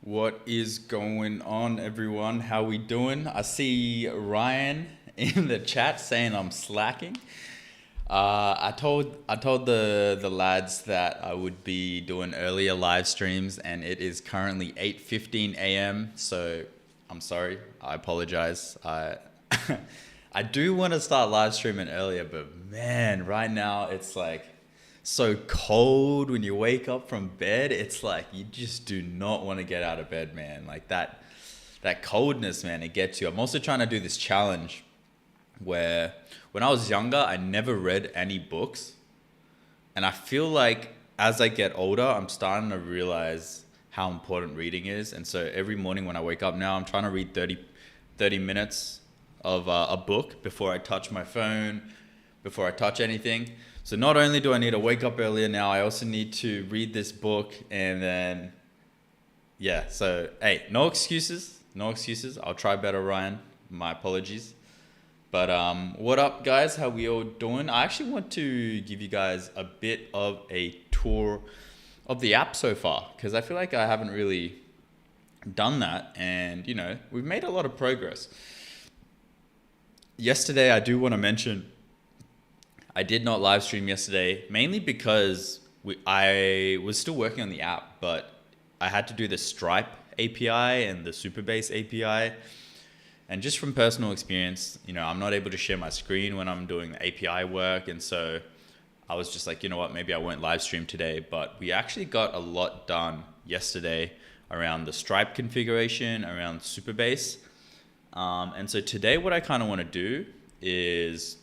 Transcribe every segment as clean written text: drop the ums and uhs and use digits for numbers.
What is going on, everyone? How we doing? I see Ryan in the chat saying I'm slacking. I told the lads that I would be doing earlier live streams, and it is currently 8:15 a.m. So I'm sorry. I apologize. I do want to start live streaming earlier, but man, right now it's like so cold when you wake up from bed. It's like you just do not want to get out of bed, man. Like that coldness, man, it gets you. I'm also trying to do this challenge where when I was younger, I never read any books. And I feel like as I get older, I'm starting to realize how important reading is. And so every morning when I wake up now, I'm trying to read 30 minutes of a book before I touch my phone, before I touch anything. So not only do I need to wake up earlier now, I also need to read this book. And then, yeah, so hey, no excuses, no excuses. I'll try better, Ryan. My apologies. But what up, guys? How we all doing? I actually want to give you guys a bit of a tour of the app so far, because I feel like I haven't really done that. And, you know, we've made a lot of progress. Yesterday, I do want to mention, I did not live stream yesterday, mainly because I was still working on the app, but I had to do the Stripe API and the Supabase API. And just from personal experience, you know, I'm not able to share my screen when I'm doing the API work. And so I was just like, you know what, maybe I won't live stream today. But we actually got a lot done yesterday around the Stripe configuration, around Supabase. And so today what I kind of want to do is,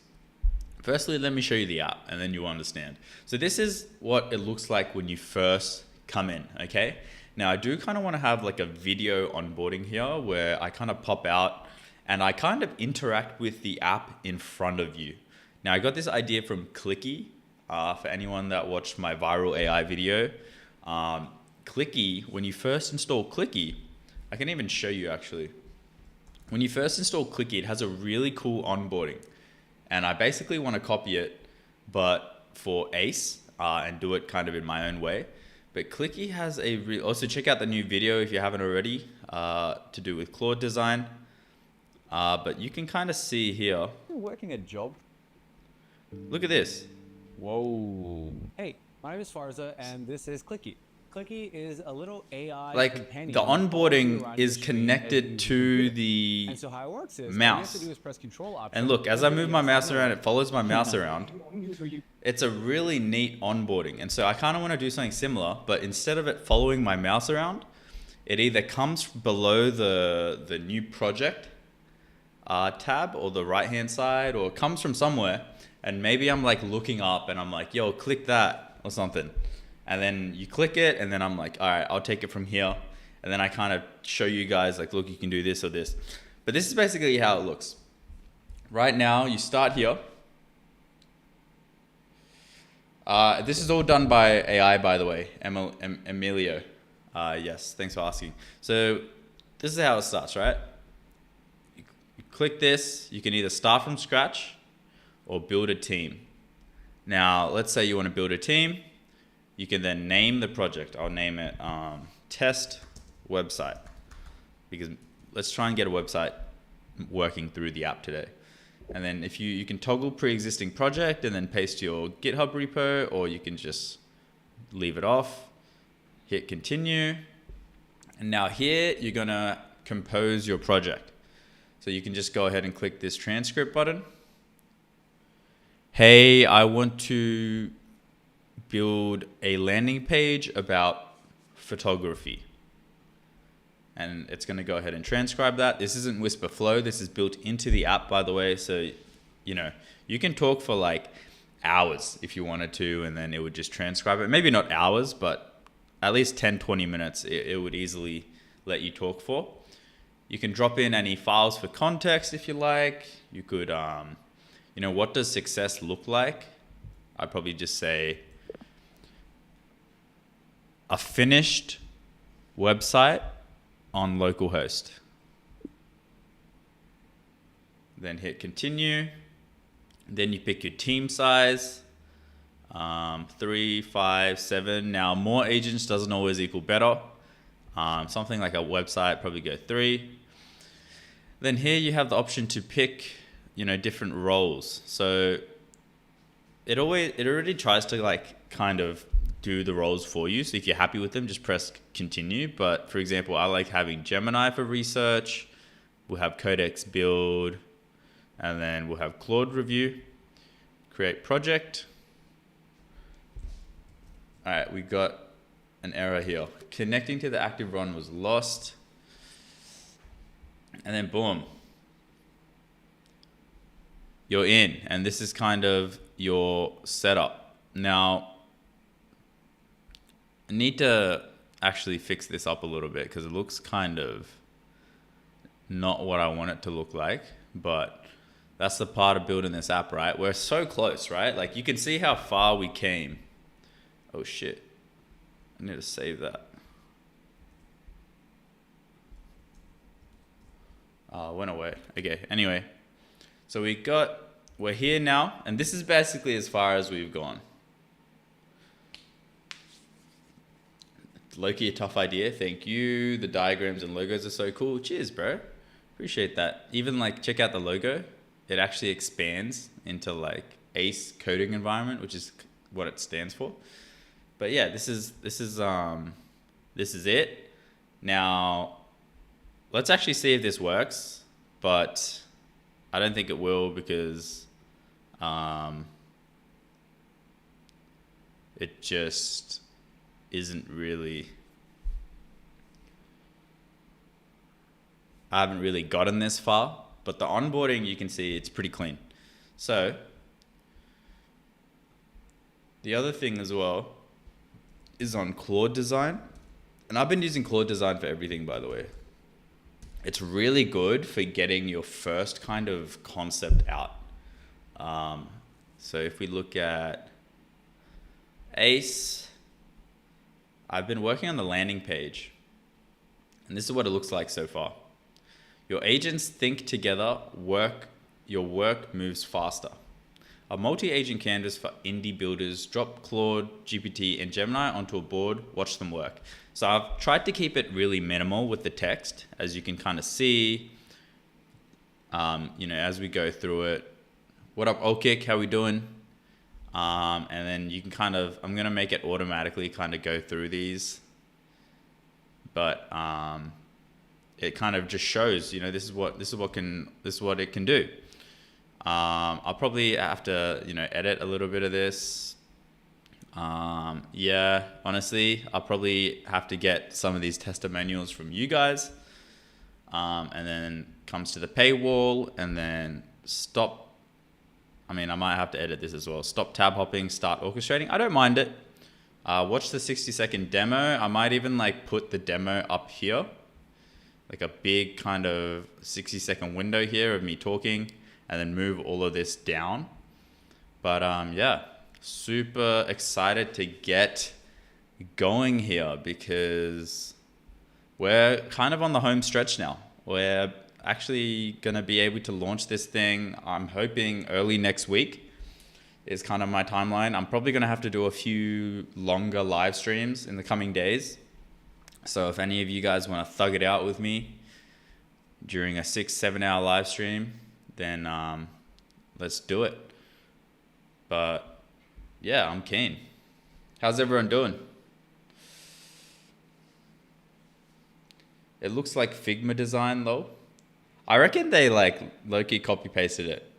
firstly, let me show you the app and then you'll understand. So this is what it looks like when you first come in, okay? Now I do kind of want to have like a video onboarding here where I kind of pop out and I kind of interact with the app in front of you. Now I got this idea from Clicky, for anyone that watched my viral AI video. Clicky, when you first install Clicky, I can even show you actually. When you first install Clicky, it has a really cool onboarding. And I basically want to copy it, but for Ace, and do it kind of in my own way. But Clicky has also check out the new video if you haven't already, to do with Claude design. But you can kind of see here. You're working a job. Look at this. Whoa. Hey, my name is Farza, and this is Clicky. Clicky is a little AI Like companion the onboarding is connected to the and so how it works is mouse. all you have to do is press Control Option. And look, as I move my mouse around, it follows my mouse around. It's a really neat onboarding. And so I kind of want to do something similar, but instead of it following my mouse around, it either comes below the new project tab or the right-hand side, or it comes from somewhere. And maybe I'm like looking up and I'm like, yo, click that or something. And then you click it and then I'm like, all right, I'll take it from here. And then I kind of show you guys like, look, you can do this or this. But this is basically how it looks. Right now, you start here. This is all done by AI, by the way, Emilio. Yes, thanks for asking. So this is how it starts, right? You click this, you can either start from scratch or build a team. Now, let's say you want to build a team. You can then name the project. I'll name it test website, because let's try and get a website working through the app today. And then if you can toggle pre-existing project and then paste your GitHub repo, or you can just leave it off, hit continue. And now here you're gonna compose your project. So you can just go ahead and click this transcript button. Hey, I want to build a landing page about photography. And it's going to go ahead and transcribe that. This isn't Whisper Flow. This is built into the app, by the way. So, you know, you can talk for like hours if you wanted to, and then it would just transcribe it. Maybe not hours, but at least 10, 20 minutes, it would easily let you talk for. You can drop in any files for context if you like. You could, you know, what does success look like? I'd probably just say a finished website on localhost. Then hit continue. Then you pick your team size. 3, 5, 7. Now, more agents doesn't always equal better. Something like a website, probably go 3. Then here you have the option to pick, different roles. So it already tries to like kind of do the roles for you. So if you're happy with them, just press continue. But for example, I like having Gemini for research. We'll have Codex build, and then we'll have Claude review, create project. All right, we got an error here. Connecting to the active run was lost. And then boom, you're in. And this is kind of your setup. Now, I need to actually fix this up a little bit because it looks kind of not what I want it to look like. But that's the part of building this app, right? We're so close, right? Like you can see how far we came. Oh shit. I need to save that. Went away. Okay, anyway. So we're here now, and this is basically as far as we've gone. Loki, a tough idea. Thank you. The diagrams and logos are so cool. Cheers, bro. Appreciate that. Even like check out the logo. It actually expands into like ACE coding environment, which is what it stands for. But yeah, this is it. Now, let's actually see if this works, but I don't think it will because it just isn't really. I haven't really gotten this far, but the onboarding, you can see it's pretty clean. So the other thing as well is on Claude Design. And I've been using Claude Design for everything, by the way. It's really good for getting your first kind of concept out. So if we look at ACE, I've been working on the landing page. And this is what it looks like so far. Your agents think together, your work moves faster. A multi-agent canvas for indie builders. Drop Claude, GPT, and Gemini onto a board, watch them work. So I've tried to keep it really minimal with the text, as you can kind of see, as we go through it. What up, Olkick? How we doing? And then you can I'm going to make it automatically kind of go through these. But it kind of just shows, this is what it can do. I'll probably have to, edit a little bit of this. Yeah, honestly, I'll probably have to get some of these testimonials from you guys. And then comes to the paywall and then stop. I might have to edit this as well. Stop tab hopping, start orchestrating. I don't mind it. Watch the 60-second demo. I might even put the demo up here. Like a big kind of 60-second window here of me talking. And then move all of this down. But yeah, super excited to get going here because we're kind of on the home stretch now. We're actually going to be able to launch this thing. I'm hoping early next week is kind of my timeline. I'm probably going to have to do a few longer live streams in the coming days. So if any of you guys want to thug it out with me during a 6-7 hour live stream, then let's do it. But yeah, I'm keen. How's everyone doing? It looks like Figma design though. I reckon they low-key copy pasted it.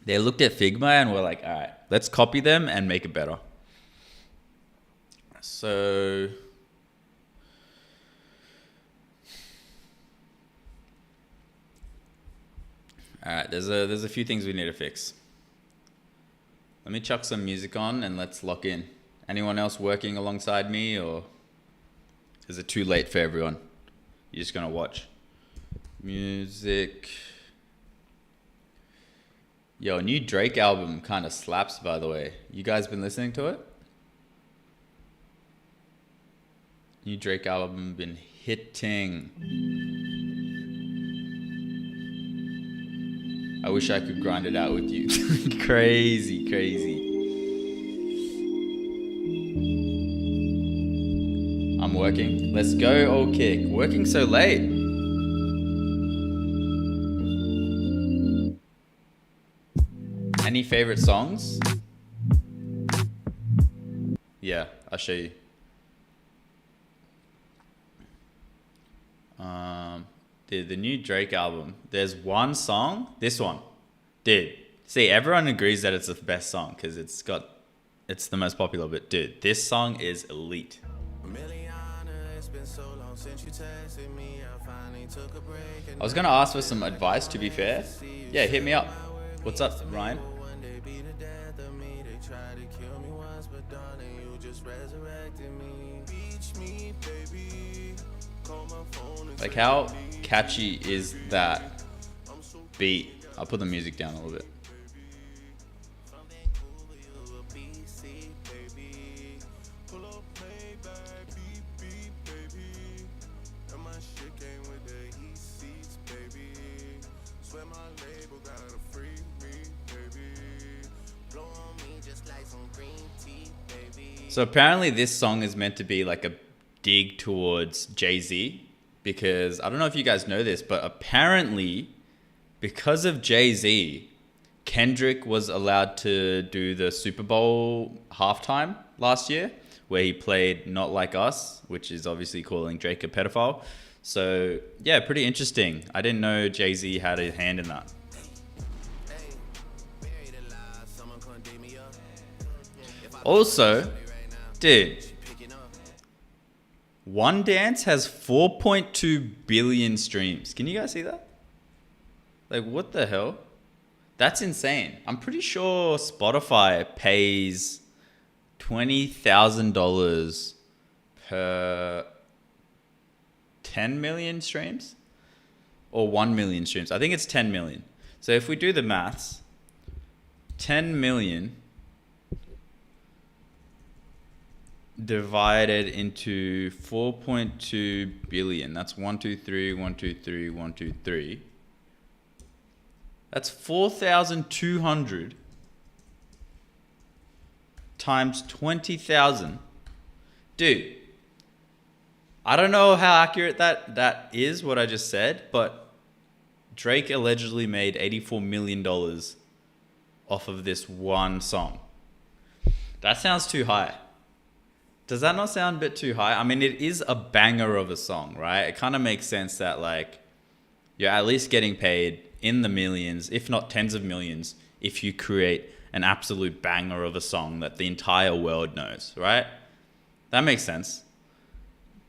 They looked at Figma and were like, all right, let's copy them and make it better. So all right, there's a few things we need to fix. Let me chuck some music on and let's lock in. Anyone else working alongside me, or is it too late for everyone? You're just gonna watch? Music. Yo, new Drake album kind of slaps, by the way. You guys been listening to it? New Drake album been hitting. I wish I could grind it out with you. Crazy, crazy. I'm working. Let's go, old kick. Working so late. Any favorite songs? Yeah, I'll show you. The new Drake album. There's one song. This one. Dude. See, everyone agrees that it's the best song because it's the most popular. But dude, this song is elite. I was gonna ask for some advice, to be fair. Yeah, hit me up. What's up, Ryan? Like, how catchy is that beat? I'll put the music down a little bit. So apparently this song is meant to be like a dig towards Jay-Z, because I don't know if you guys know this, but apparently because of Jay-Z, Kendrick was allowed to do the Super Bowl halftime last year, where he played Not Like Us, which is obviously calling Drake a pedophile. So yeah, pretty interesting. I didn't know Jay-Z had a hand in that. Also, dude, One Dance has 4.2 billion streams. Can you guys see that? Like, what the hell? That's insane. I'm pretty sure Spotify pays $20,000 per 10 million streams or 1 million streams. I think it's 10 million. So if we do the maths, 10 million divided into 4.2 billion. That's 1, 2, 3, 1, 2, 3, 1, 2, 3. That's 4,200 times 20,000. Dude, I don't know how accurate that is, what I just said, but Drake allegedly made $84 million off of this one song. That sounds too high. Does that not sound a bit too high? I mean, it is a banger of a song, right? It kind of makes sense that, like, you're at least getting paid in the millions, if not tens of millions, if you create an absolute banger of a song that the entire world knows, right? That makes sense.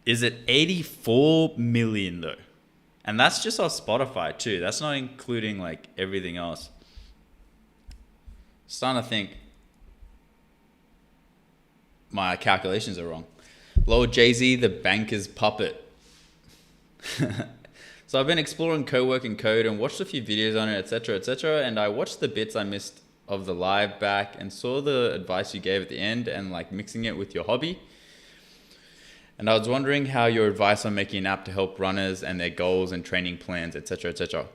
Is it 84 million though? And that's just off Spotify too. That's not including like everything else. Starting to think my calculations are wrong. Lord Jay-Z, the banker's puppet. So I've been exploring co-working code and watched a few videos on it, etc., etc. And I watched the bits I missed of the live back and saw the advice you gave at the end and like mixing it with your hobby. And I was wondering how your advice on making an app to help runners and their goals and training plans, etc., etc.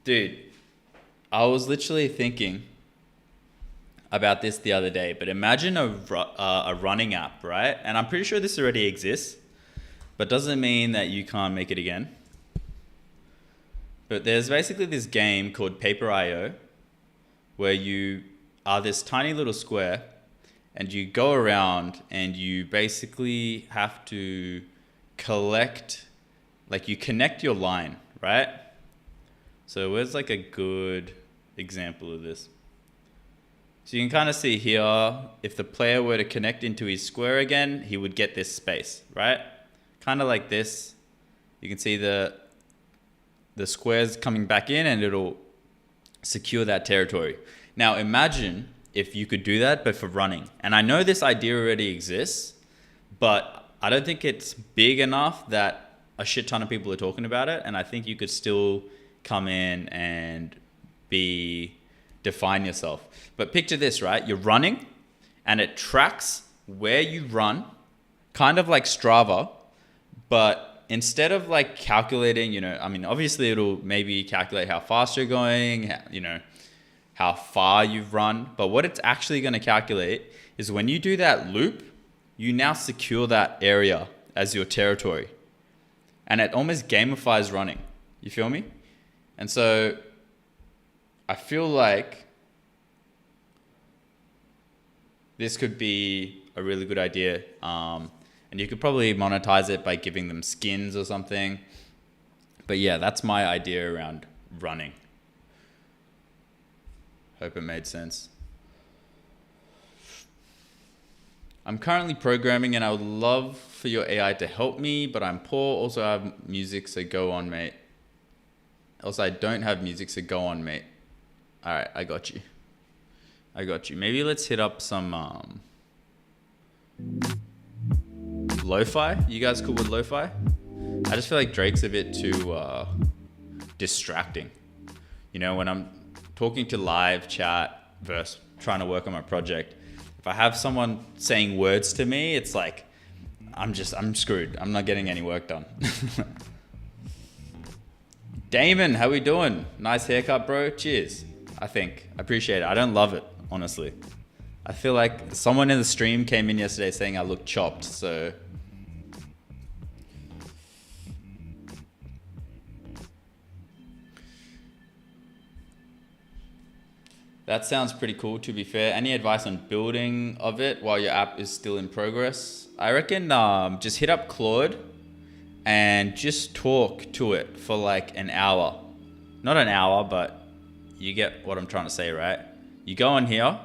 Dude, I was literally thinking about this the other day, but imagine a running app, right? And I'm pretty sure this already exists, but doesn't mean that you can't make it again. But there's basically this game called Paper.io where you are this tiny little square and you go around and you basically have to collect, like you connect your line, right? So where's like a good example of this? So you can kind of see here, if the player were to connect into his square again, he would get this space, right? Kind of like this. You can see the squares coming back in and it'll secure that territory. Now imagine if you could do that, but for running. And I know this idea already exists, but I don't think it's big enough that a shit ton of people are talking about it. And I think you could still come in and define yourself. But picture this, right? You're running and it tracks where you run, kind of like Strava, but instead of like calculating, I mean, obviously it'll maybe calculate how fast you're going, how far you've run. But what it's actually going to calculate is when you do that loop, you now secure that area as your territory. And it almost gamifies running. You feel me? And so I feel like this could be a really good idea. And you could probably monetize it by giving them skins or something. But yeah, that's my idea around running. Hope it made sense. I'm currently programming and I would love for your AI to help me, but I'm poor. Also, I have music, so go on, mate. Also, I don't have music, so go on, mate. All right, I got you. I got you. Maybe let's hit up some lo-fi. You guys cool with lo-fi? I just feel like Drake's a bit too distracting. You know, when I'm talking to live chat versus trying to work on my project, if I have someone saying words to me, it's like, I'm screwed. I'm not getting any work done. Damon, how we doing? Nice haircut, bro. Cheers. I appreciate it. I don't love it, honestly. I feel like someone in the stream came in yesterday saying I look chopped, so. That sounds pretty cool, to be fair. Any advice on building of it while your app is still in progress? I reckon just hit up Claude and just talk to it for like an hour. Not an hour, but you get what I'm trying to say, right? You go on here.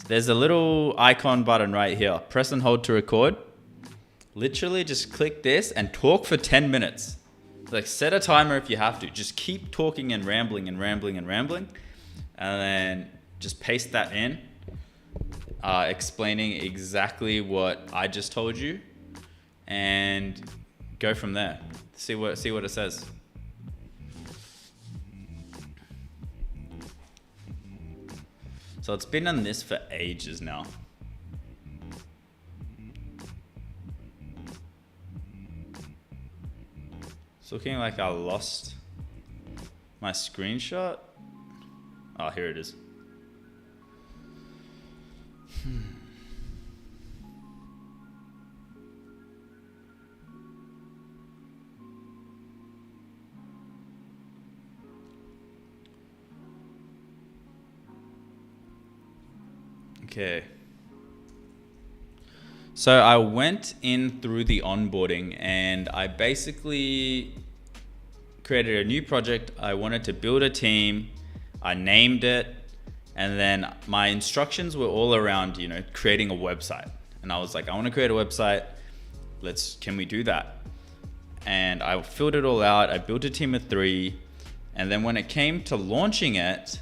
There's a little icon button right here. Press and hold to record. Literally just click this and talk for 10 minutes. Like set a timer if you have to. Just keep talking and rambling and rambling and rambling. And then just paste that in, explaining exactly what I just told you, and go from there. See what it says. So it's been on this for ages now. It's looking like I lost my screenshot. Oh, here it is. Okay. So I went in through the onboarding and I basically created a new project. I wanted to build a team. I named it, and then my instructions were all around, you know, creating a website. And I was like, I want to create a website. Can we do that? And I filled it all out. I built a team of 3. And then when it came to launching it,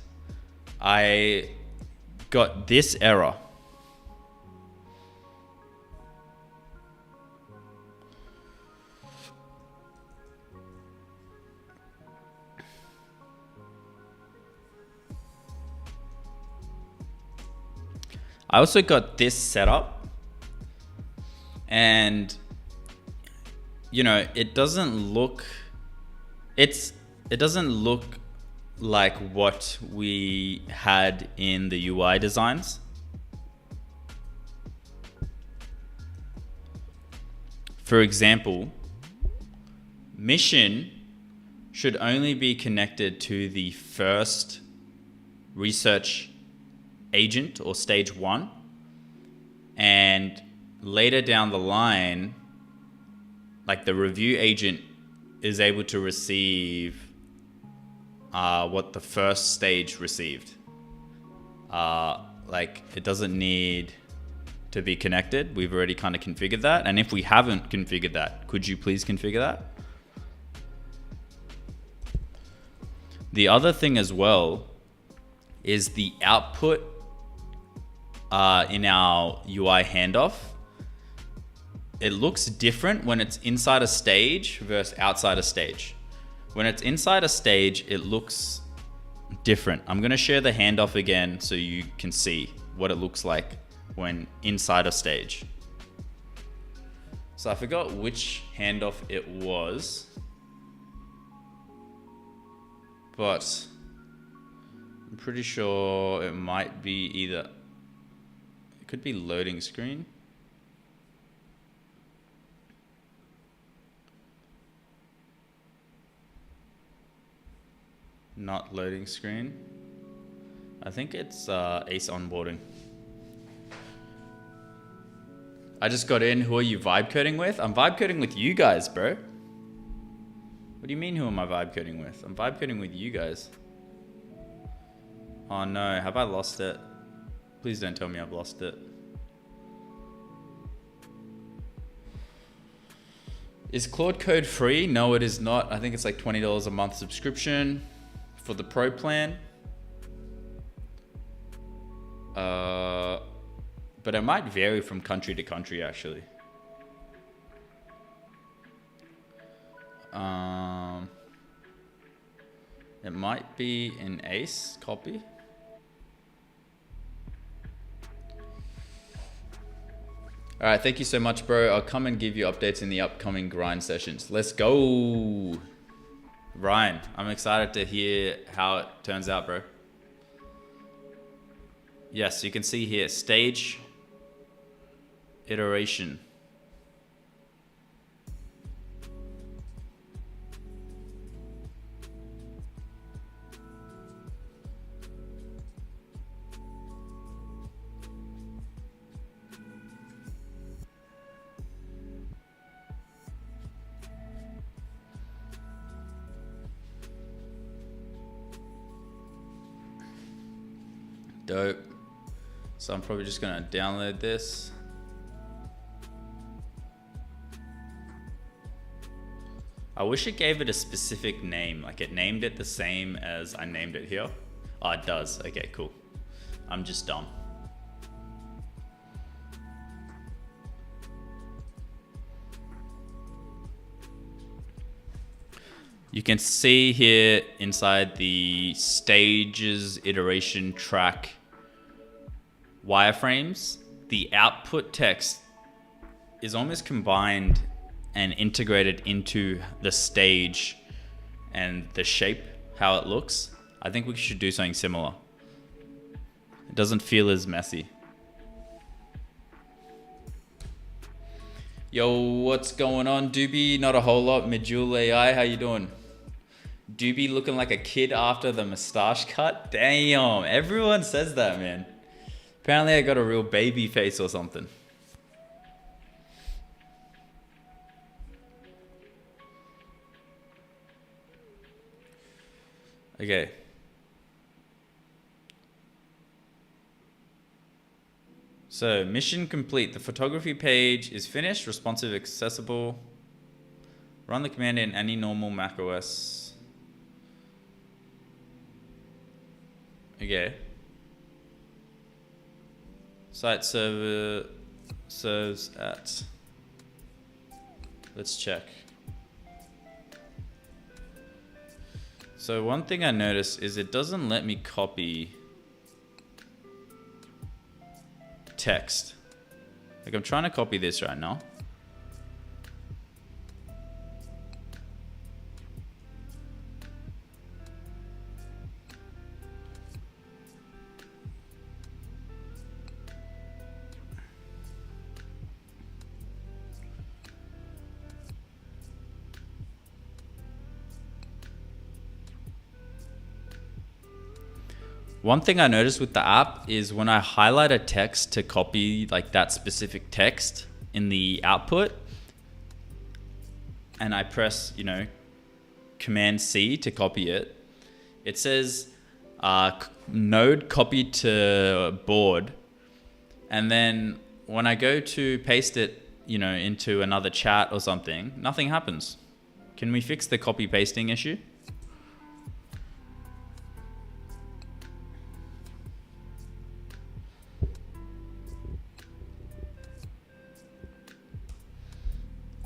I got this error. I also got this set up, and you know, it doesn't look like what we had in the UI designs. For example, mission should only be connected to the first research agent or stage 1, and later down the line, like the review agent is able to receive what the first stage received. Like it doesn't need to be connected. We've already kind of configured that, and if we haven't configured that, could you please configure that? The other thing as well is the output in our UI handoff. It looks different when it's inside a stage versus outside a stage. When it's inside a stage, it looks different. I'm gonna share the handoff again so you can see what it looks like when inside a stage. So I forgot which handoff it was, but I'm pretty sure it might be either, it could be loading screen. Not loading screen. I think it's Ace onboarding. I just got in. Who are you vibe coding with? I'm vibe coding with you guys, bro. What do you mean, who am I vibe coding with? I'm vibe coding with you guys. Oh no, have I lost it? Please don't tell me I've lost it. Is Claude Code free? No, it is not. I think it's like $20 a month subscription for the pro plan. But it might vary from country to country actually. It might be an Ace copy. All right, thank you so much, bro. I'll come and give you updates in the upcoming grind sessions. Let's go. Ryan, I'm excited to hear how it turns out, bro. Yes, you can see here, stage, iteration. Dope. So I'm probably just gonna download this. I wish it gave it a specific name, like it named it the same as I named it here. Oh, it does. Okay, cool. I'm just dumb. You can see here inside the stages iteration track wireframes, the output text is almost combined and integrated into the stage and the shape, how it looks. I think we should do something similar. It doesn't feel as messy. Yo, what's going on, Doobie? Not a whole lot. Medjool AI, how you doing? Doobie looking like a kid after the mustache cut. Damn, everyone says that, man. Apparently I got a real baby face or something. Okay. So, mission complete. The photography page is finished, responsive, accessible. Run the command in any normal macOS. Okay. Site server serves at. Let's check. So one thing I noticed is it doesn't let me copy text. Like I'm trying to copy this right now. One thing I noticed with the app is when I highlight a text to copy like that specific text in the output and I press, you know, Command C to copy it, it says node copied to board. And then when I go to paste it, you know, into another chat or something, nothing happens. Can we fix the copy pasting issue?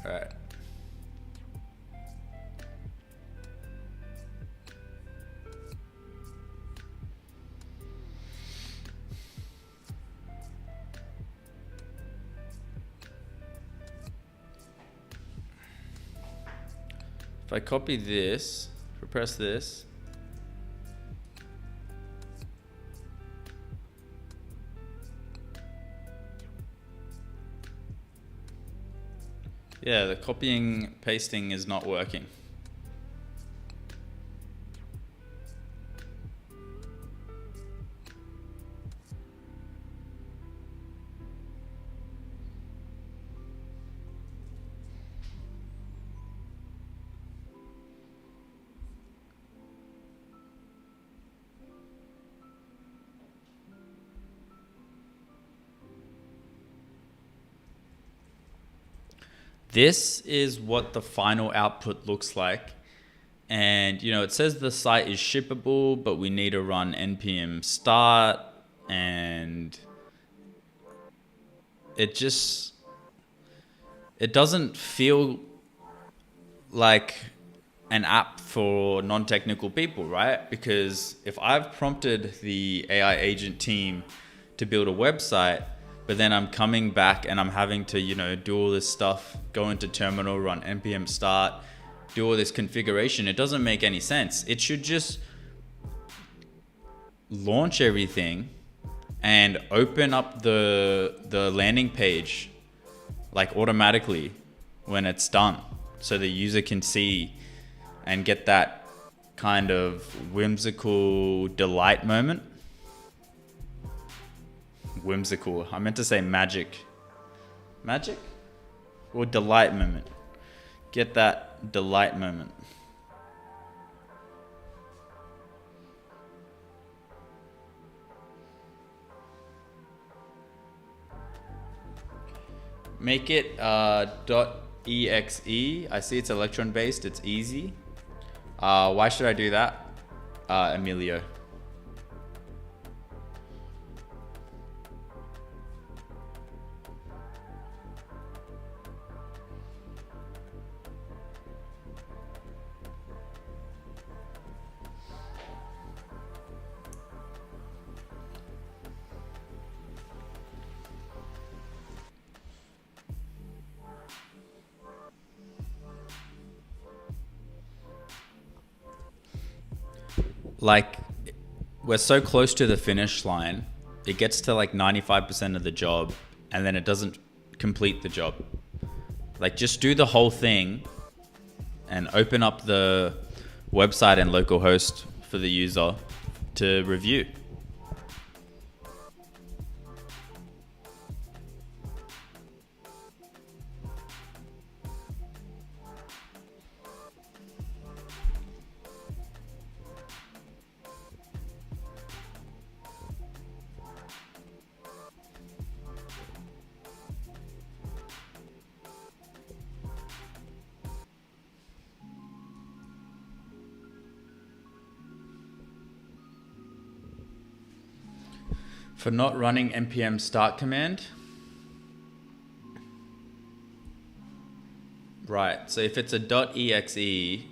All right. If I copy this, if I press this, yeah, the copying pasting is not working. this is what the final output looks like. And, you know, it says the site is shippable, but we need to run npm start, and it doesn't feel like an app for non-technical people, right? Because if I've prompted the AI agent team to build a website, but then I'm coming back and I'm having to, you know, do all this stuff, go into terminal, run npm start, do all this configuration, it doesn't make any sense. It should just launch everything and open up the landing page like automatically when it's done, so the user can see and get that kind of whimsical delight moment. Whimsical, I meant to say magic or delight moment. Get that delight moment. Make it .exe. I see it's Electron based. It's easy. Why should I do that? Emilio. Like, we're so close to the finish line, it gets to like 95% of the job and then it doesn't complete the job. Like, just do the whole thing and open up the website and localhost for the user to review. For not running npm start command. Right, so if it's a .exe,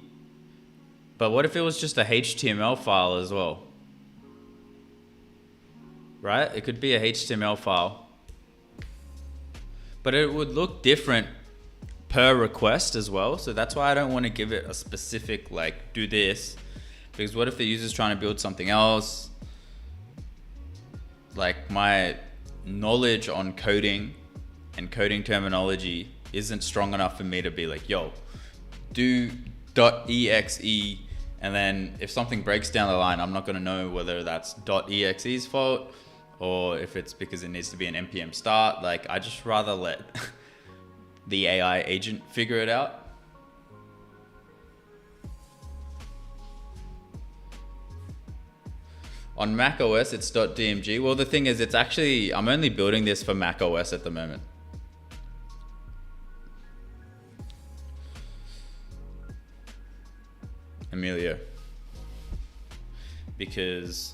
but what if it was just a HTML file as well? Right, it could be a HTML file. But it would look different per request as well, so that's why I don't want to give it a specific, like, do this. Because what if the user's trying to build something else? Like, my knowledge on coding and coding terminology isn't strong enough for me to be like, yo, do .exe, and then if something breaks down the line, I'm not going to know whether that's .exe's fault or if it's because it needs to be an npm start. Like, I just rather let the AI agent figure it out. On Mac OS, it's .dmg. Well, the thing is, it's actually, I'm only building this for Mac OS at the moment. Emilio. Because,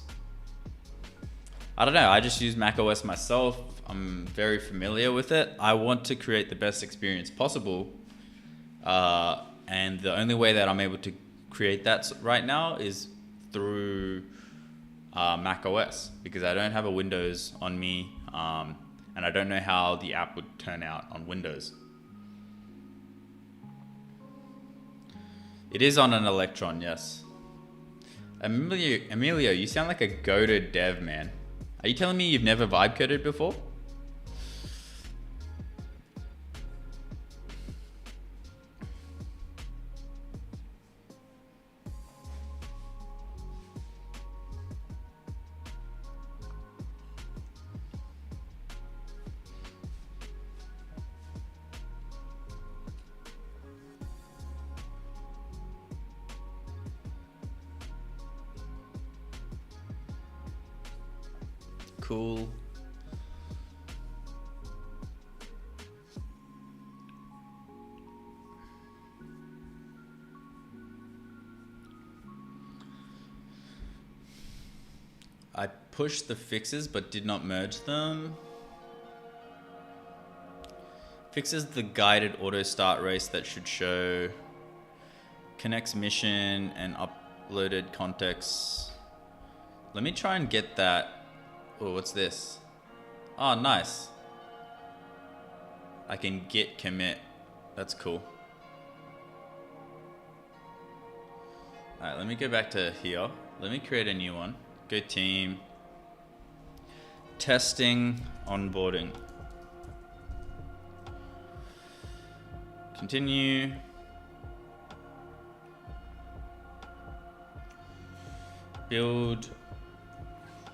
I don't know, I just use Mac OS myself. I'm very familiar with it. I want to create the best experience possible. And the only way that I'm able to create that right now is through Mac OS, because I don't have a Windows on me, and I don't know how the app would turn out on Windows. It is on an Electron, yes. Emilio, you sound like a goated dev, man. Are you telling me you've never vibe coded before? Cool. pushed the fixes but did not merge them. Fixes the guided auto start race that should show connects mission and uploaded context. Let me try and get that. Oh, what's this? Oh, nice. I can git commit. That's cool. Alright, let me go back to here. Let me create a new one. Go team. Testing, onboarding. Continue. Build.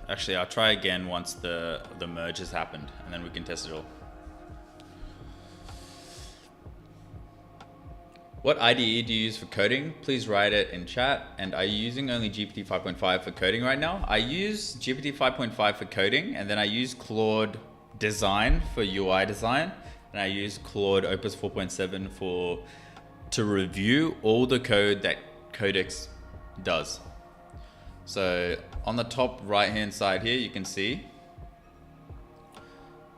Actually, I'll try again once the merge has happened, and then we can test it all. What IDE do you use for coding? Please write it in chat. And are you using only GPT 5.5 for coding right now? I use GPT 5.5 for coding, and then I use Claude Design for UI design, and I use Claude Opus 4.7 to review all the code that Codex does. So on the top right hand side here, you can see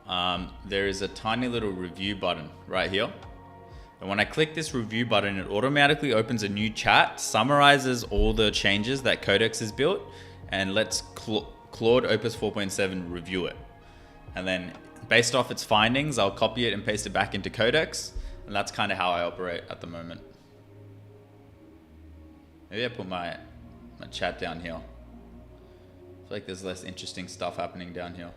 there is a tiny little review button right here. And when I click this review button, it automatically opens a new chat, summarizes all the changes that Codex has built, and lets Claude Opus 4.7 review it. And then based off its findings, I'll copy it and paste it back into Codex. And that's kind of how I operate at the moment. Maybe I put my chat down here. I feel like there's less interesting stuff happening down here.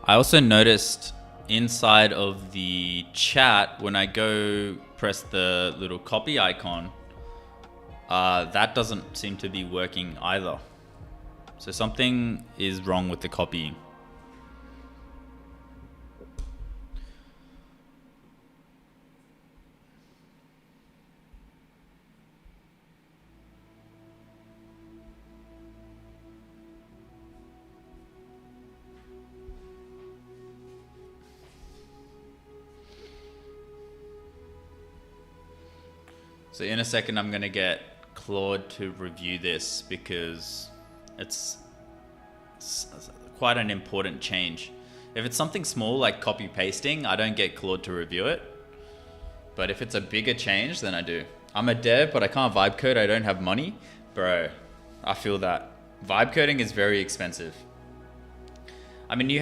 I also noticed inside of the chat, when I go press the little copy icon, that doesn't seem to be working either. So something is wrong with the copying. So in a second, I'm gonna get Claude to review this because it's quite an important change. If it's something small like copy pasting, I don't get Claude to review it. But if it's a bigger change, then I do. I'm a dev, but I can't vibe code. I don't have money. Bro, I feel that. Vibe coding is very expensive. I mean, you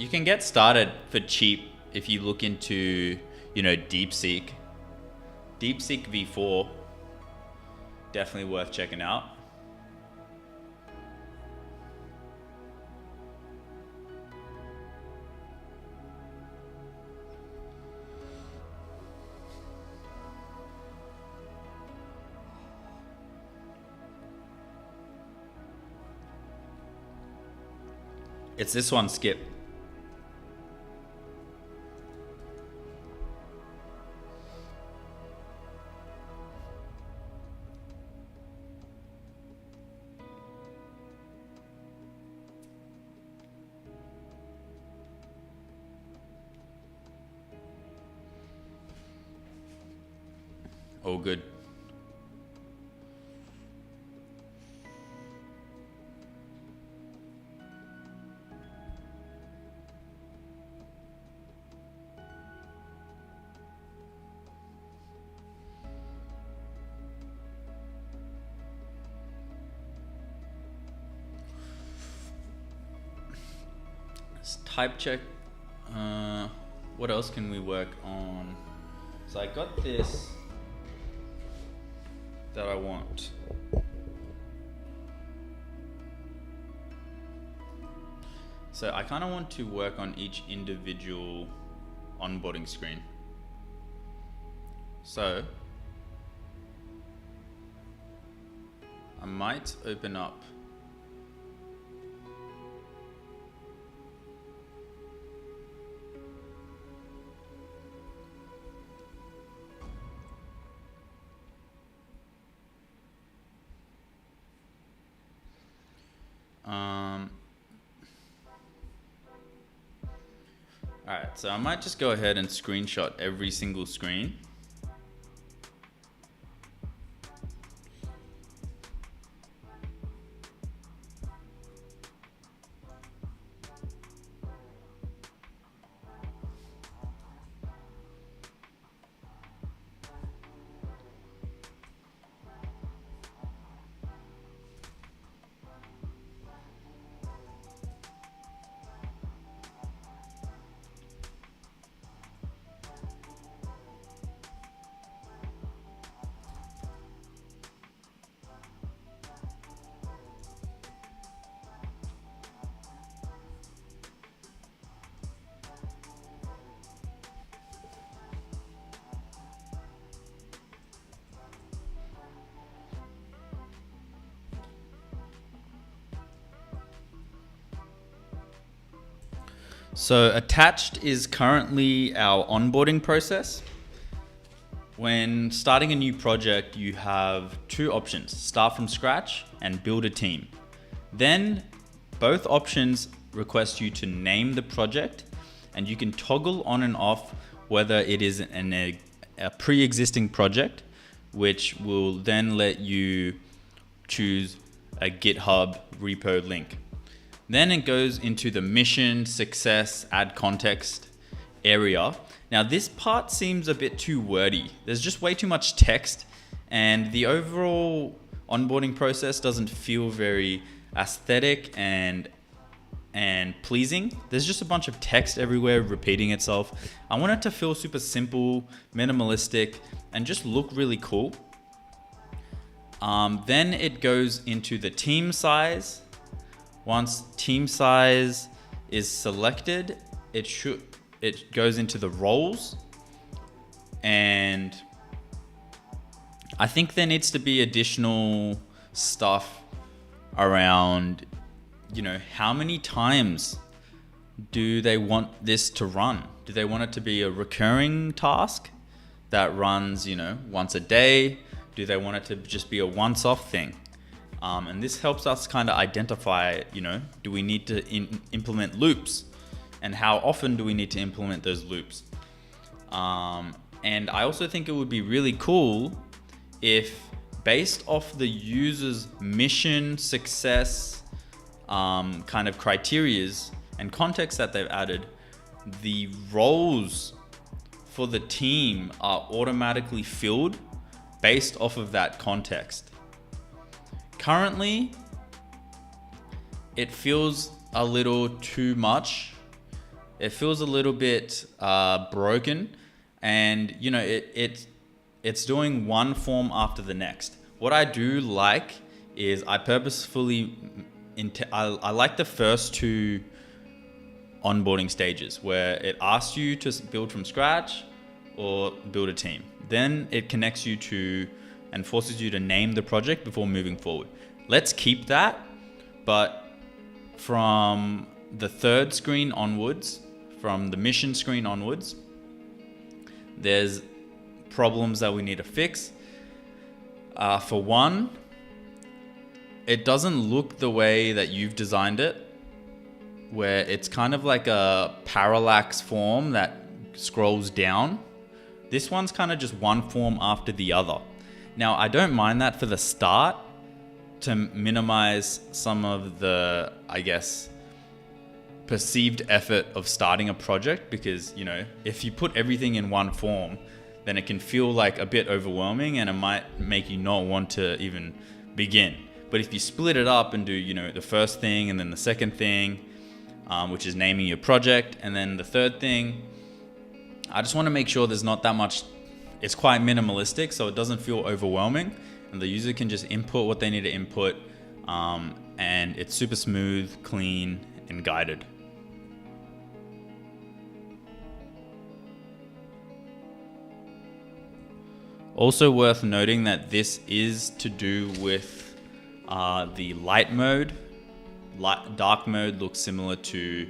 can get started for cheap if you look into, DeepSeek. DeepSeek v4, definitely worth checking out. It's this one, Skip. All good. Let's type check. What else can we work on? So I got this that I want. So I kind of want to work on each individual onboarding screen. So I might open up All right, so I might just go ahead and screenshot every single screen. So attached is currently our onboarding process. When starting a new project, you have two options: start from scratch and build a team. Then both options request you to name the project, and you can toggle on and off whether it is a pre-existing project, which will then let you choose a GitHub repo link. Then it goes into the mission, success, add context area. Now this part seems a bit too wordy. There's just way too much text, and the overall onboarding process doesn't feel very aesthetic and pleasing. There's just a bunch of text everywhere repeating itself. I want it to feel super simple, minimalistic, and just look really cool. Then it goes into the team size. Once team size is selected, it goes into the roles, and I think there needs to be additional stuff around, how many times do they want this to run? Do they want it to be a recurring task that runs, once a day? Do they want it to just be a once-off thing? And this helps us kind of identify, do we need to implement loops? And how often do we need to implement those loops? And I also think it would be really cool if, based off the user's mission, success, kind of criterias and context that they've added, the roles for the team are automatically filled based off of that context. Currently, it feels a little too much. It feels a little bit broken, and it's doing one form after the next. What I do like is I purposefully I like the first two onboarding stages where it asks you to build from scratch or build a team. Then it connects you to and forces you to name the project before moving forward. Let's keep that, but from the third screen onwards, from the mission screen onwards, there's problems that we need to fix. For one, it doesn't look the way that you've designed it, where it's kind of like a parallax form that scrolls down. This one's kind of just one form after the other. Now, I don't mind that for the start to minimize some of the, perceived effort of starting a project, because, if you put everything in one form, then it can feel like a bit overwhelming and it might make you not want to even begin. But if you split it up and do, the first thing and then the second thing, which is naming your project, and then the third thing, I just want to make sure there's not that much. It's quite minimalistic, so it doesn't feel overwhelming, and the user can just input what they need to input, and it's super smooth, clean, and guided. Also worth noting that this is to do with the light mode. Dark mode looks similar to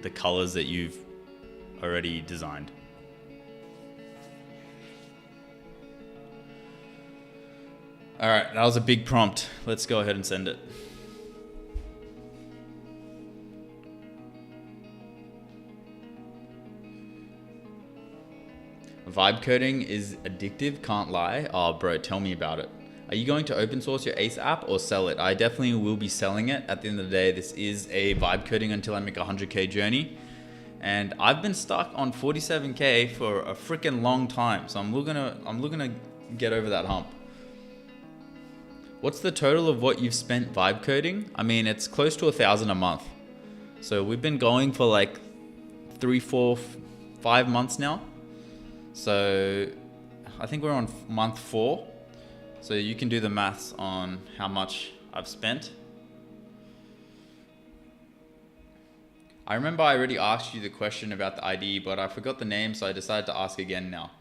the colors that you've already designed. All right, that was a big prompt. Let's go ahead and send it. Vibe coding is addictive, can't lie. Oh, bro, tell me about it. Are you going to open source your Ace app or sell it? I definitely will be selling it. At the end of the day, this is a vibe coding until I make a 100K journey. And I've been stuck on 47K for a freaking long time. So I'm looking to get over that hump. What's the total of what you've spent vibe coding? I mean, it's close to 1,000 a month. So we've been going for like 3, 4, 5 months now. So I think we're on month 4. So you can do the maths on how much I've spent. I remember I already asked you the question about the ID, but I forgot the name, so I decided to ask again now.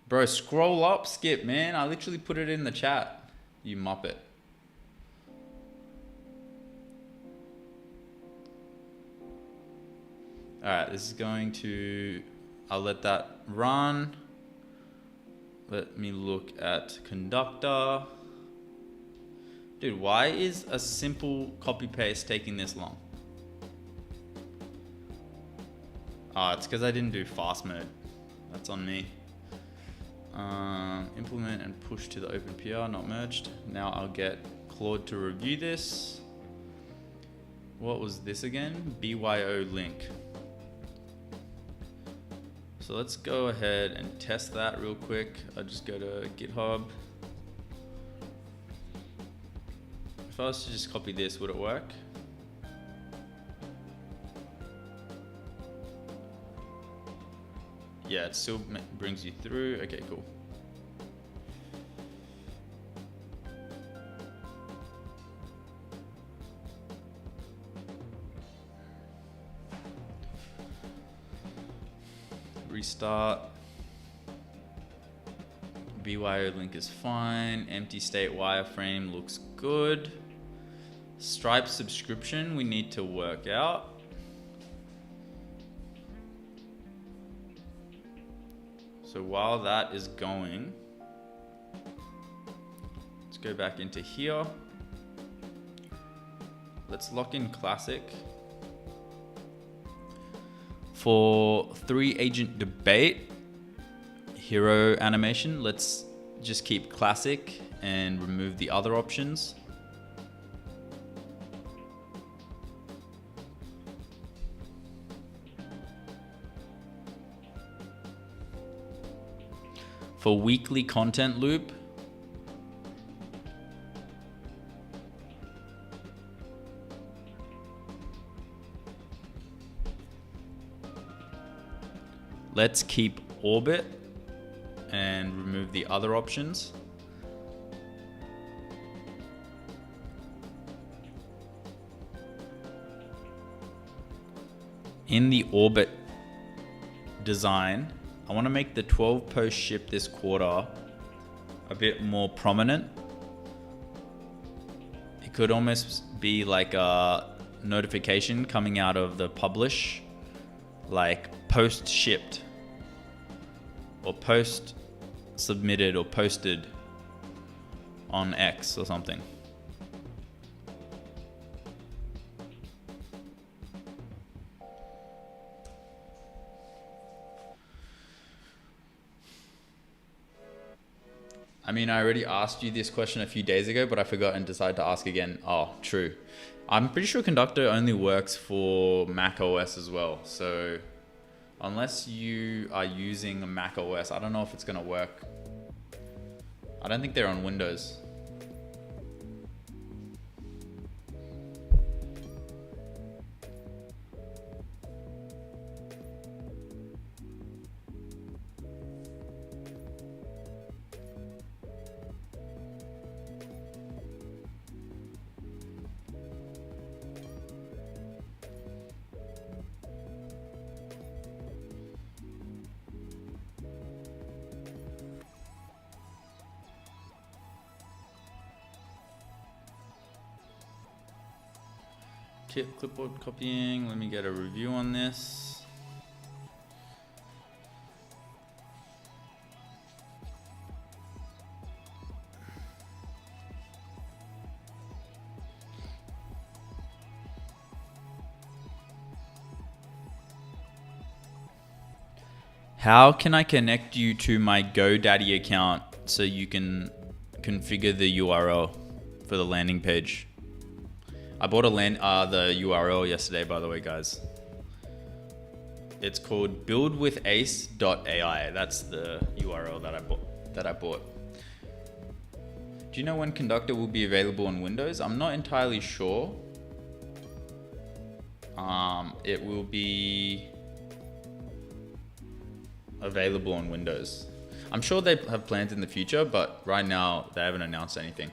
Bro, scroll up, Skip, man. I literally put it in the chat. You muppet. Alright, this is going to... I'll let that run. Let me look at conductor. Dude, why is a simple copy paste taking this long? It's because I didn't do fast mode. That's on me. Implement and push to the OpenPR, not merged. Now I'll get Claude to review this. What was this again? BYO link. So let's go ahead and test that real quick. I'll just go to GitHub. If I was to just copy this, would it work? Yeah, it still brings you through. Okay, cool. Restart. BYO link is fine. Empty state wireframe looks good. Stripe subscription we need to work out. So while that is going, let's go back into here. Let's lock in classic. For 3-agent debate, hero animation, let's just keep classic and remove the other options. For weekly content loop, let's keep orbit and remove the other options. In the orbit design, I want to make the 12 post ship this quarter a bit more prominent. It could almost be like a notification coming out of the publish, like post shipped or post submitted or posted on X or something. I mean, I already asked you this question a few days ago, but I forgot and decided to ask again. Oh, true. I'm pretty sure Conductor only works for Mac OS as well. So unless you are using a Mac OS, I don't know if it's going to work. I don't think they're on Windows. Clipboard copying. Let me get a review on this. How can I connect you to my GoDaddy account so you can configure the URL for the landing page? I bought the URL yesterday, by the way, guys. It's called buildwithace.ai. That's the URL that I bought. Do you know when Conductor will be available on Windows? I'm not entirely sure. It will be available on Windows. I'm sure they have plans in the future, but right now they haven't announced anything.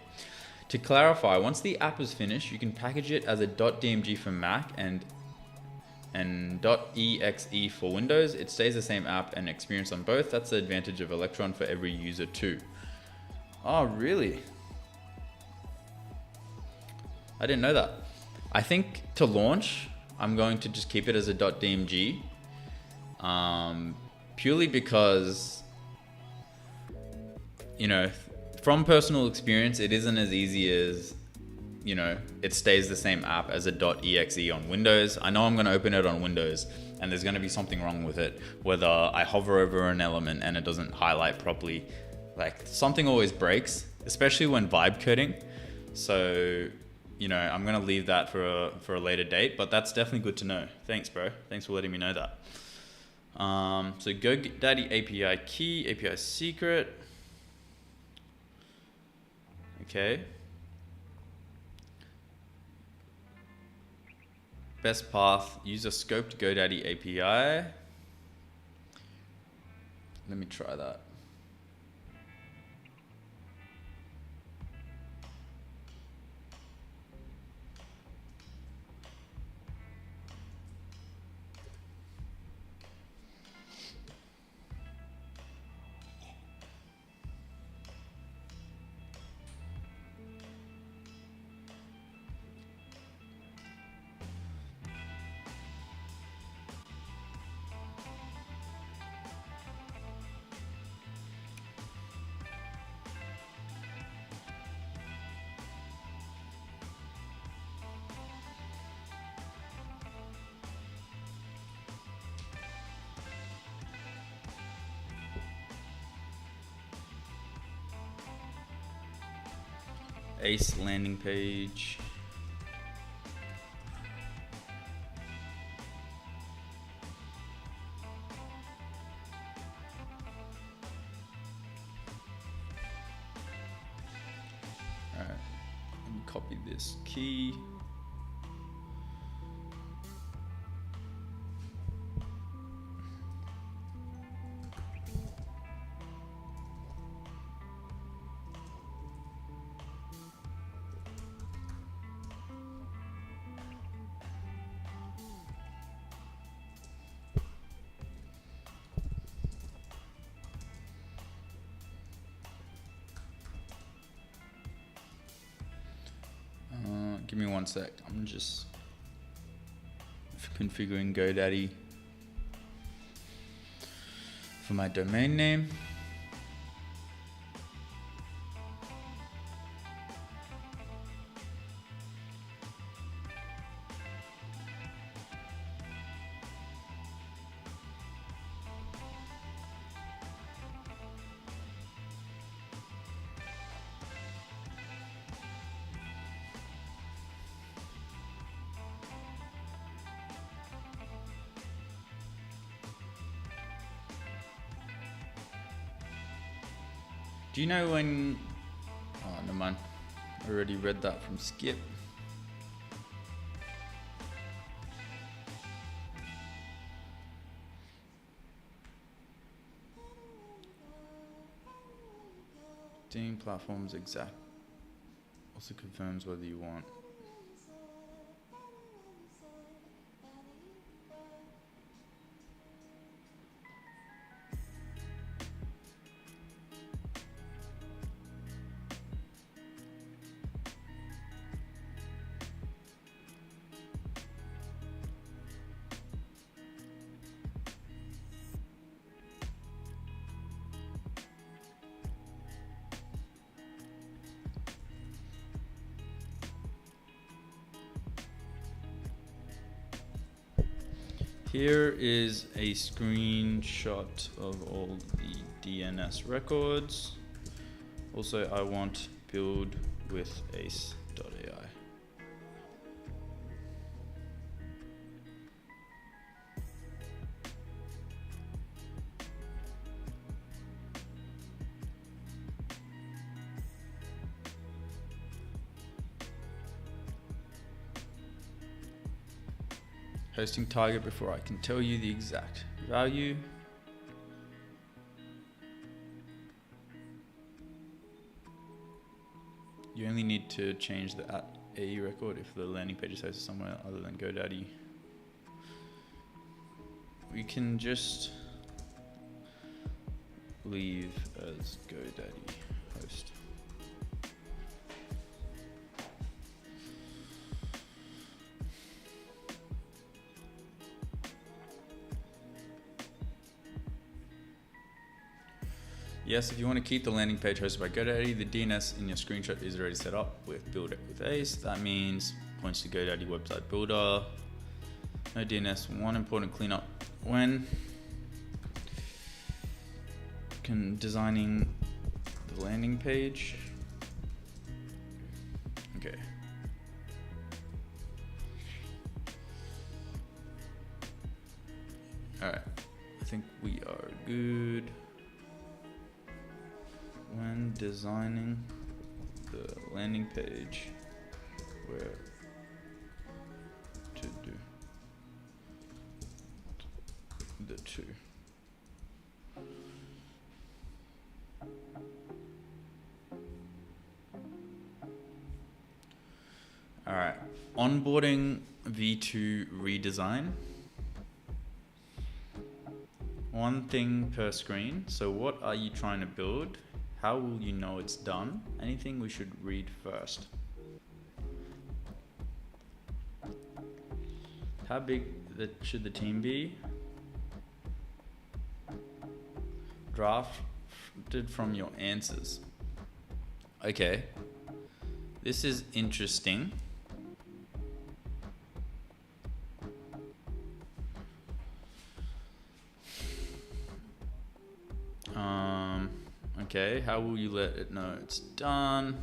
To clarify, once the app is finished, you can package it as a .dmg for Mac and .exe for Windows. It stays the same app and experience on both. That's the advantage of Electron for every user too. Oh, really? I didn't know that. I think to launch, I'm going to just keep it as a .dmg, purely because, you know, from personal experience, it isn't as easy as, you know, it stays the same app as a .exe on Windows. I know I'm going to open it on Windows and there's going to be something wrong with it, whether I hover over an element and it doesn't highlight properly. Like, something always breaks, especially when Vibecoding. So, you know, I'm going to leave that for a later date, but that's definitely good to know. Thanks, bro. Thanks for letting me know that. So GoDaddy API key, API secret. Okay. Best path, use a scoped GoDaddy API. Let me try that. Ace landing page. All right, let me copy this key. Give me 1 sec. I'm just configuring GoDaddy for my domain name. Do you know when... Oh, never mind. I already read that from Skip. Team platforms exact. Also confirms whether you want. here is a screenshot of all the DNS records. Also, I want build with ace.ai. Hosting target before I can tell you the exact value. You only need to change the @AE record if the landing page is hosted somewhere other than GoDaddy. We can just leave as GoDaddy host. Yes, if you want to keep the landing page hosted by GoDaddy, the DNS in your screenshot is already set up with build it with Ace. That means points to GoDaddy website builder. No DNS. One important cleanup when designing the landing page. Okay. All right. I think we are good. When designing the landing page, where to do the two. All right, onboarding V2 redesign. One thing per screen. So what are you trying to build? How will you know it's done? Anything we should read first? How big should the team be? Drafted from your answers. Okay. This is interesting. Okay, how will you let it know it's done?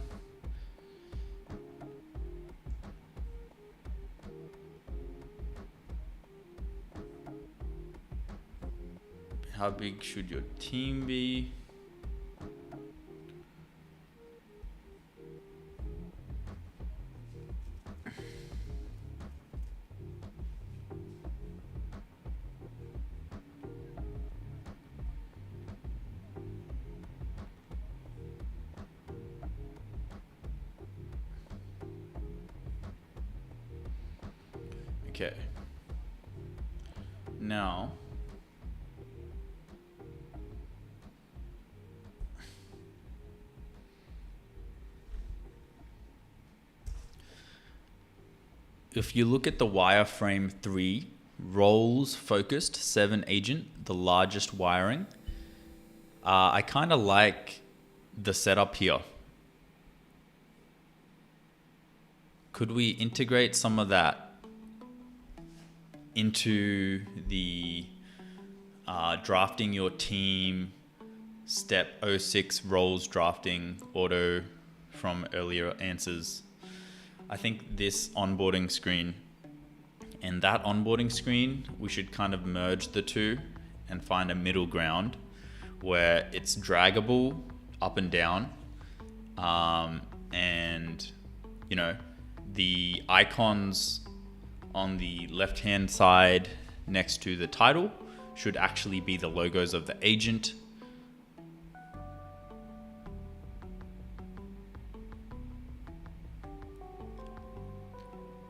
How big should your team be? Okay. Now, if you look at the wireframe 3, roles focused 7 agent, the largest wiring, I kind of like the setup here. Could we integrate some of that into the drafting your team step 06 roles drafting auto from earlier answers? I think this onboarding screen and that onboarding screen, we should kind of merge the two and find a middle ground where it's draggable up and down, and you know, the icons on the left hand side next to the title should actually be the logos of the agent.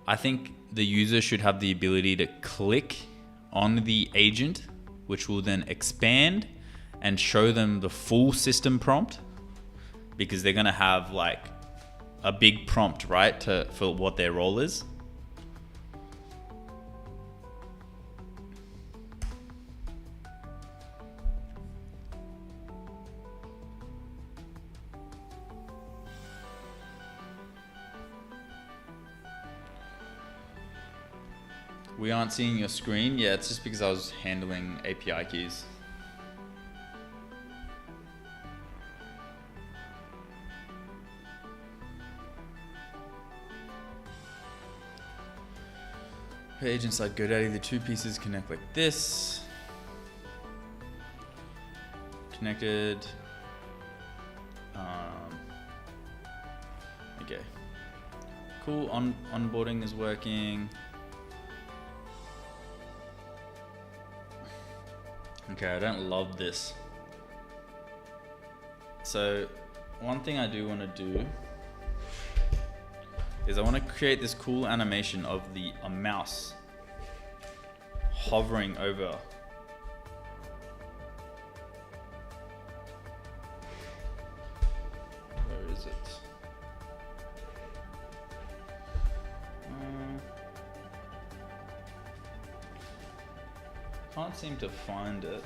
I think the user should have the ability to click on the agent, which will then expand and show them the full system prompt, because they're going to have like a big prompt, right, for what their role is. We aren't seeing your screen. Yeah, it's just because I was handling API keys. Page inside GoDaddy, the two pieces connect like this. Connected. Okay. Cool. Onboarding is working. Okay, I don't love this. So, one thing I do want to do is I want to create this cool animation of a mouse hovering over. Where is it? Can't seem to find it.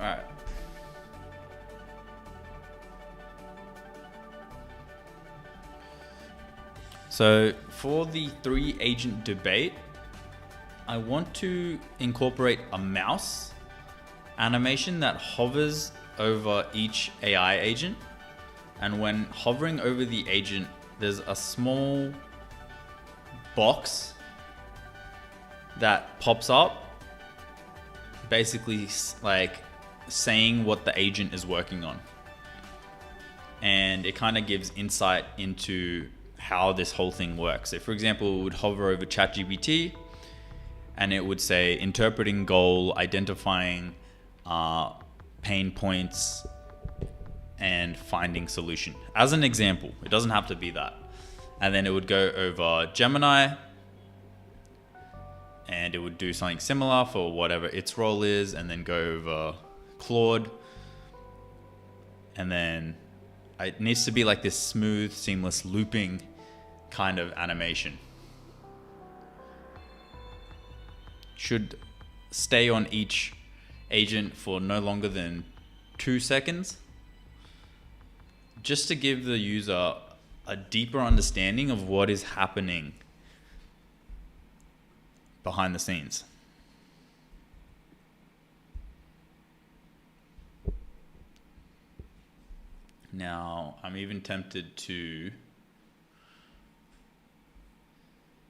Alright. So for the 3-agent debate, I want to incorporate a mouse animation that hovers over each AI agent. And when hovering over the agent, there's a small box that pops up, basically like saying what the agent is working on. And it kind of gives insight into how this whole thing works. So for example, it would hover over ChatGPT and it would say interpreting goal, identifying pain points, and finding solution. As an example, it doesn't have to be that. And then it would go over Gemini and it would do something similar for whatever its role is, and then go over Claude. And then it needs to be like this smooth, seamless, looping kind of animation. Should stay on each agent for no longer than 2 seconds, just to give the user a deeper understanding of what is happening behind the scenes. Now, I'm even tempted to,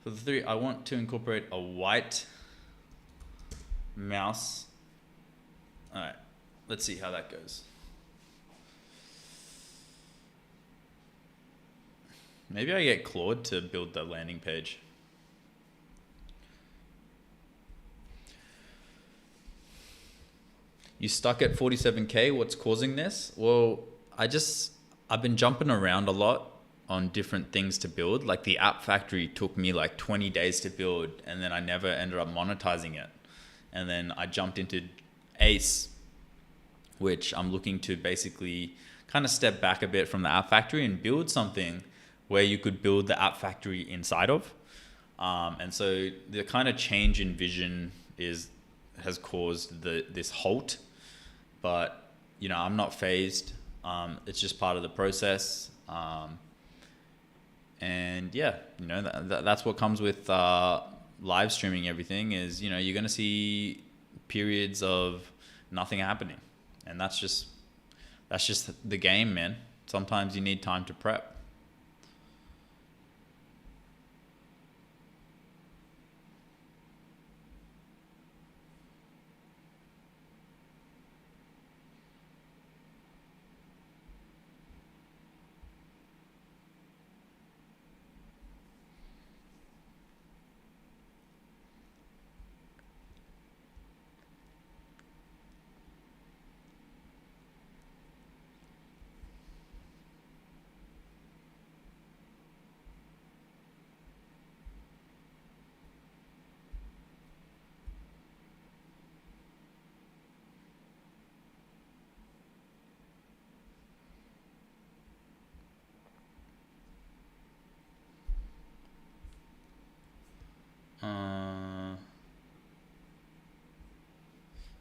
for the 3, I want to incorporate a white mouse. All right, let's see how that goes. Maybe I get Claude to build the landing page. You stuck at 47K, what's causing this? Well, I've been jumping around a lot on different things to build. Like the app factory took me like 20 days to build, and then I never ended up monetizing it. And then I jumped into Ace, which I'm looking to basically kind of step back a bit from the app factory and build something where you could build the app factory inside of. And so the kind of change in vision has caused this halt. But, you know, I'm not phased. It's just part of the process. And yeah, you know, that's what comes with live streaming everything is, you know, you're going to see periods of nothing happening. And that's just the game, man. Sometimes you need time to prep.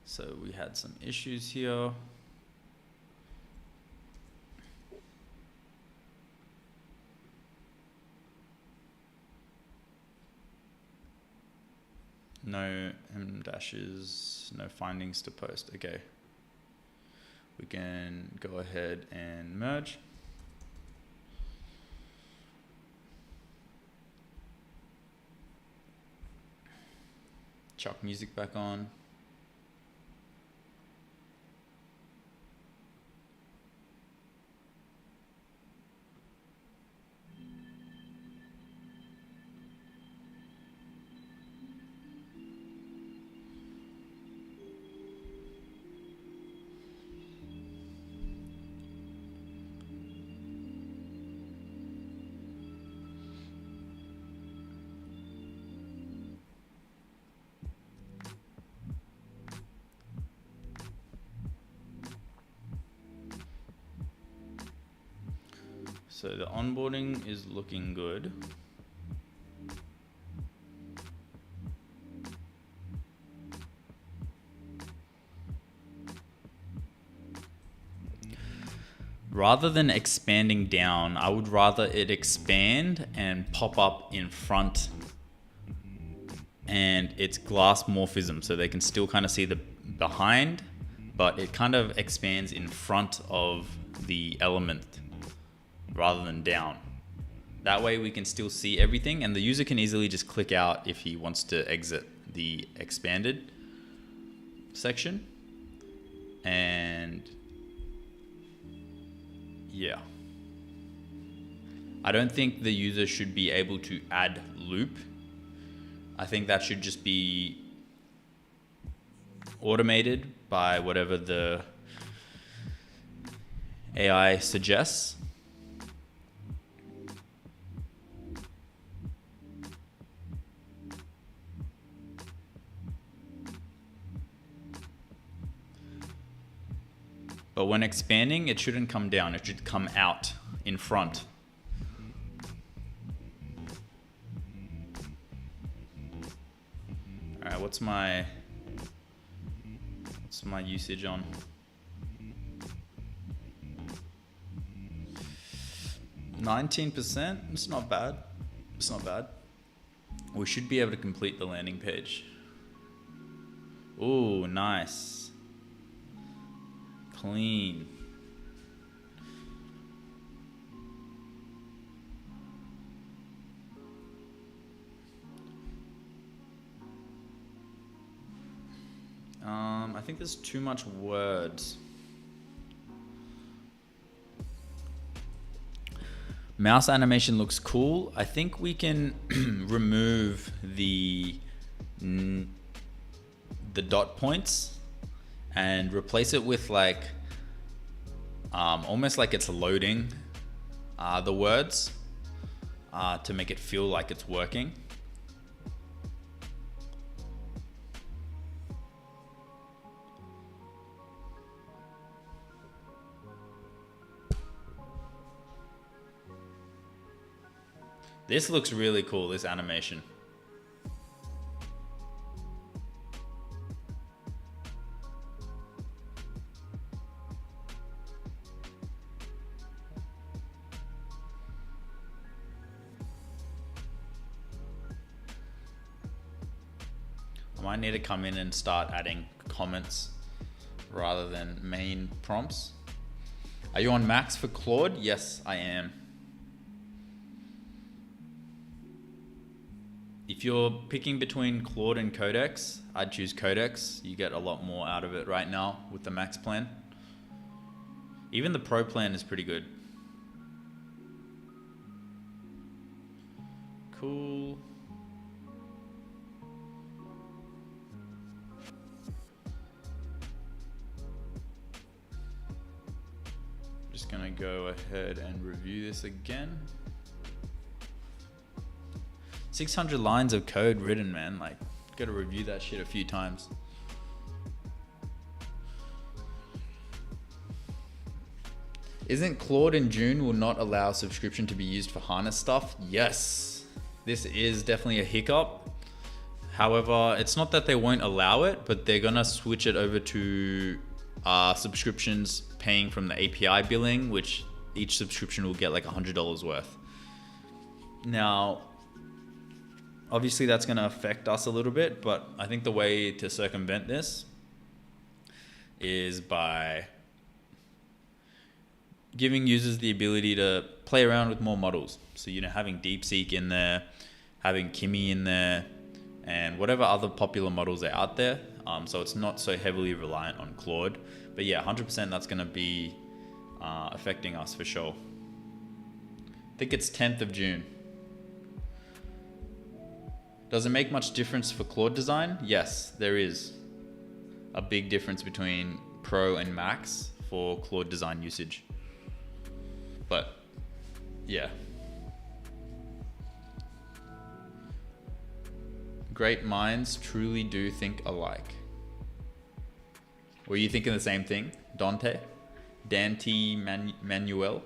So we had some issues here. No M dashes, no findings to post. Okay. We can go ahead and merge. Chuck music back on. So the onboarding is looking good. Rather than expanding down, I would rather it expand and pop up in front, and it's glass morphism, so they can still kind of see the behind, but it kind of expands in front of the element rather than down. That way we can still see everything, and the user can easily just click out if he wants to exit the expanded section. And yeah, I don't think the user should be able to add loop. I think that should just be automated by whatever the AI suggests. But when expanding, it shouldn't come down. It should come out in front. All right, what's my usage on? 19%. It's not bad. It's not bad. We should be able to complete the landing page. Ooh, nice. Clean. I think there's too much words. Mouse animation looks cool. I think we can remove the dot points and replace it with like almost like it's loading the words to make it feel like it's working. This looks really cool, this animation. I might need to come in and start adding comments rather than main prompts. Are you on max for Claude? Yes, I am. If you're picking between Claude and Codex, I'd choose Codex. You get a lot more out of it right now with the max plan. Even the pro plan is pretty good. Cool. Just gonna go ahead and review this again. 600 lines of code written, man. Like, gotta review that shit a few times. Isn't Claude in June will not allow subscription to be used for harness stuff? Yes, this is definitely a hiccup. However, it's not that they won't allow it, but they're gonna switch it over to subscriptions paying from the API billing, which each subscription will get like $100 worth. Now, Obviously, that's going to affect us a little bit, but I think the way to circumvent this is by giving users the ability to play around with more models. So, having DeepSeek in there, having Kimi in there, and whatever other popular models are out there. So it's not so heavily reliant on Claude. But yeah, 100% that's going to be affecting us for sure. I think it's 10th of June. Does it make much difference for Claude design? Yes, there is a big difference between Pro and Max for Claude design usage. But yeah. Great minds truly do think alike. Were you thinking the same thing, Dante? Dante Manuel?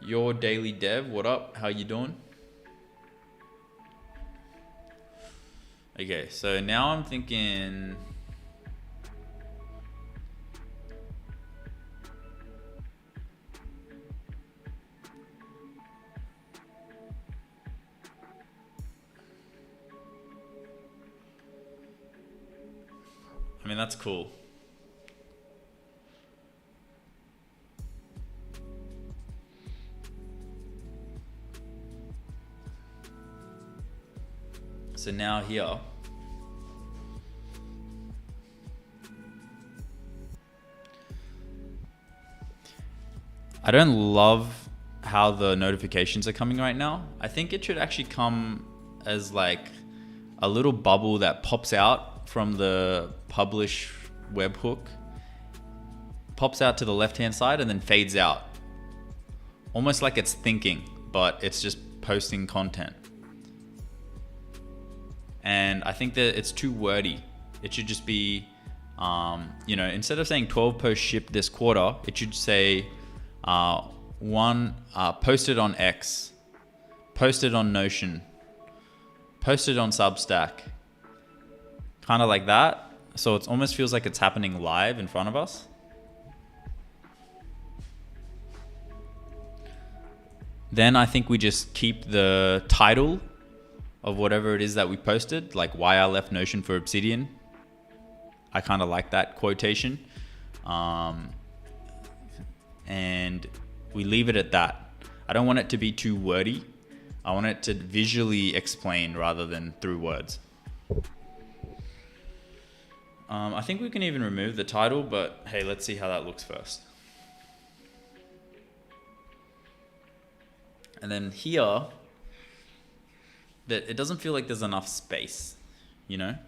Your daily dev, what up? How you doing? Okay, so now I'm thinking... I mean, that's cool. So now here, I don't love how the notifications are coming right now. I think it should actually come as like a little bubble that pops out from the publish webhook, pops out to the left-hand side and then fades out. Almost like it's thinking, but it's just posting content. And I think that it's too wordy. It should just be, instead of saying 12 posts shipped this quarter, it should say posted on X, posted on Notion, posted on Substack, kind of like that. So it almost feels like it's happening live in front of us. Then I think we just keep the title of whatever it is that we posted, like why I left Notion for Obsidian. I kind of like that quotation. And we leave it at that. I don't want it to be too wordy. I want it to visually explain rather than through words. I think we can even remove the title, but hey, let's see how that looks first. And then here, that it doesn't feel like there's enough space, 1,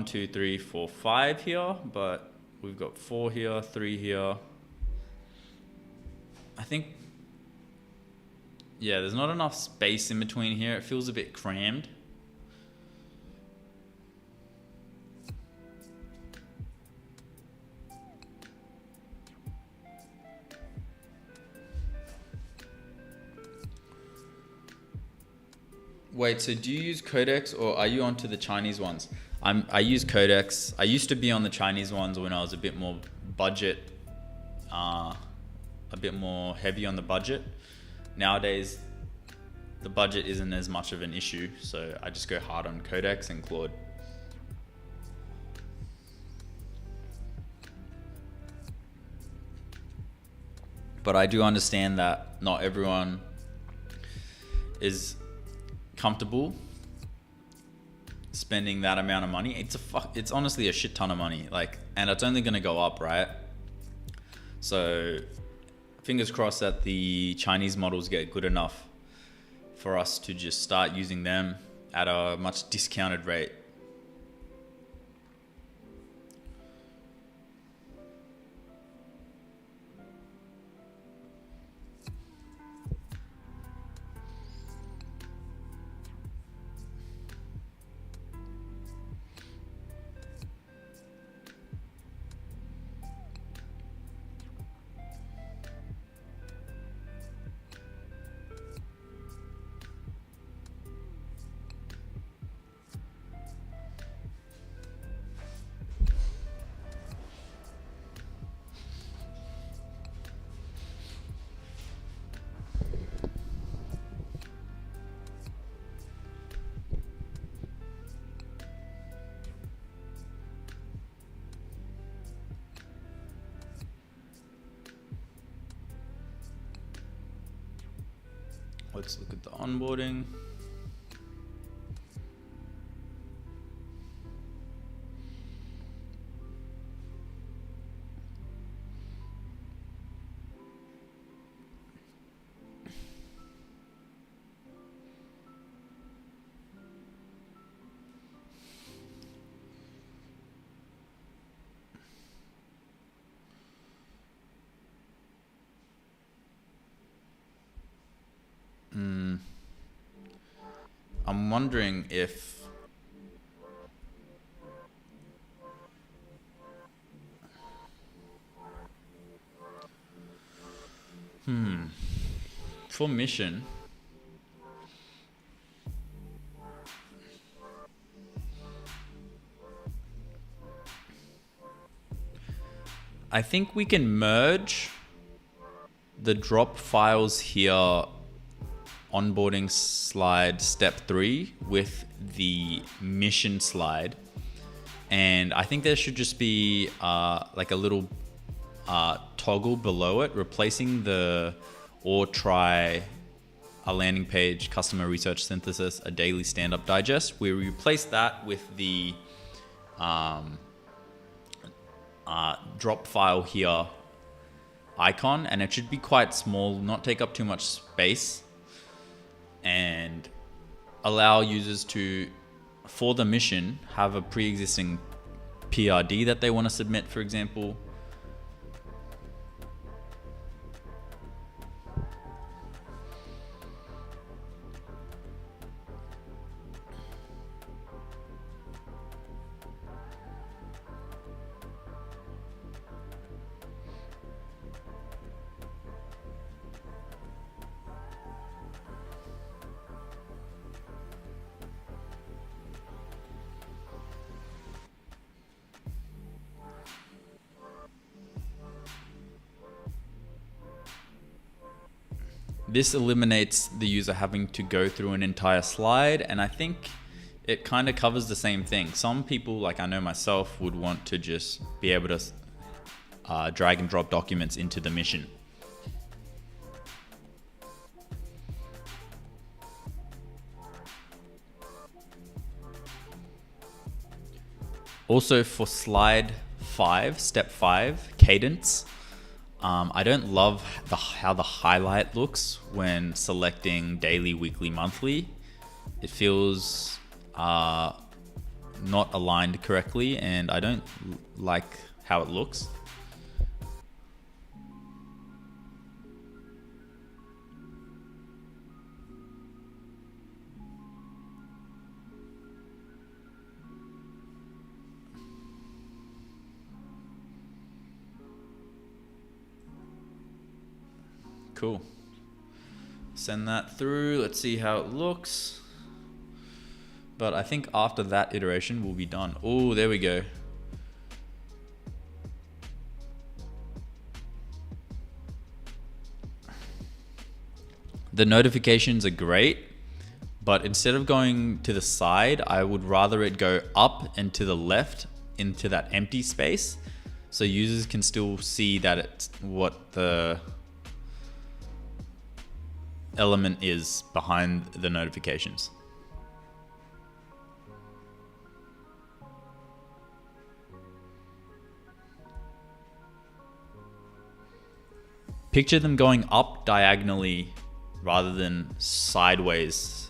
2, 3, 4, 5 here, but we've got 4 here, 3 here. I think, yeah, there's not enough space in between here. It feels a bit crammed. Wait, so do you use Codex or are you onto the Chinese ones? I use Codex. I used to be on the Chinese ones when I was a bit more budget, a bit more heavy on the budget. Nowadays, the budget isn't as much of an issue, so I just go hard on Codex and Claude. But I do understand that not everyone is comfortable spending that amount of money. It's honestly a shit ton of money, and it's only going to go up, right? So fingers crossed that the Chinese models get good enough for us to just start using them at a much discounted rate. Let's look at the onboarding. I'm wondering if for mission, I think we can merge the drop files here, onboarding slide step 3 with the mission slide, and I think there should just be like a little toggle below it replacing the or try a landing page, customer research synthesis, a daily stand-up digest. We replace that with the drop file here icon, and it should be quite small, not take up too much space, and allow users to, for the mission, have a pre-existing PRD that they want to submit, for example. This eliminates the user having to go through an entire slide, and I think it kind of covers the same thing. Some people, like I know myself, would want to just be able to drag and drop documents into the mission. Also for slide 5, step 5, cadence, I don't love how the highlight looks when selecting daily, weekly, monthly. It feels not aligned correctly, and I don't like how it looks. Cool. Send that through. Let's see how it looks. But I think after that iteration, we'll be done. Oh, there we go. The notifications are great, but instead of going to the side, I would rather it go up and to the left into that empty space, so users can still see that it's what the element is behind the notifications. Picture them going up diagonally rather than sideways.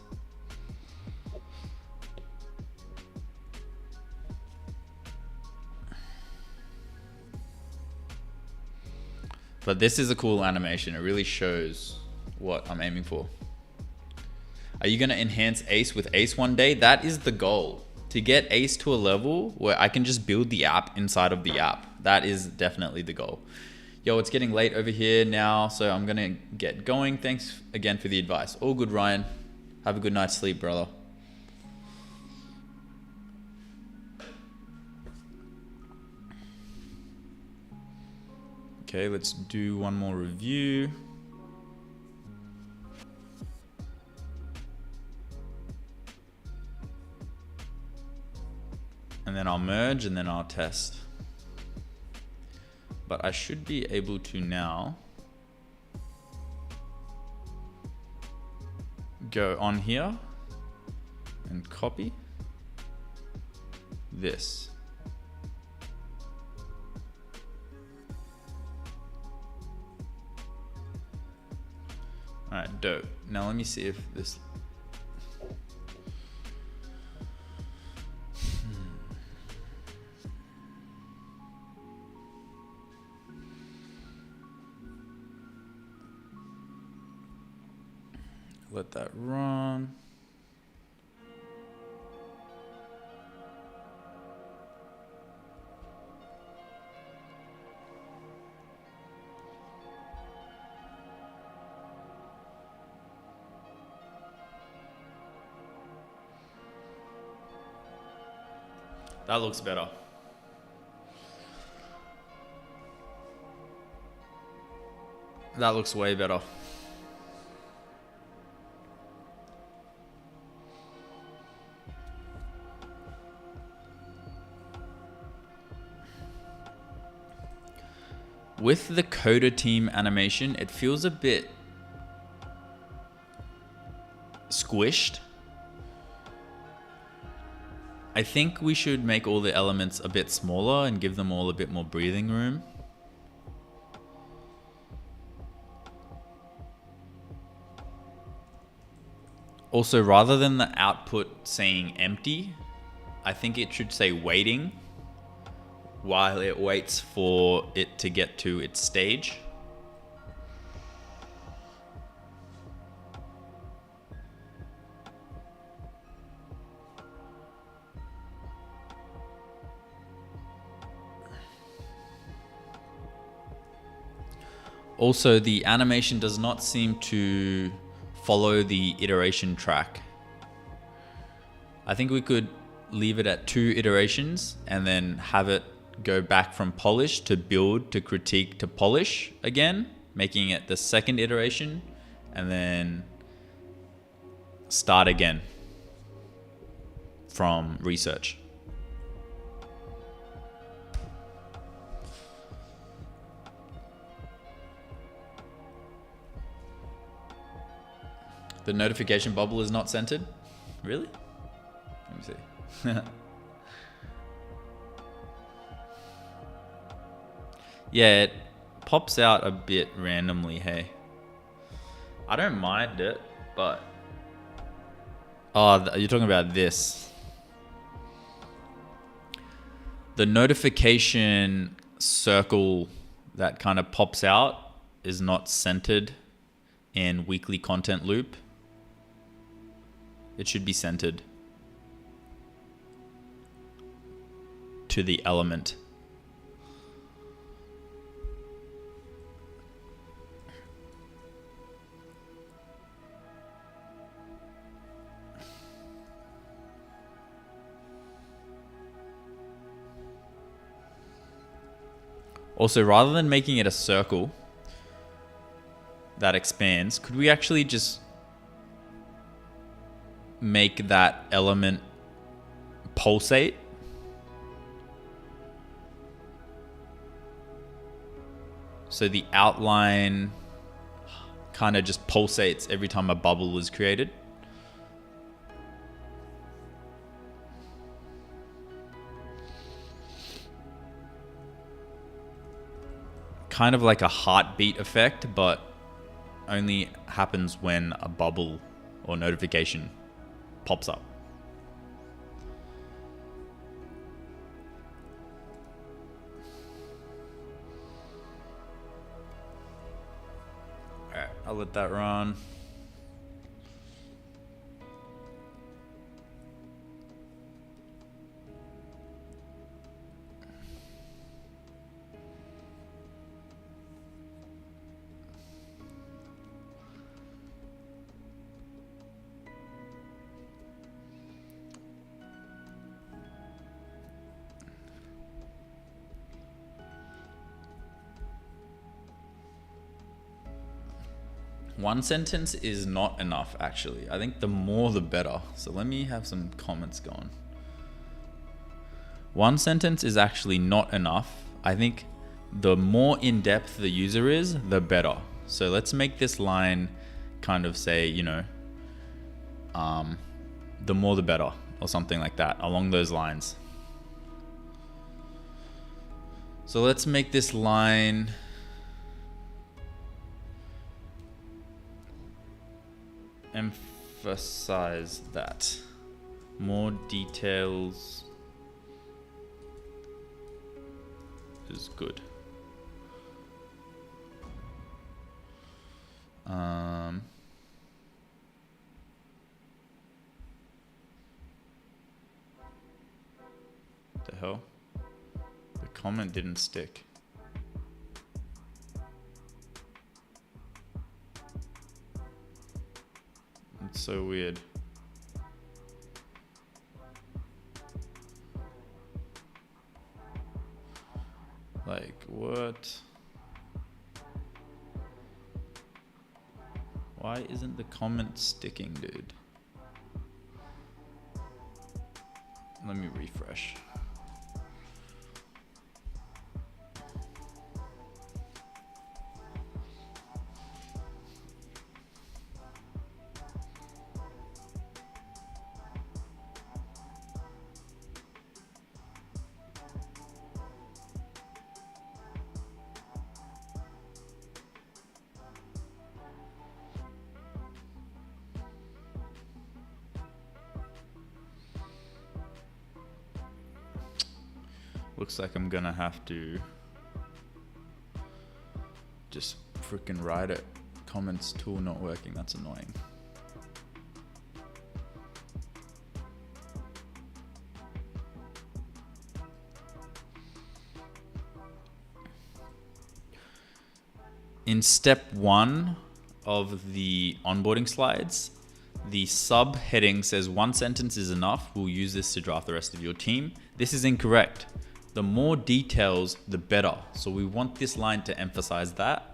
But this is a cool animation. It really shows what I'm aiming for. Are you going to enhance Ace with Ace one day? That is the goal. To get Ace to a level where I can just build the app inside of the app. That is definitely the goal. Yo, it's getting late over here now, so I'm going to get going. Thanks again for the advice. All good, Ryan. Have a good night's sleep, brother. Okay, let's do one more review. And then I'll merge and then I'll test. But I should be able to now go on here and copy this. All right, dope. Now let me see if this. Let that run. That looks better. That looks way better. With the coder team animation, it feels a bit squished. I think we should make all the elements a bit smaller and give them all a bit more breathing room. Also, rather than the output saying empty, I think it should say waiting while it waits for it to get to its stage. Also, the animation does not seem to follow the iteration track. I think we could leave it at 2 iterations and then have it go back from polish to build to critique to polish again, making it the 2nd iteration, and then start again from research. The notification bubble is not centered? Really? Let me see. Yeah, it pops out a bit randomly, hey. I don't mind it, but... Oh, you're talking about this. The notification circle that kind of pops out is not centered in weekly content loop. It should be centered to the element. Also, rather than making it a circle that expands, could we actually just make that element pulsate? So the outline kind of just pulsates every time a bubble is created. Kind of like a heartbeat effect, but only happens when a bubble or notification pops up. All right, I'll let that run. One sentence is not enough, actually. I think the more the better. So let me have some comments going. One sentence is actually not enough. I think the more in-depth the user is, the better. So let's make this line kind of say, you know, the more the better, or something like that, along those lines. So let's make this line emphasize that. More details is good. The hell? The comment didn't stick. It's so weird. Like, what? Why isn't the comment sticking, dude? Let me refresh. Looks like I'm gonna have to just freaking write it. Comments tool not working, that's annoying. In step 1 of the onboarding slides, the subheading says 1 sentence is enough. We'll use this to draft the rest of your team. This is incorrect. The more details, the better. So we want this line to emphasize that.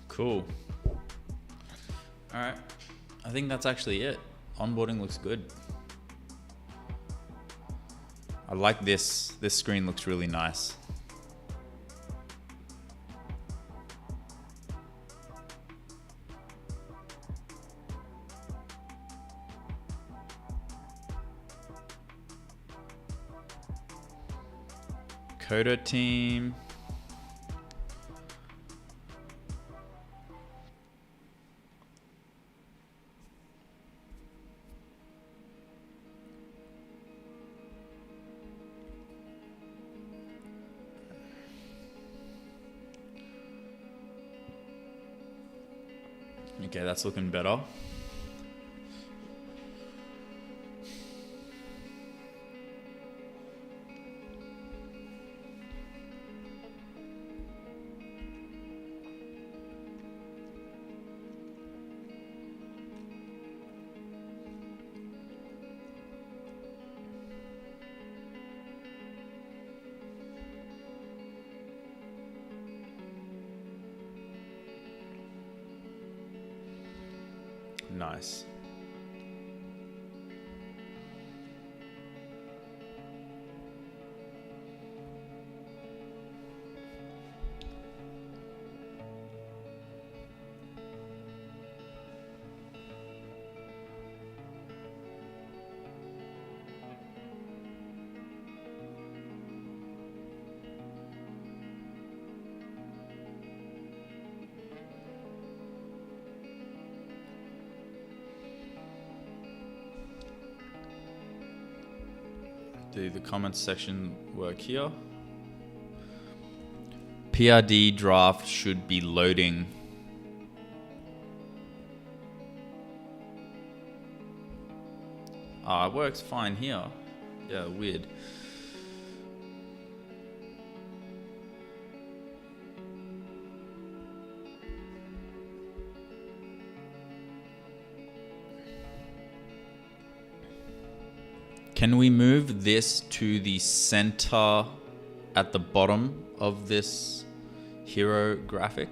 Cool. All right. I think that's actually it. Onboarding looks good. I like this. This screen looks really nice. Coder team. Okay, that's looking better. Nice. Do the comments section work here? PRD draft should be loading. Ah, it works fine here. Yeah, weird. Can we move this to the center at the bottom of this hero graphic?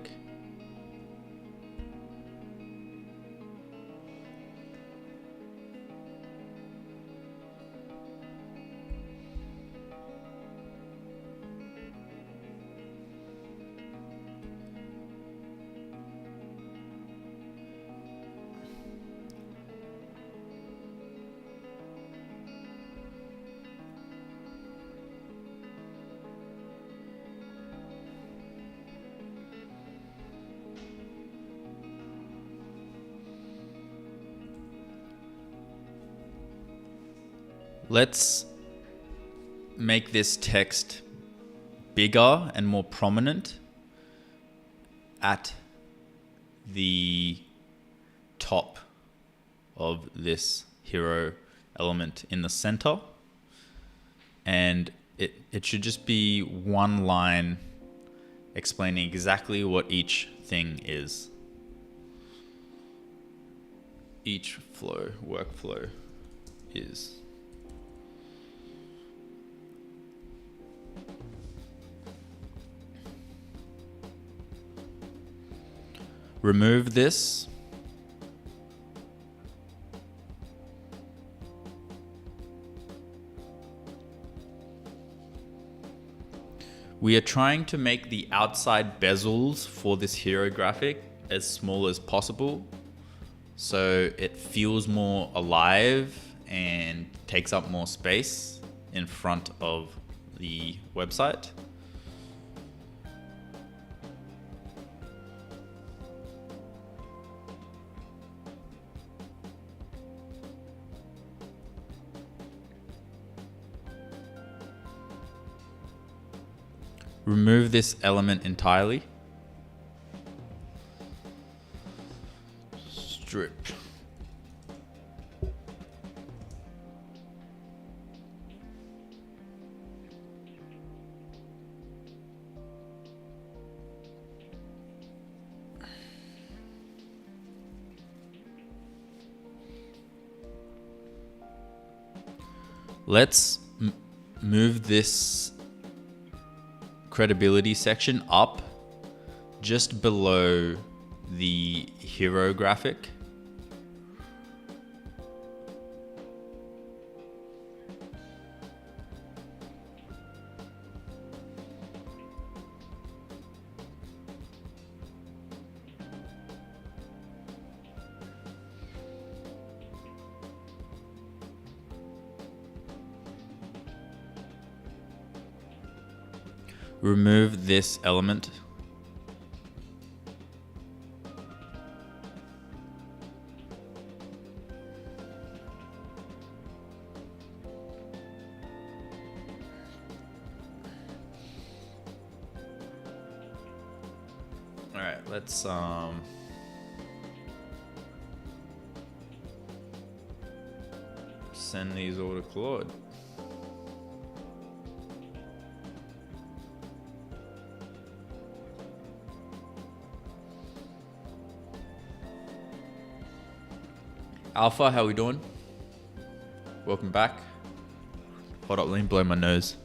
Let's make this text bigger and more prominent at the top of this hero element in the center. And it should just be one line explaining exactly what each thing is. Each workflow is. Remove this. We are trying to make the outside bezels for this hero graphic as small as possible, so it feels more alive and takes up more space in front of the website. Remove this element entirely. Strip. Let's move this credibility section up just below the hero graphic. Remove this element. All right, let's send these all to Claude. Alpha, how we doing? Welcome back. Hold up, let me blow my nose.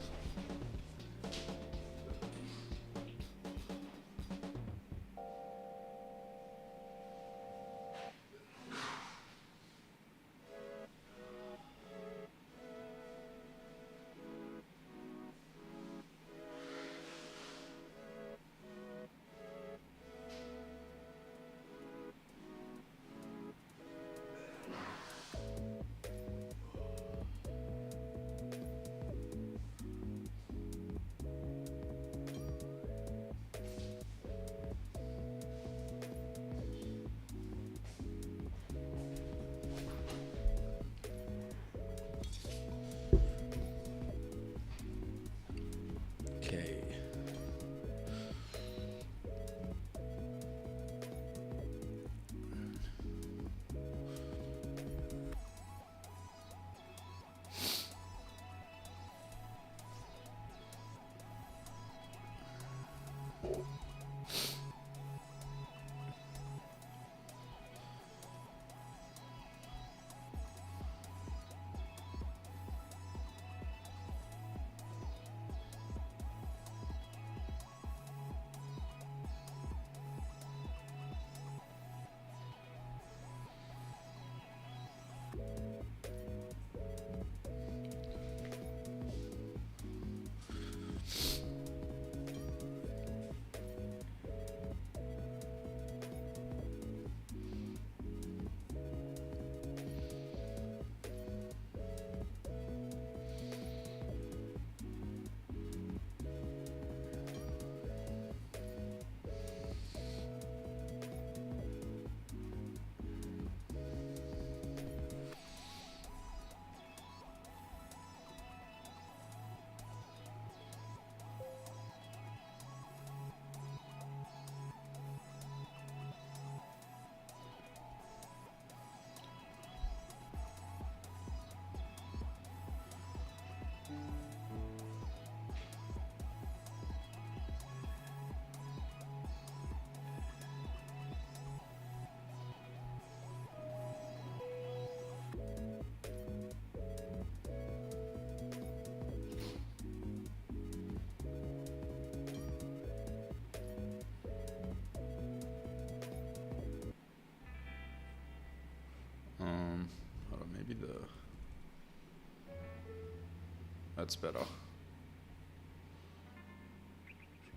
That's better.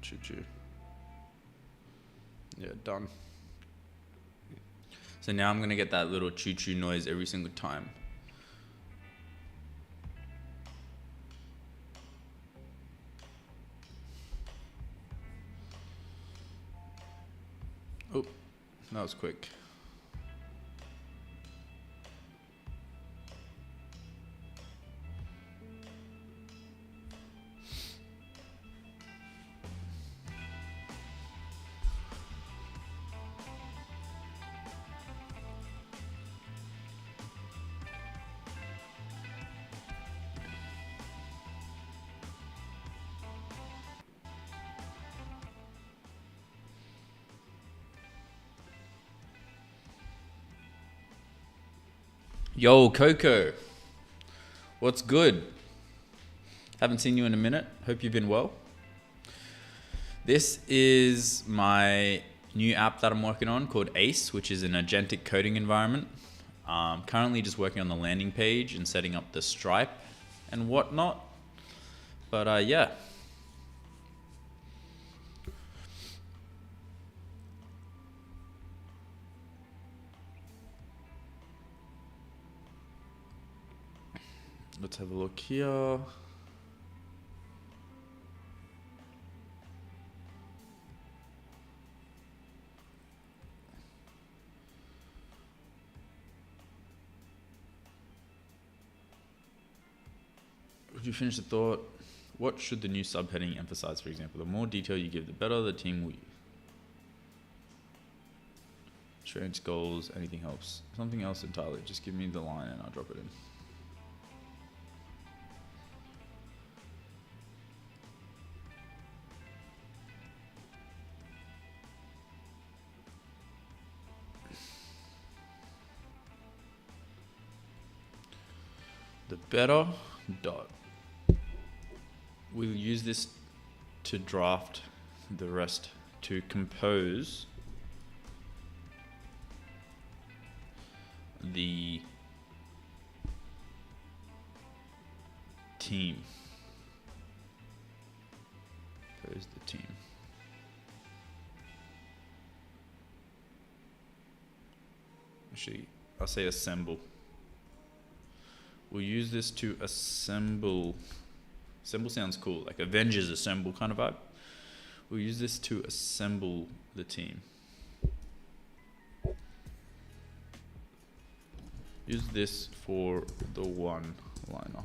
Choo-choo. Yeah, done. So now I'm going to get that little choo-choo noise every single time. Oh, that was quick. Yo, Coco. What's good? Haven't seen you in a minute. Hope you've been well. This is my new app that I'm working on called Ace, which is an agentic coding environment. Currently just working on the landing page and setting up the Stripe and whatnot. But yeah. Let's have a look here. Would you finish the thought? What should the new subheading emphasize, for example? The more detail you give, the better the team will. Strange goals, anything helps. Something else entirely. Just give me the line and I'll drop it in. The better dot. We'll use this to draft the rest to compose the team. Compose the team. Actually, I'll say assemble. We'll use this to assemble. Assemble sounds cool, like Avengers Assemble kind of vibe. We'll use this to assemble the team. Use this for the one-liner.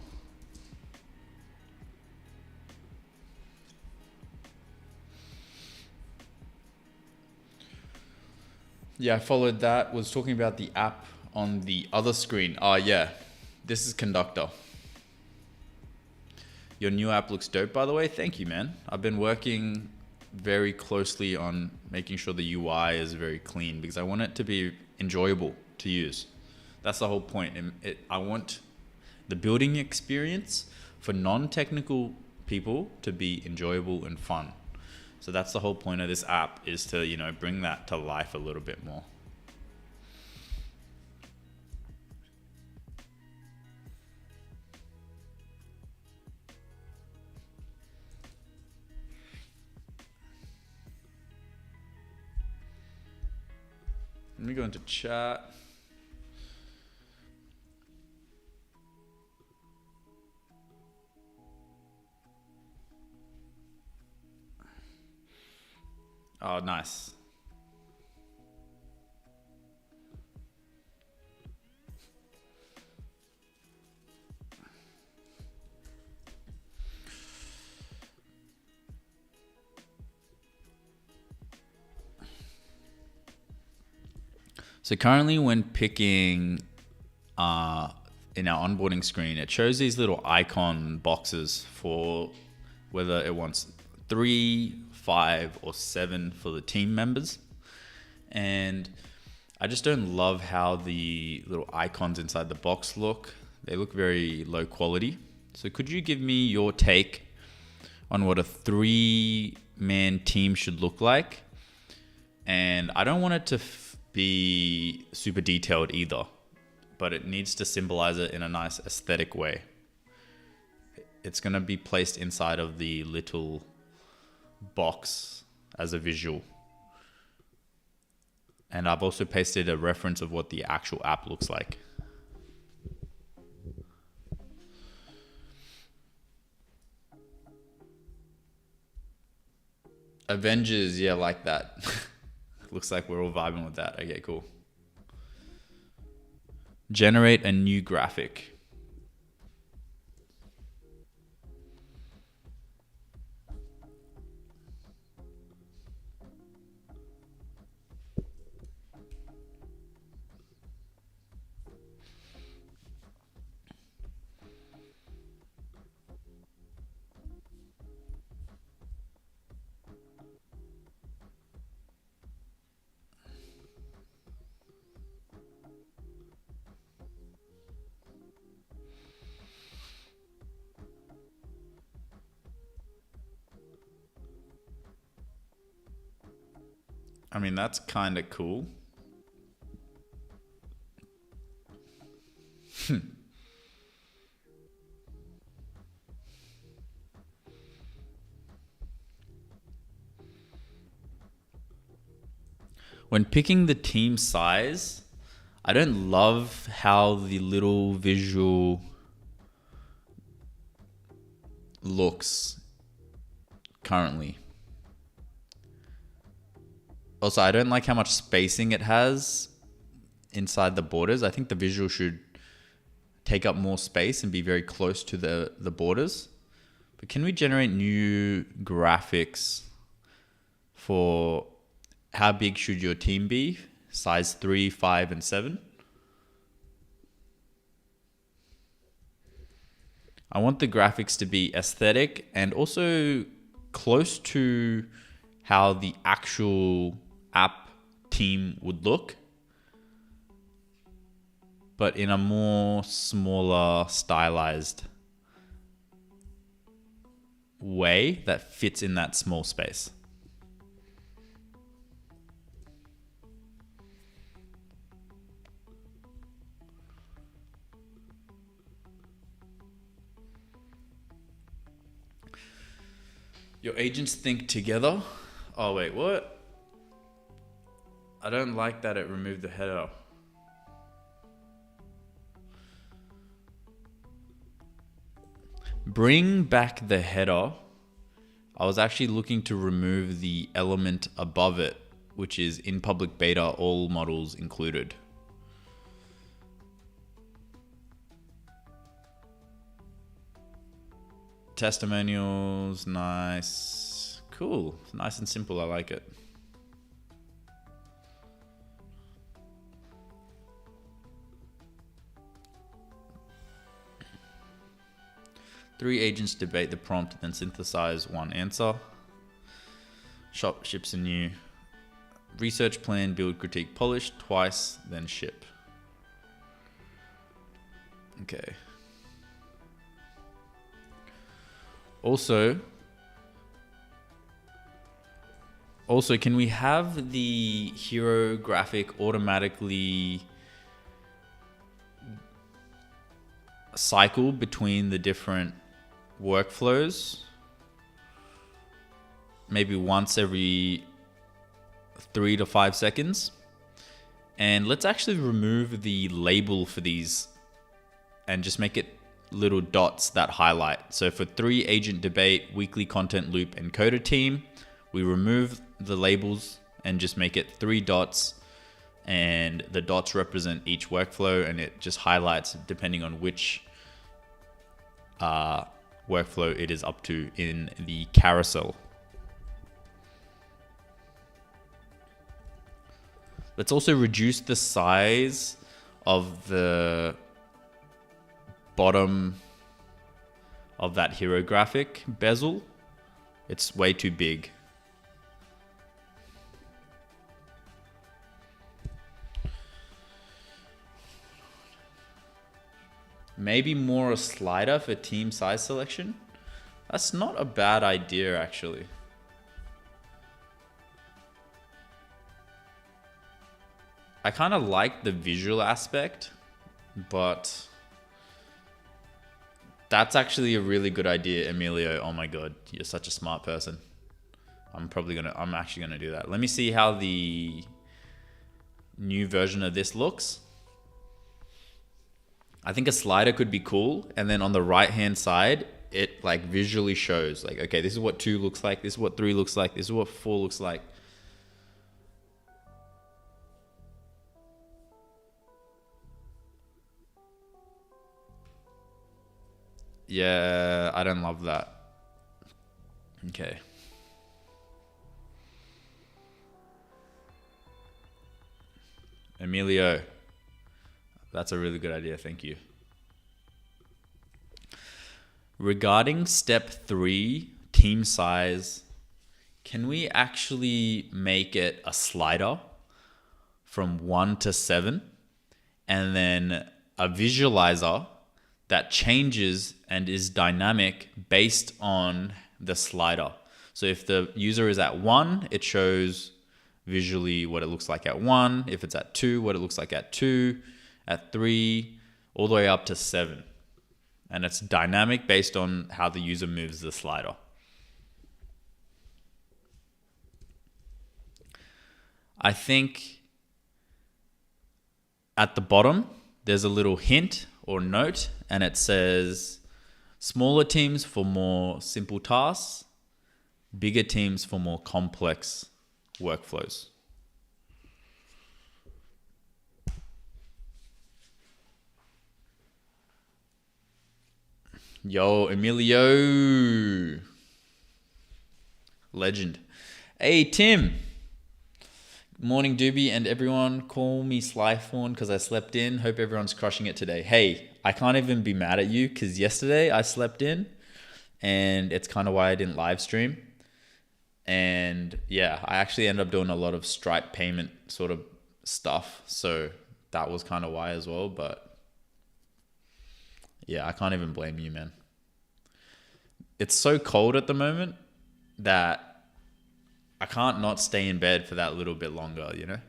Yeah, I followed that. Was talking about the app on the other screen. Yeah. This is Conductor. Your new app looks dope, by the way. Thank you, man. I've been working very closely on making sure the UI is very clean because I want it to be enjoyable to use. That's the whole point. I want the building experience for non-technical people to be enjoyable and fun. So that's the whole point of this app, is to, you know, bring that to life a little bit more. Let me go into chat. Oh, nice. So currently when picking in our onboarding screen, it shows these little icon boxes for whether it wants 3, 5, or 7 for the team members. And I just don't love how the little icons inside the box look. They look very low quality. So could you give me your take on what a 3-man team should look like? And I don't want it to be super detailed either, but it needs to symbolize it in a nice aesthetic way. it's going to be placed inside of the little box as a visual. And I've also pasted a reference of what the actual app looks like. Avengers, yeah, like that. Looks like we're all vibing with that. Okay, cool. Generate a new graphic. I mean, that's kind of cool. When picking the team size, I don't love how the little visual looks currently. Also, I don't like how much spacing it has inside the borders. I think the visual should take up more space and be very close to the borders. But can we generate new graphics for how big should your team be? Size 3, 5, and 7. I want the graphics to be aesthetic and also close to how the actual app team would look, but in a more smaller, stylized way that fits in that small space. Your agents think together. Oh, wait, what? I don't like that it removed the header. Bring back the header. I was actually looking to remove the element above it, which is in public beta, all models included. Testimonials, nice. Cool, nice and simple, I like it. Three agents debate the prompt, then synthesize one answer. Shop ships a new research plan, build, critique, polish twice, then ship. Okay. Also, can we have the hero graphic automatically cycle between the different workflows? Maybe once every 3 to 5 seconds. And let's actually remove the label for these and just make it little dots that highlight. So for 3 agent debate, weekly content loop, and coder team, we remove the labels and just make it 3 dots, and the dots represent each workflow, and it just highlights depending on which workflow it is up to in the carousel. Let's also reduce the size of the bottom of that hero graphic bezel. It's way too big. Maybe more a slider for team size selection. That's not a bad idea, actually. I kind of like the visual aspect, but That's actually a really good idea, Emilio. Oh my god, you're such a smart person. I'm actually gonna do that. Let me see how the new version of this looks. I think a slider could be cool, and then on the right hand side, it like visually shows like, okay, this is what 2 looks like, this is what 3 looks like, this is what 4 looks like. Yeah, I don't love that. Okay. Emilio, that's a really good idea. Thank you. Regarding step 3, team size, can we actually make it a slider from 1 to 7 and then a visualizer that changes and is dynamic based on the slider? So if the user is at 1, it shows visually what it looks like at 1. If it's at 2, what it looks like at 2, at 3, all the way up to 7. And it's dynamic based on how the user moves the slider. I think at the bottom, there's a little hint or note, and it says smaller teams for more simple tasks, bigger teams for more complex workflows. Yo, Emilio. Legend. Hey, Tim. Morning, Doobie, and everyone. Call me Slythorn because I slept in. Hope everyone's crushing it today. Hey, I can't even be mad at you because yesterday I slept in, and it's kind of why I didn't live stream. And yeah, I actually ended up doing a lot of Stripe payment sort of stuff. So that was kind of why as well. But yeah, I can't even blame you, man. It's so cold at the moment that I can't not stay in bed for that little bit longer, you know?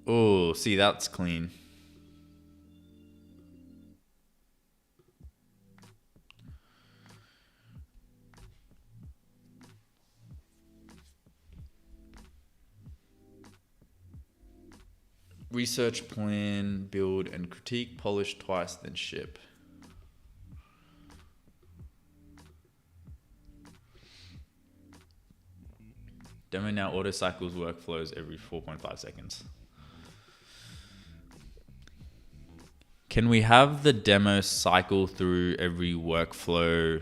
Oh, see, that's clean. Research, plan, build, and critique, polish twice, then ship. Demo now auto cycles workflows every 4.5 seconds. Can we have the demo cycle through every workflow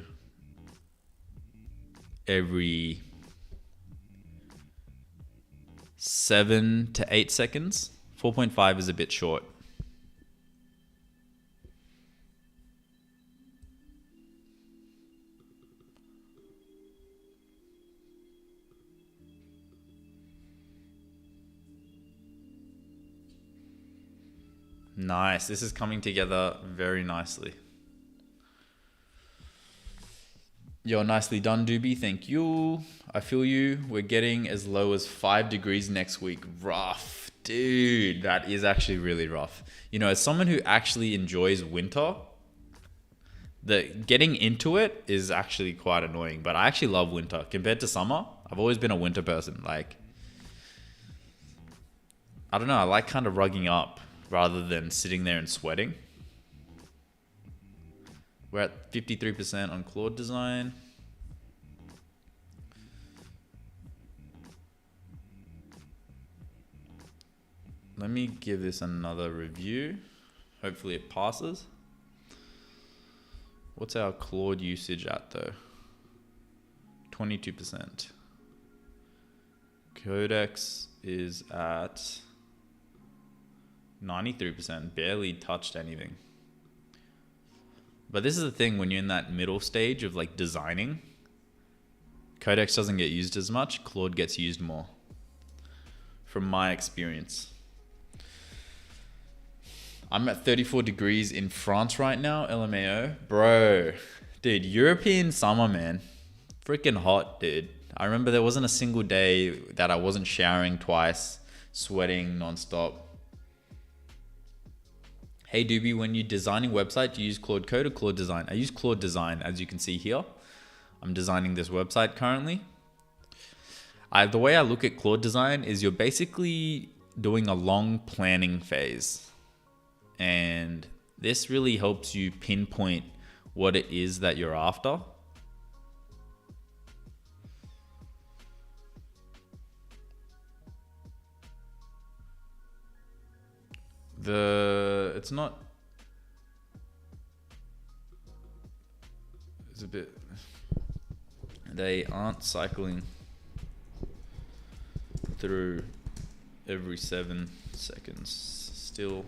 every 7 to 8 seconds? 4.5 is a bit short. Nice. This is coming together very nicely. Yo, nicely done, Doobie. Thank you. I feel you. We're getting as low as 5 degrees next week. Rough. Dude, that is actually really rough. You know, as someone who actually enjoys winter, getting into it is actually quite annoying. But I actually love winter. Compared to summer, I've always been a winter person. Like, I don't know. I like kind of rugging up rather than sitting there and sweating. We're at 53% on Claude design. Let me give this another review. Hopefully it passes. What's our Claude usage at though? 22%. Codex is at 93%, barely touched anything. But this is the thing, when you're in that middle stage of like designing, Codex doesn't get used as much, Claude gets used more. From my experience. I'm at 34 degrees in France right now, LMAO. Bro, dude, European summer, man. Freaking hot, dude. I remember there wasn't a single day that I wasn't showering twice, sweating nonstop. Hey Doobie, when you're designing website, do you use Claude Code or Claude Design? I use Claude Design, as you can see here. I'm designing this website currently. The way I look at Claude Design is you're basically doing a long planning phase. And this really helps you pinpoint what it is that you're after. It's a bit, they aren't cycling through every 7 seconds. Still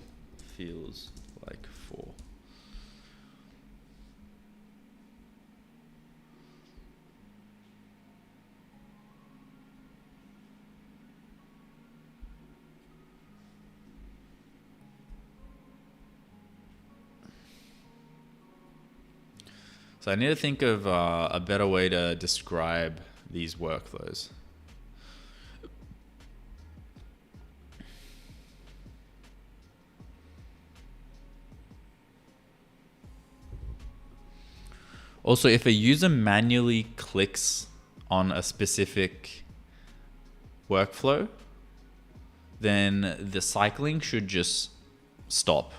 feels like 4. So I need to think of a better way to describe these workflows. Also, if a user manually clicks on a specific workflow, then the cycling should just stop.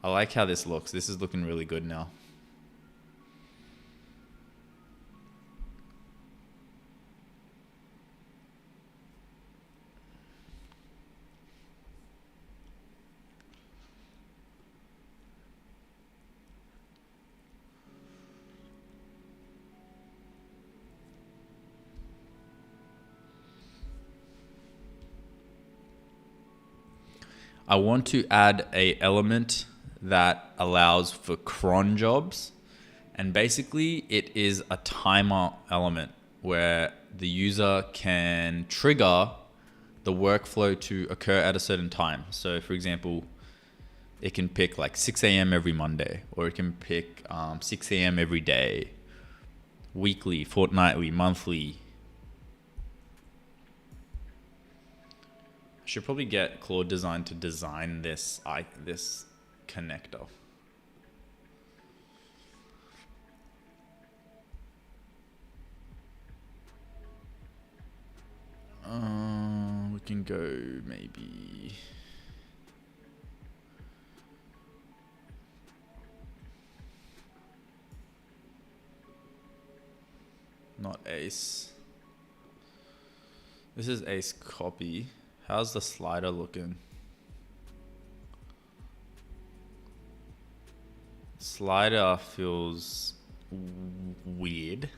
I like how this looks. This is looking really good now. I want to add a element that allows for cron jobs, and basically it is a timer element where the user can trigger the workflow to occur at a certain time. So for example, it can pick like 6 a.m. every Monday, or it can pick 6 a.m. every day, weekly, fortnightly, monthly. I should probably get Claude Design to design this connector. We can go maybe not ace. This is ace copy. How's the slider looking? Slider feels weird.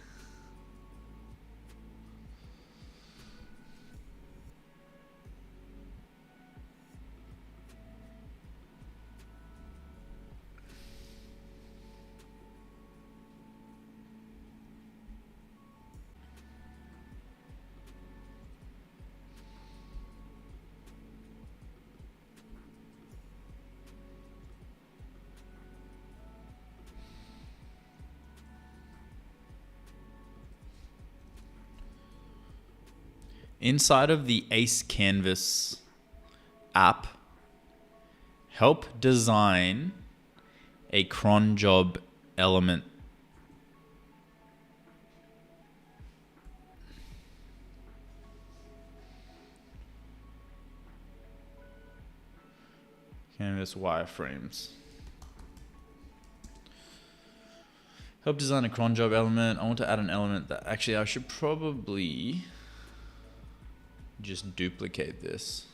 Inside of the Ace Canvas app, help design a cron job element. Canvas wireframes. Help design a cron job element. I want to add an element that actually I should probably just duplicate this.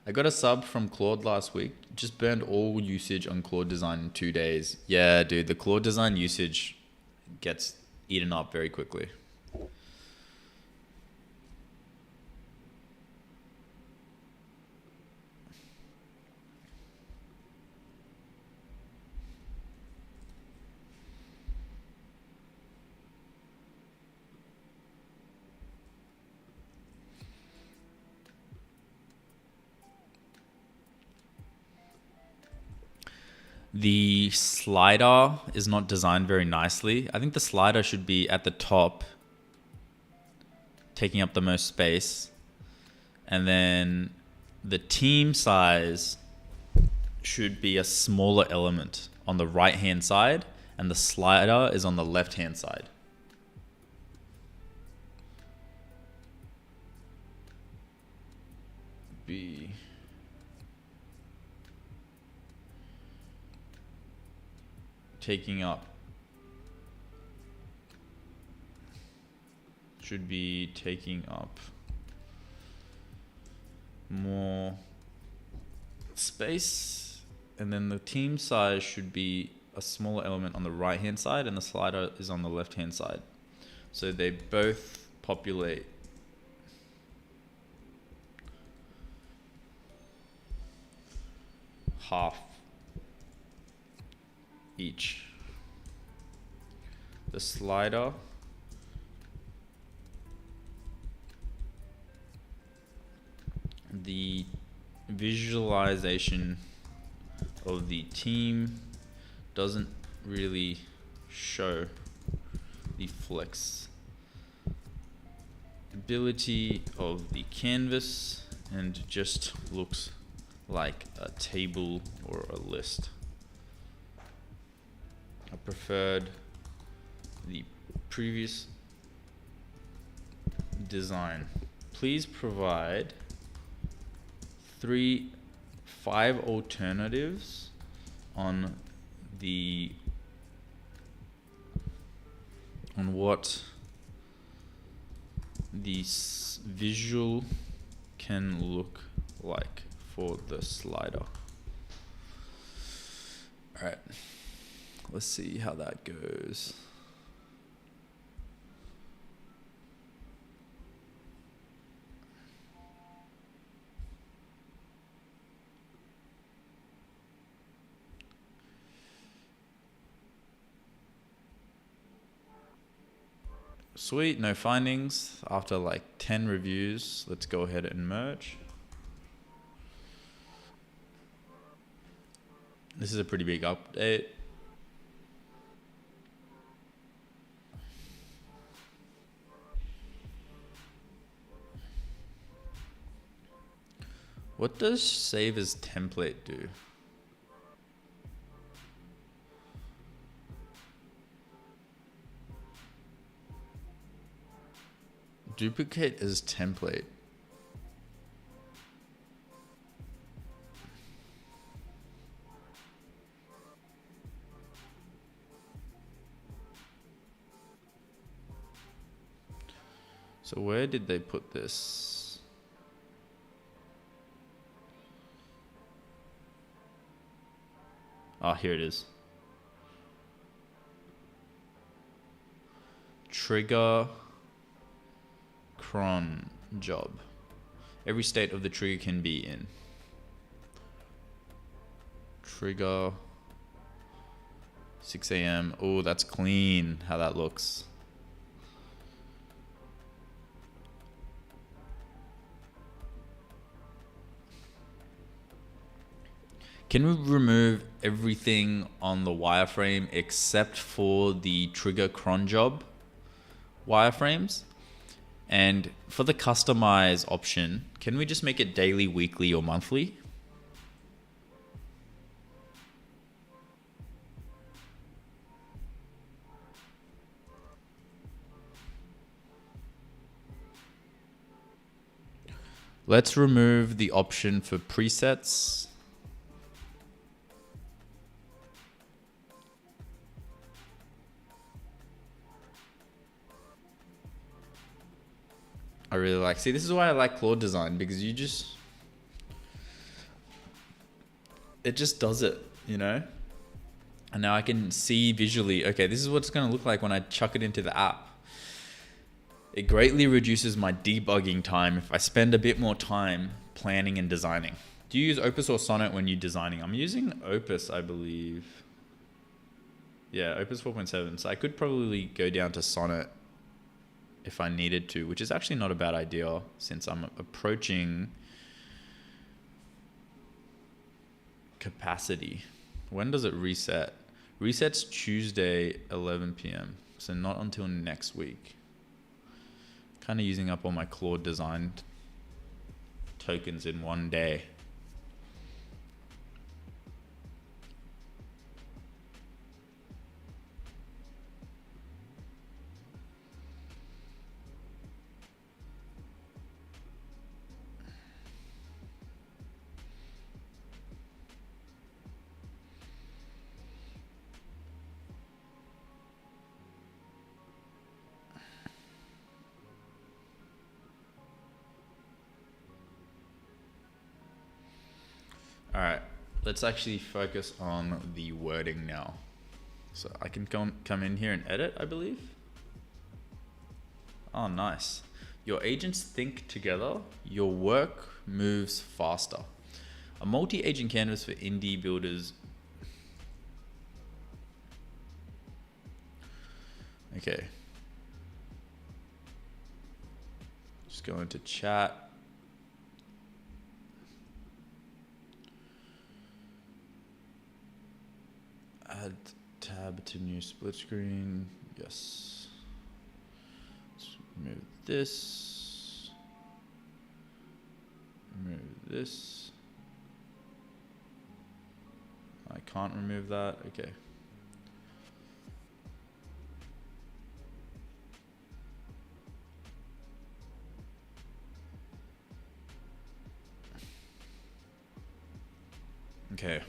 I got a sub from Claude last week. Just burned all usage on Claude Design in 2 days. Yeah, dude, the Claude Design usage gets eaten up very quickly. The slider is not designed very nicely. I think the slider should be at the top, taking up the most space. And then the team size should be a smaller element on the right-hand side, and the slider is on the left-hand side. Be taking up, should be taking up more space, and then the team size should be a smaller element on the right hand side, and the slider is on the left hand side, so they both populate half each. The slider the visualization of the team doesn't really show the flexibility of the canvas and just looks like a table or a list. I preferred the previous design. Please provide 5 alternatives on what the visual can look like for the slider. All right, let's see how that goes. Sweet, no findings after like 10 reviews. Let's go ahead and merge. This is a pretty big update. What does save as template do? Duplicate as template. So where did they put this? Ah, here it is. Trigger cron job. Every state of the trigger can be in. Trigger 6 a.m. Oh, that's clean how that looks. Can we remove everything on the wireframe except for the trigger cron job wireframes? And for the customize option, can we just make it daily, weekly, or monthly? Let's remove the option for presets. I really like. See, this is why I like Claude Design, because it just does it, you know? And now I can see visually, okay, this is what it's going to look like when I chuck it into the app. It greatly reduces my debugging time if I spend a bit more time planning and designing. Do you use Opus or Sonnet when you're designing? I'm using Opus, I believe. Yeah, Opus 4.7. So I could probably go down to Sonnet if I needed to, which is actually not a bad idea since I'm approaching capacity. When does it reset? Resets Tuesday, 11 p.m. So not until next week. Kind of using up all my Claude designed tokens in one day. All right, let's actually focus on the wording now. So I can come in here and edit, I believe. Oh, nice. Your agents think together, your work moves faster. A multi-agent canvas for indie builders. Okay. Just go into chat. Add tab to new split screen. Yes. Let's remove this. Remove this. I can't remove that. Okay. Okay.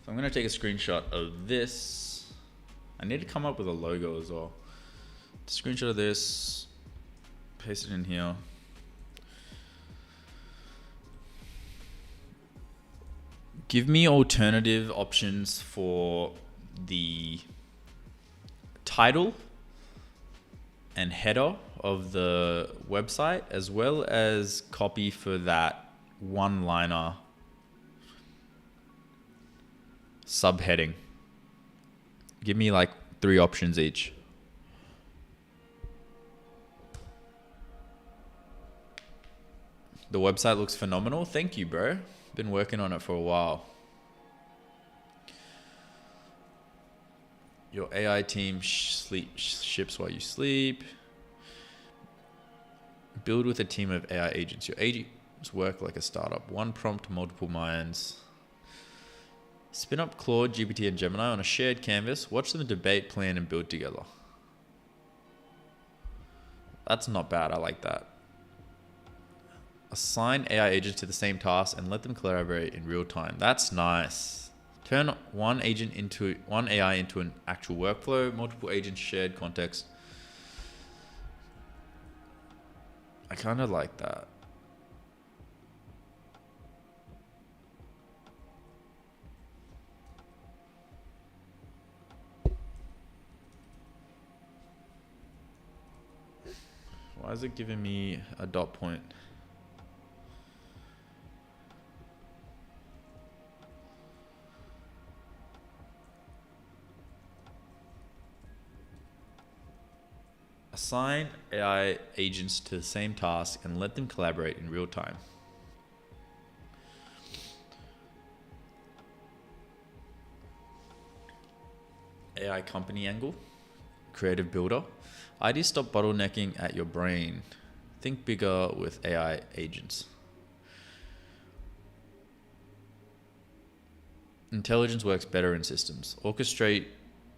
So I'm going to take a screenshot of this. I need to come up with a logo as well. Screenshot of this. Paste it in here. Give me alternative options for the title and header of the website, as well as copy for that one-liner subheading. Give me like 3 options each. The website looks phenomenal. Thank you, bro. Been working on it for a while. Your AI team ships while you sleep. Build with a team of AI agents. Your agents work like a startup. One prompt, multiple minds. Spin up Claude, GPT, and Gemini on a shared canvas. Watch them debate, plan, and build together. That's not bad. I like that. Assign AI agents to the same task and let them collaborate in real time. That's nice. Turn one AI into an actual workflow. Multiple agents, shared context. I kind of like that. Why is it giving me a dot point? Assign AI agents to the same task and let them collaborate in real time. AI company angle, creative builder. Ideas stop bottlenecking at your brain. Think bigger with AI agents. Intelligence works better in systems. Orchestrate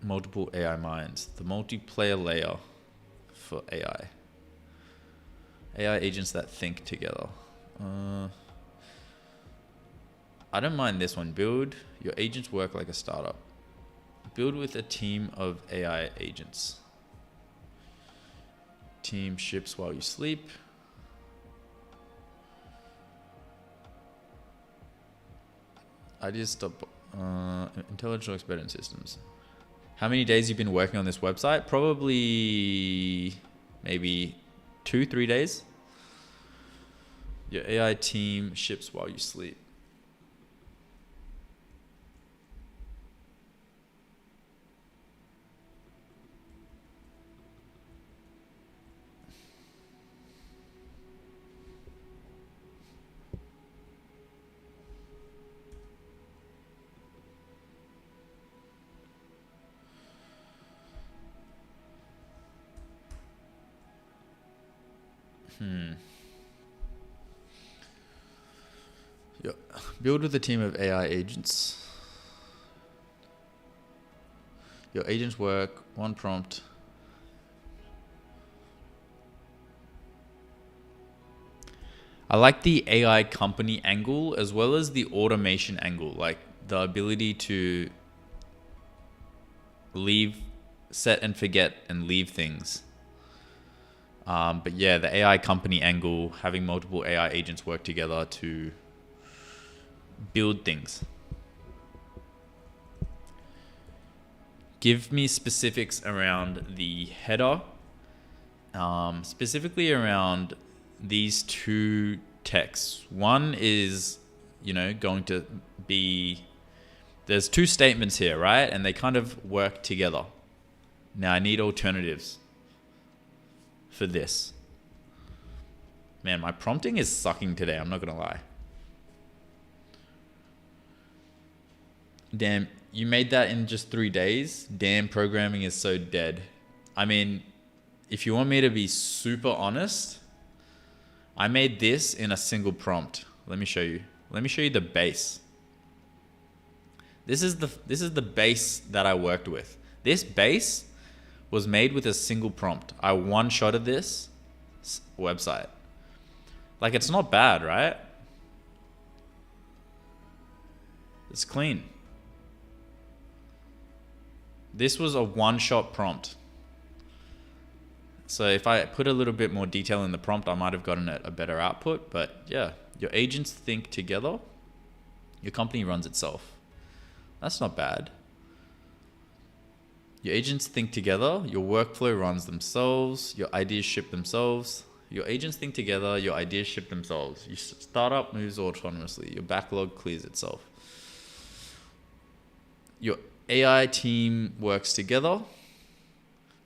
multiple AI minds. The multiplayer layer for AI. AI agents that think together. I don't mind this one. Build. Your agents work like a startup. Build with a team of AI agents. Team ships while you sleep. Ideas stop. Intelligence works better in systems. How many days you've been working on this website? Probably maybe 2-3 days. Your AI team ships while you sleep. Yeah. Build with a team of AI agents. Your agents work, one prompt. I like the AI company angle as well as the automation angle, like the ability to leave, set and forget and leave things. But yeah, the AI company angle, having multiple AI agents work together to build things. Give me specifics around the header, specifically around these two texts. One is, going to be, there's two statements here, right? And they kind of work together. Now I need alternatives for this. Man, my prompting is sucking today. I'm not going to lie. Damn, you made that in just 3 days? Damn, programming is so dead. I mean, if you want me to be super honest, I made this in a single prompt. Let me show you. Let me show you the base. This is the base that I worked with. This base was made with a single prompt. I one-shotted this website. Like, it's not bad, right? It's clean. This was a one-shot prompt. So if I put a little bit more detail in the prompt, I might have gotten a better output. But yeah, your agents think together. Your company runs itself. That's not bad. Your agents think together. Your workflow runs themselves. Your ideas ship themselves. Your agents think together. Your ideas ship themselves. Your startup moves autonomously. Your backlog clears itself. Your AI team works together.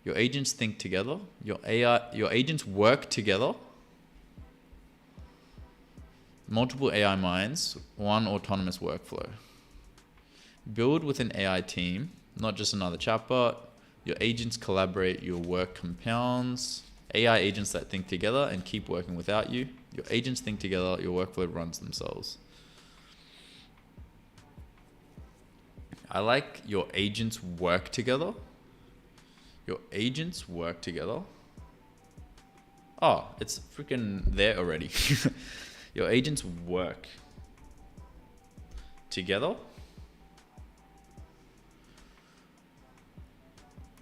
Your agents think together. Your agents work together. Multiple AI minds, one autonomous workflow. Build with an AI team, not just another chatbot. Your agents collaborate, your work compounds. AI agents that think together and keep working without you. Your agents think together, your workflow runs themselves. I like your agents work together. Your agents work together. Oh, it's freaking there already. Your agents work together.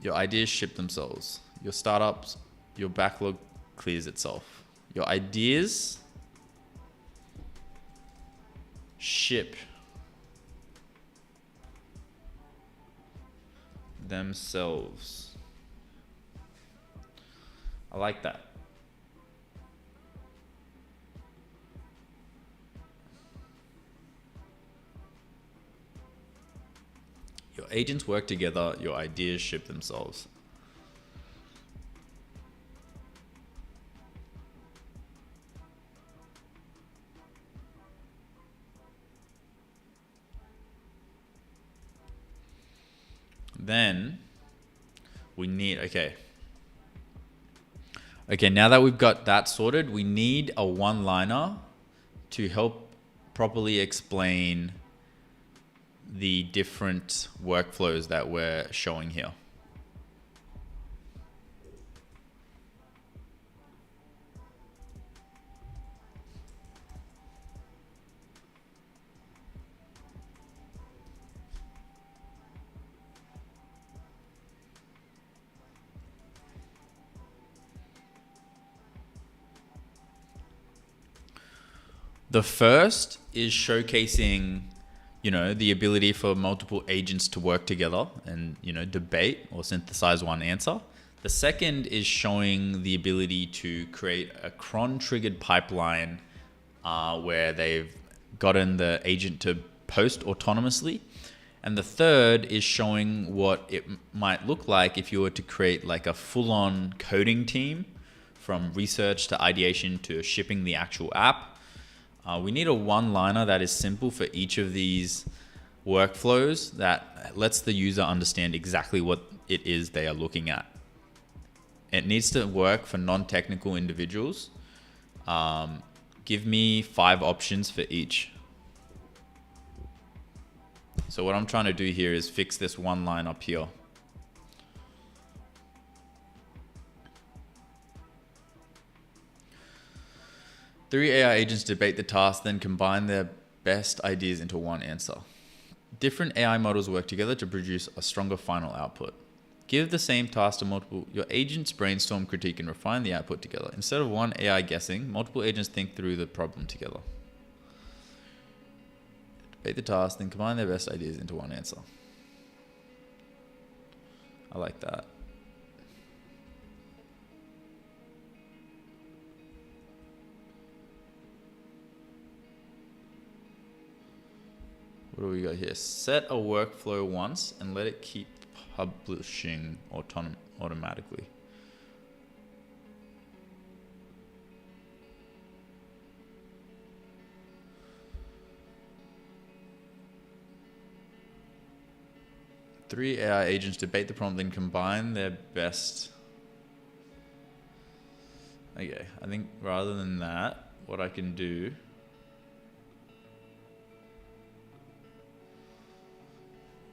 Your ideas ship themselves. Your startups, your backlog clears itself. Your ideas ship themselves. I like that. Your agents work together, your ideas ship themselves. Then we need, okay, now that we've got that sorted, we need a one-liner to help properly explain the different workflows that we're showing here. The first is showcasing, the ability for multiple agents to work together and, debate or synthesize one answer. The second is showing the ability to create a cron-triggered pipeline where they've gotten the agent to post autonomously. And the third is showing what it might look like if you were to create like a full-on coding team from research to ideation to shipping the actual app. We need a one-liner that is simple for each of these workflows that lets the user understand exactly what it is they are looking at. It needs to work for non-technical individuals Give me 5 options for each. So what I'm trying to do here is fix this one line up here. Three AI agents debate the task, then combine their best ideas into one answer. Different AI models work together to produce a stronger final output. Give the same task to multiple. Your agents brainstorm, critique, and refine the output together. Instead of one AI guessing, multiple agents think through the problem together. Debate the task, then combine their best ideas into one answer. I like that. What do we got here? Set a workflow once and let it keep publishing automatically. Three AI agents debate the problem, then combine their best. Okay, I think rather than that, what I can do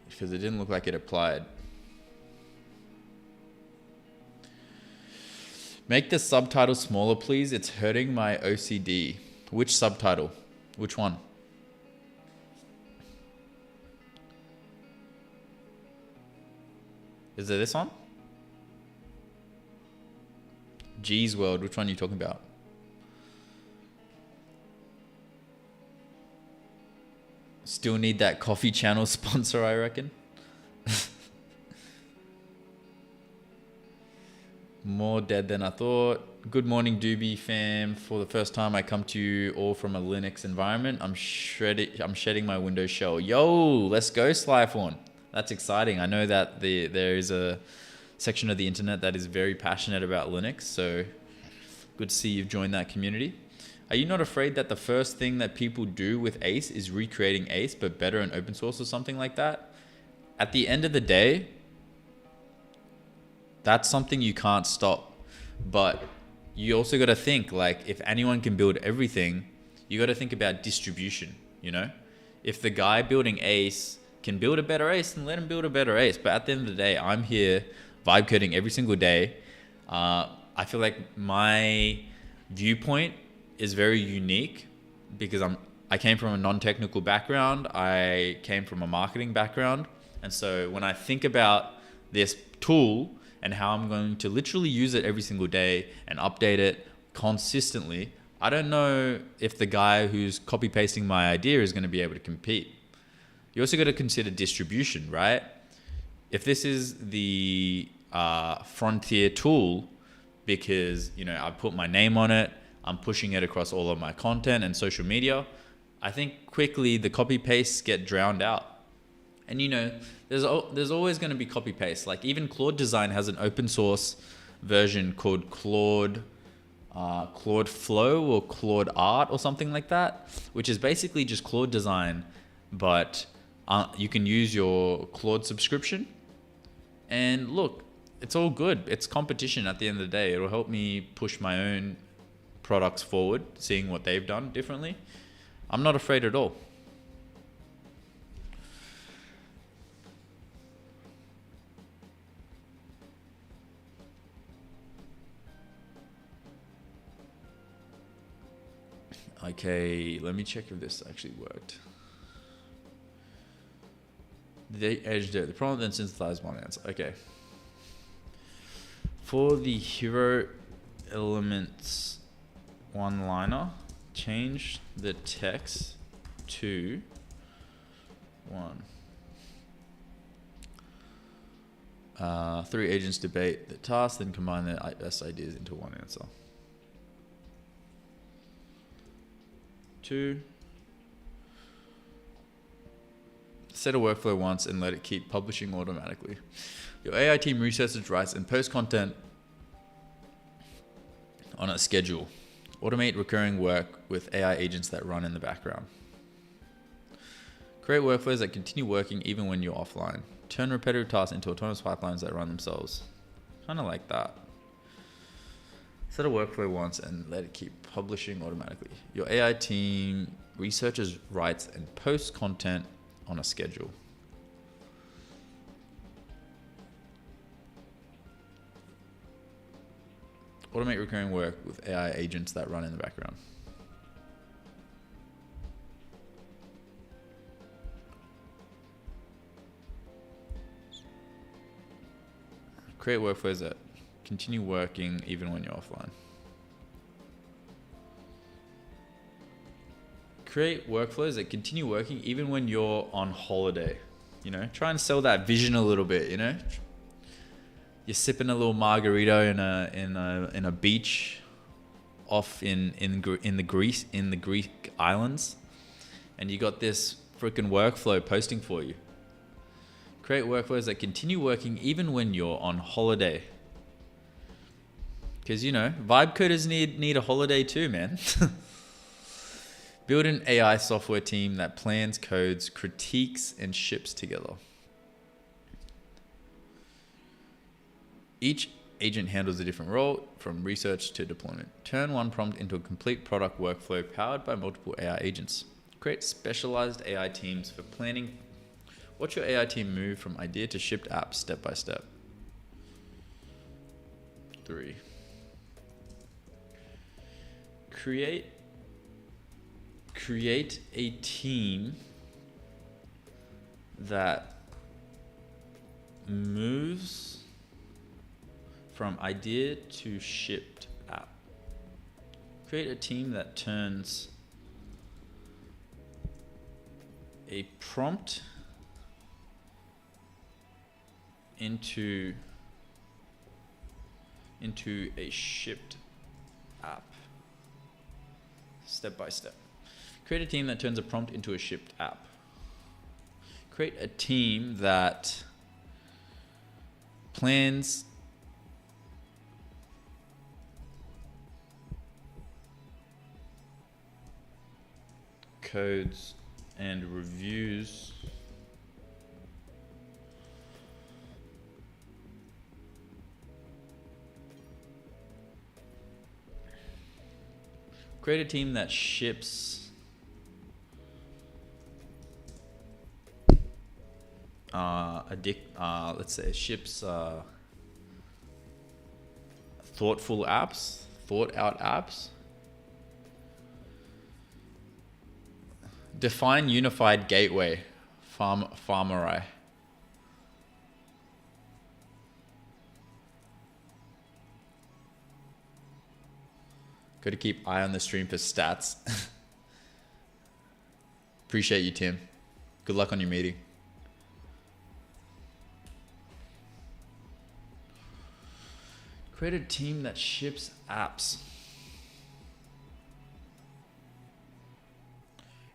because it didn't look like it applied. Make the subtitle smaller, please. It's hurting my OCD. Which subtitle? Which one? Is it this one? G's World. Which one are you talking about? Still need that coffee channel sponsor, I reckon. More dead than I thought. Good morning, Doobie fam. For the first time, I come to you all from a Linux environment. I'm shedding my Windows shell. Yo, let's go, Slyphorn. That's exciting. I know that there is a section of the internet that is very passionate about Linux. So good to see you've joined that community. Are you not afraid that the first thing that people do with Ace is recreating Ace, but better in open source or something like that? At the end of the day, that's something you can't stop. But you also got to think, like, if anyone can build everything, you got to think about distribution, you know? If the guy building Ace can build a better Ace, then let him build a better Ace. But at the end of the day, I'm here vibe coding every single day. I feel like my viewpoint is very unique because I came from a non-technical background. I came from a marketing background. And so when I think about this tool and how I'm going to literally use it every single day and update it consistently, I don't know if the guy who's copy pasting my idea is going to be able to compete. You also got to consider distribution, right? If this is the frontier tool because, you know, I put my name on it, I'm pushing it across all of my content and social media, I think quickly the copy pastes get drowned out. And you know, there's always going to be copy paste. Like even Claude Design has an open source version called Claude Flow or Claude Art or something like that, which is basically just Claude Design, but you can use your Claude subscription. And look, it's all good. It's competition at the end of the day. It'll help me push my own products forward, seeing what they've done differently. I'm not afraid at all. Okay, let me check if this actually worked. The edge there. The problem then synthesize one answer. Okay. For the hero elements one-liner, change the text to one. Three agents debate the task, then combine their best ideas into one answer. 2. Set a workflow once and let it keep publishing automatically. Your AI team researches, writes, and posts content on a schedule. Automate recurring work with AI agents that run in the background. Create workflows that continue working even when you're offline. Turn repetitive tasks into autonomous pipelines that run themselves. Kind of like that. Set a workflow once and let it keep publishing automatically. Your AI team researches, writes, and posts content on a schedule. Automate recurring work with AI agents that run in the background. Create workflows that continue working even when you're offline. Create workflows that continue working even when you're on holiday. You know, try and sell that vision a little bit, you know? You're sipping a little margarita in a beach off in the Greek islands, and you got this freaking workflow posting for you. Create workflows that continue working even when you're on holiday. Because, you know, Vibecoders need a holiday too, man. Build an AI software team that plans, codes, critiques, and ships together. Each agent handles a different role, from research to deployment. Turn one prompt into a complete product workflow powered by multiple AI agents. Create specialized AI teams for planning. Watch your AI team move from idea to shipped apps step by step. 3. Create a team that moves from idea to shipped app. Create a team that turns a prompt into a shipped app, step by step. Create a team that turns a prompt into a shipped app. Create a team that plans codes and reviews create a team that ships let's say ships thoughtful apps, thought out apps. Define unified gateway, Farmerai. Got to keep eye on the stream for stats. Appreciate you, Tim. Good luck on your meeting. Create a team that ships apps.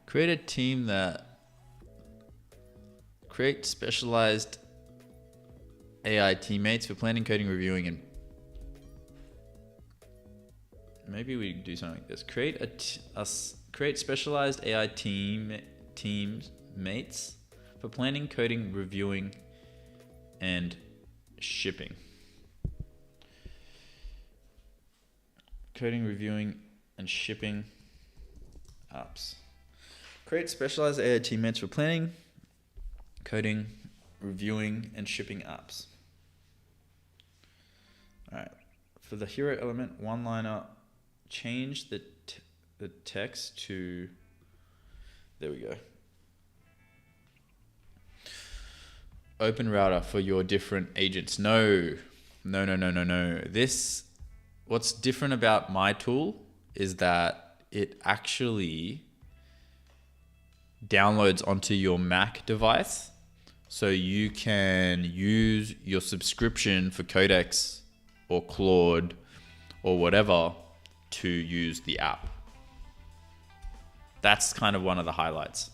Create a team that creates specialized AI teammates for planning, coding, reviewing, and maybe we do something like this. Create specialized AI teams mates for planning, coding, reviewing, and shipping. Coding, reviewing, and shipping apps. Create specialized AI teammates for planning, coding, reviewing, and shipping apps. All right. For the hero element, one-liner, change the text to, there we go. Open router for your different agents. No. What's different about my tool is that it actually downloads onto your Mac device, so you can use your subscription for Codex or Claude or whatever to use the app. That's kind of one of the highlights.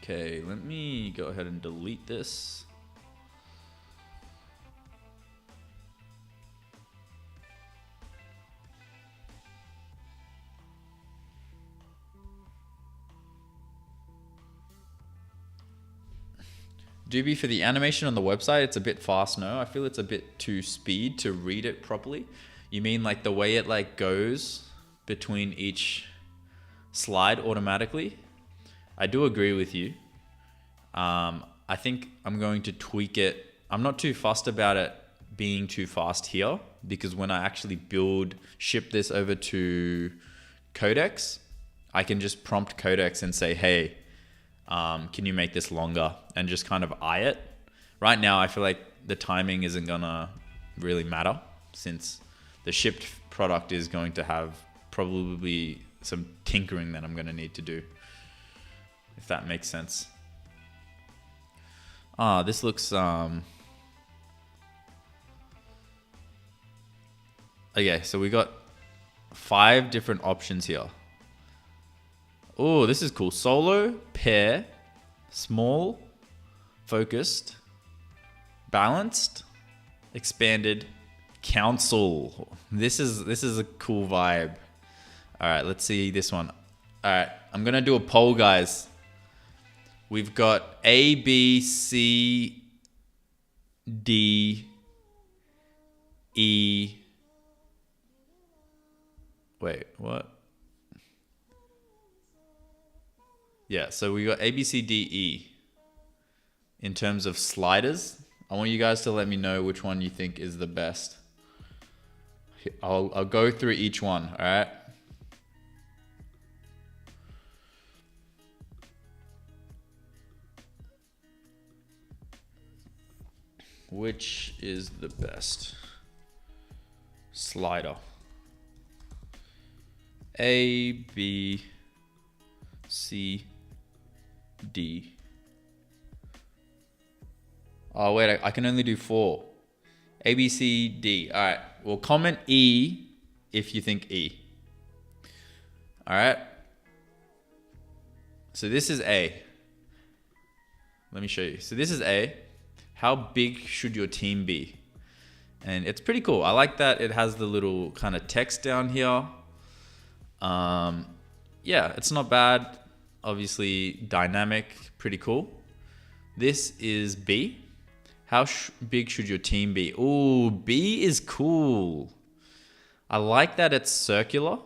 Okay, let me go ahead and delete this. Doobie, for the animation on the website, it's a bit fast, no? I feel it's a bit too speed to read it properly. You mean like the way it like goes between each slide automatically? I do agree with you. I think I'm going to tweak it. I'm not too fussed about it being too fast here, because when I actually ship this over to Codex, I can just prompt Codex and say, hey, can you make this longer, and just kind of eye it. Right now, I feel like the timing isn't gonna really matter, since the shipped product is going to have probably some tinkering that I'm gonna need to do, if that makes sense. This looks, okay, so we got 5 different options here. Oh, this is cool. Solo, pair, small, focused, balanced, expanded, council. This is a cool vibe. All right, let's see this one. All right, I'm gonna do a poll, guys. We've got A, B, C, D, E. Wait, what? Yeah, so we got A, B, C, D, E. In terms of sliders, I want you guys to let me know which one you think is the best. I'll go through each one, all right? Which is the best slider? A, B, C, D. Oh, wait, I can only do 4. A, B, C, D. All right, well, comment E if you think E. All right. So this is A. Let me show you. So this is A. How big should your team be? And it's pretty cool. I like that it has the little kind of text down here. Yeah, it's not bad. Obviously dynamic, pretty cool. This is B. How big should your team be? Ooh, B is cool. I like that it's circular.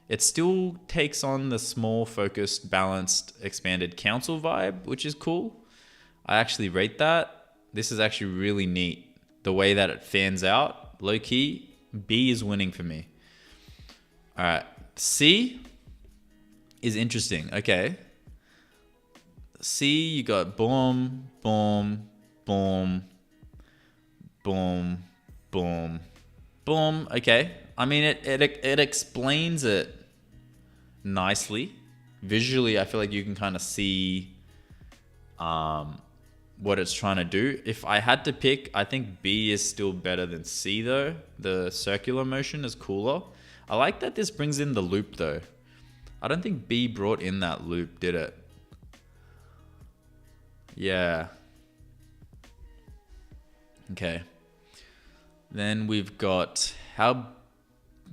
It still takes on the small, focused, balanced, expanded council vibe, which is cool. I actually rate that. This is actually really neat. The way that it fans out, low key, B is winning for me. All right, C is interesting. Okay. C, you got boom, boom, boom, boom, boom, boom. Okay. I mean, it explains it nicely. Visually, I feel like you can kind of see what it's trying to do. If I had to pick, I think B is still better than C though. The circular motion is cooler. I like that this brings in the loop though. I don't think B brought in that loop, did it? Yeah. Okay. Then we've got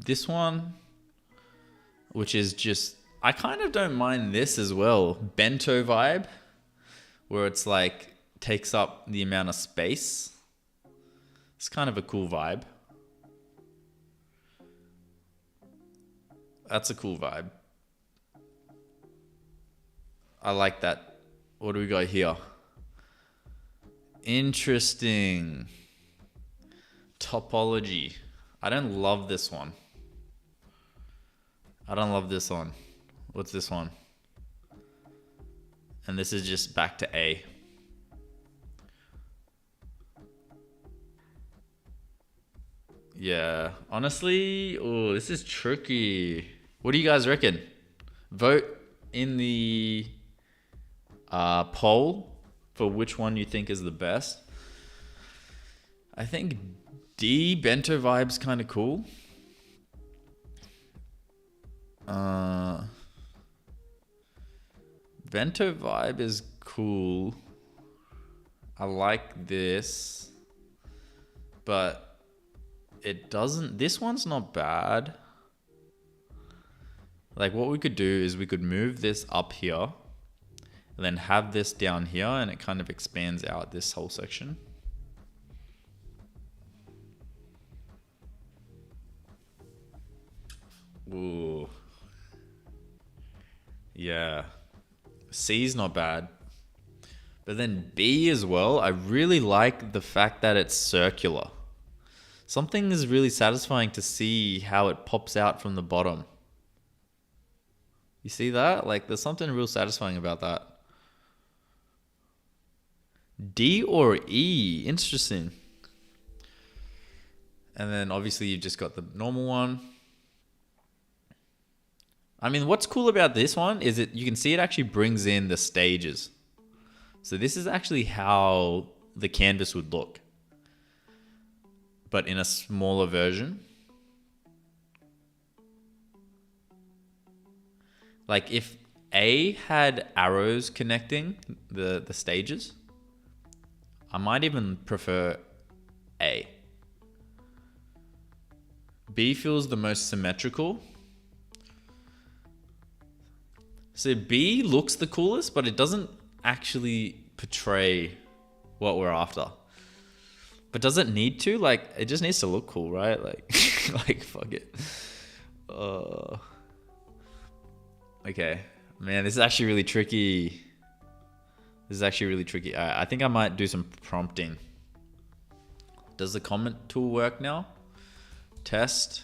this one, which is just, I kind of don't mind this as well. Bento vibe, where it's like takes up the amount of space. It's kind of a cool vibe. That's a cool vibe. I like that. What do we got here? Interesting. Topology. I don't love this one. I don't love this one. What's this one? And this is just back to A. Yeah, honestly, oh, this is tricky. What do you guys reckon? Vote in the poll for which one you think is the best. I think D, Bento Vibe's kind of cool. Bento Vibe is cool. I like this, but it doesn't, this one's not bad. Like what we could do is we could move this up here and then have this down here, and it kind of expands out this whole section. Ooh. Yeah. C's not bad. But then B as well, I really like the fact that it's circular. Something is really satisfying to see how it pops out from the bottom. You see that? Like there's something real satisfying about that. D or E, interesting. And then obviously you've just got the normal one. I mean, what's cool about this one is you can see it actually brings in the stages. So this is actually how the canvas would look, but in a smaller version. Like if A had arrows connecting the stages, I might even prefer A. B feels the most symmetrical. So B looks the coolest, but it doesn't actually portray what we're after. But does it need to? Like, it just needs to look cool, right? Like, like fuck it. Okay, man, this is actually really tricky. This is actually really tricky. I think I might do some prompting. Does the comment tool work now? Test.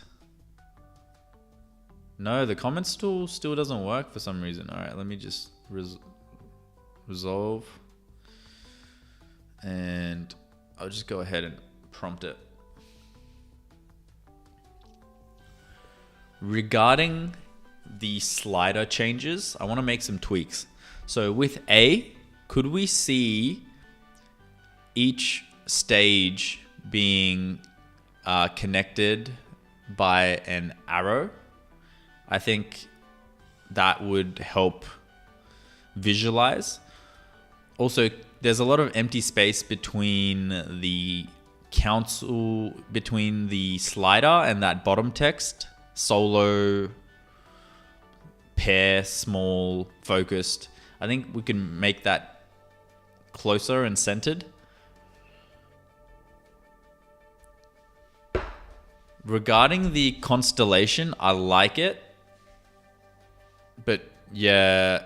No, the comments tool still doesn't work for some reason. All right, let me just resolve. And I'll just go ahead and prompt it. Regarding the slider changes, I want to make some tweaks. So with A, could we see each stage being connected by an arrow? I think that would help visualize. Also, there's a lot of empty space between the between the slider and that bottom text. Solo, pair, small, focused. I think we can make that closer and centered. Regarding the constellation, I like it. But yeah,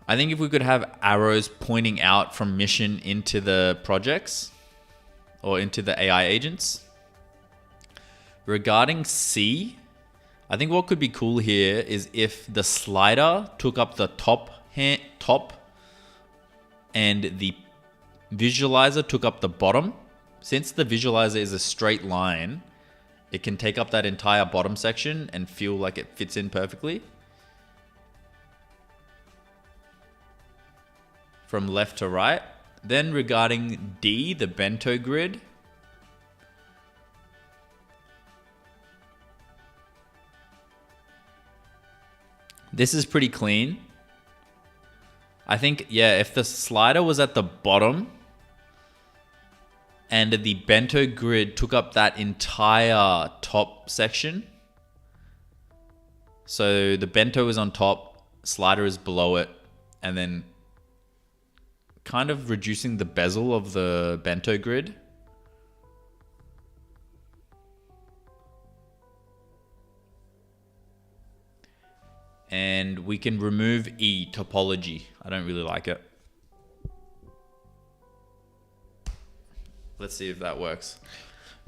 I think if we could have arrows pointing out from mission into the projects or into the AI agents. Regarding C, I think what could be cool here is if the slider took up the top and the visualizer took up the bottom. Since the visualizer is a straight line, it can take up that entire bottom section and feel like it fits in perfectly. From left to right. Then regarding D, the bento grid. This is pretty clean. I think, yeah, if the slider was at the bottom and the bento grid took up that entire top section. So the bento is on top, slider is below it, and then kind of reducing the bezel of the bento grid. And we can remove E, topology. I don't really like it. Let's see if that works.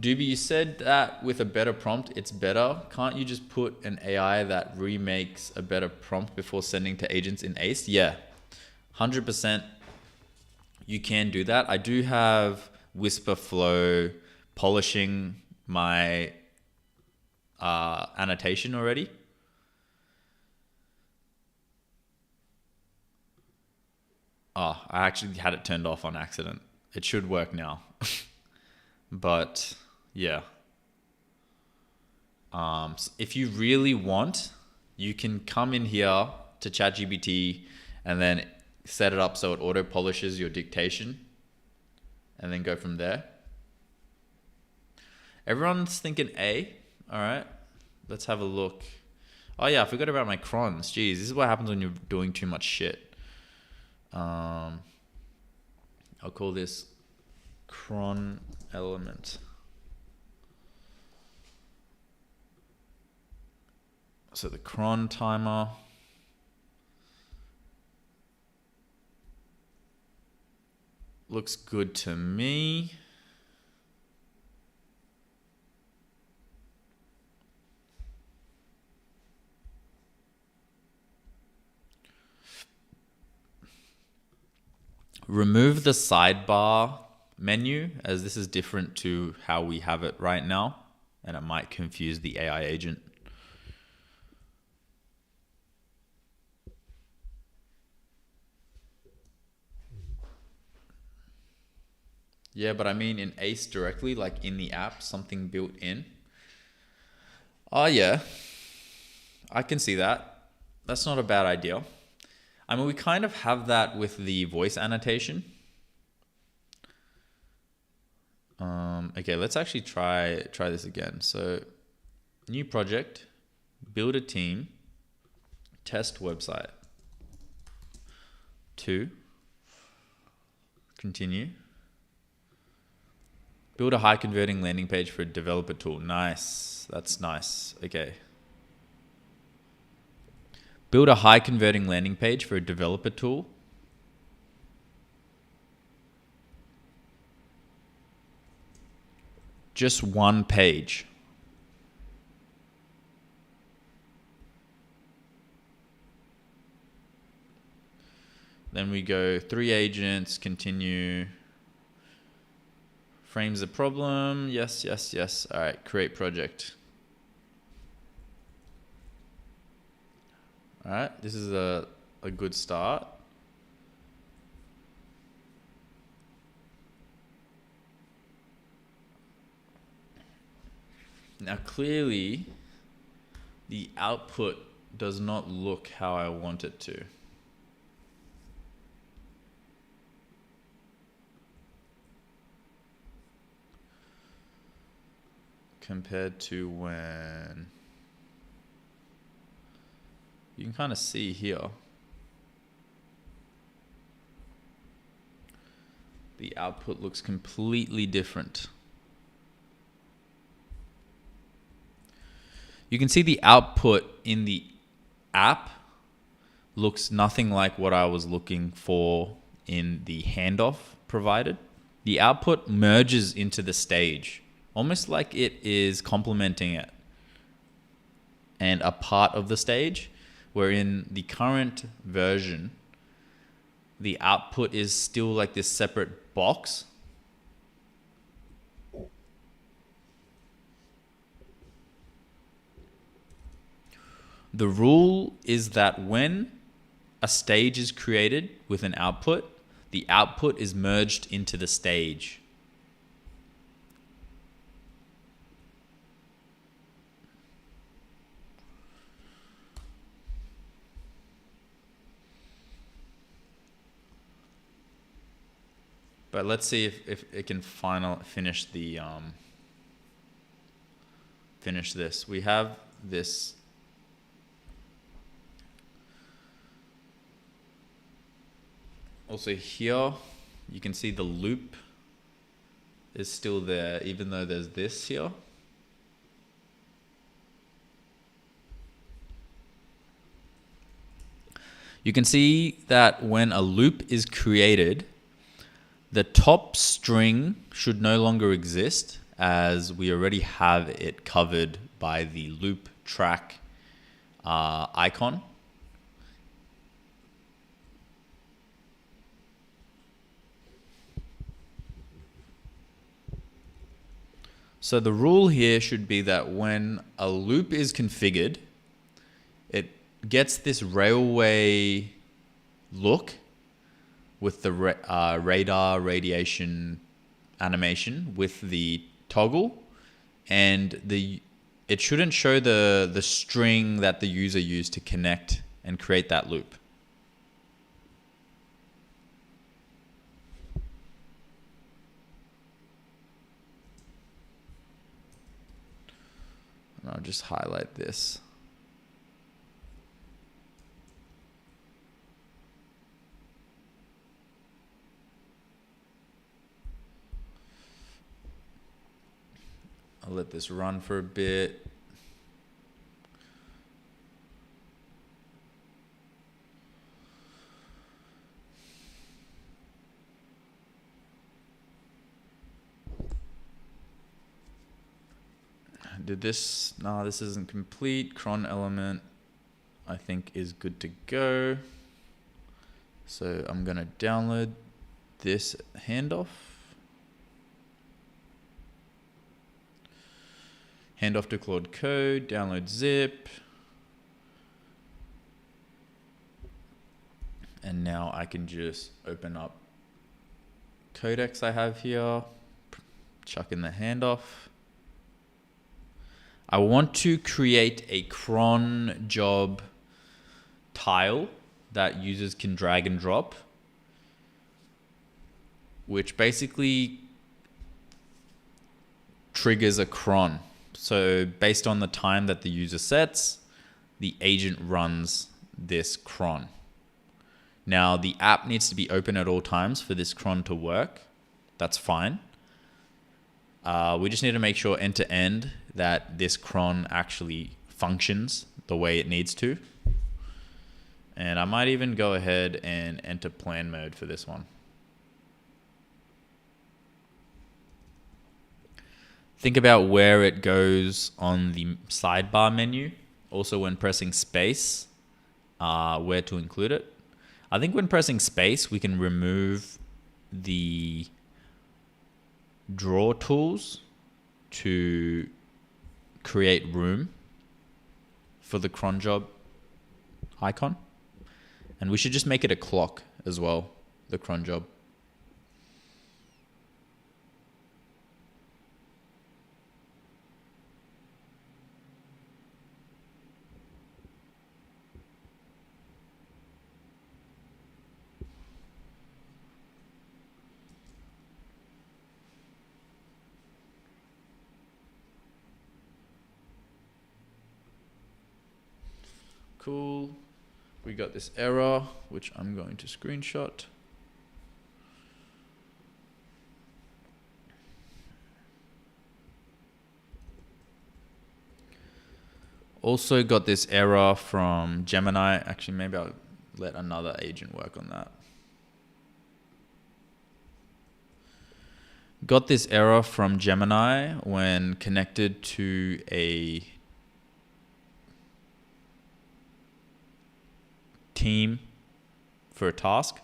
Doobie, you said that with a better prompt, it's better. Can't you just put an AI that remakes a better prompt before sending to agents in ACE? Yeah, 100%. You can do that. I do have Whisper Flow polishing my annotation already. Oh, I actually had it turned off on accident. It should work now. But yeah. If you really want, you can come in here to ChatGPT and then set it up so it auto polishes your dictation and then go from there. Everyone's thinking A. All right, let's have a look. Oh yeah, I forgot about my crons. Jeez, this is what happens when you're doing too much shit. I'll call this cron element. So the cron timer. Looks good to me. Remove the sidebar menu, as this is different to how we have it right now, and it might confuse the AI agent. Yeah, but I mean in Ace directly, like in the app, something built in. Oh yeah, I can see that. That's not a bad idea. I mean, we kind of have that with the voice annotation. Okay, let's actually try this again. So, new project, build a team, test website. 2, continue. Build a high converting landing page for a developer tool. Nice, that's nice. Okay. Build a high converting landing page for a developer tool. Just one page. Then we go 3 agents, continue. Frames the problem. Yes, yes, yes. All right, create project. All right, this is a good start. Now clearly, the output does not look how I want it to. Compared to when you can kind of see here the output looks completely different. You can see the output in the app looks nothing like what I was looking for in the handoff provided. The output merges into the stage, almost like it is complementing it and a part of the stage, where in the current version, the output is still like this separate box. The rule is that when a stage is created with an output, the output is merged into the stage. But let's see if it can finish the finish this. We have this also here. You can see the loop is still there, even though there's this here. You can see that when a loop is created, the top string should no longer exist, as we already have it covered by the loop track icon. So the rule here should be that when a loop is configured, it gets this railway look with the radar radiation animation with the toggle, and the it shouldn't show the string that the user used to connect and create that loop. And I'll just highlight this. I'll let this run for a bit. Did this? No, this isn't complete. Cron element, I think, is good to go. So I'm gonna download this handoff. Handoff to Claude Code, download zip. And now I can just open up codecs I have here, chuck in the handoff. I want to create a cron job tile that users can drag and drop, which basically triggers a cron. So based on the time that the user sets, the agent runs this cron. Now the app needs to be open at all times for this cron to work. That's fine. We just need to make sure end to end that this cron actually functions the way it needs to. And I might even go ahead and enter plan mode for this one. Think about where it goes on the sidebar menu. Also when pressing space, where to include it. I think when pressing space, we can remove the draw tools to create room for the cron job icon. And we should just make it a clock as well, the cron job. Cool. We got this error, which I'm going to screenshot. Also got this error from Gemini. Actually, maybe I'll let another agent work on that. Got this error from Gemini when connected to a team for a task.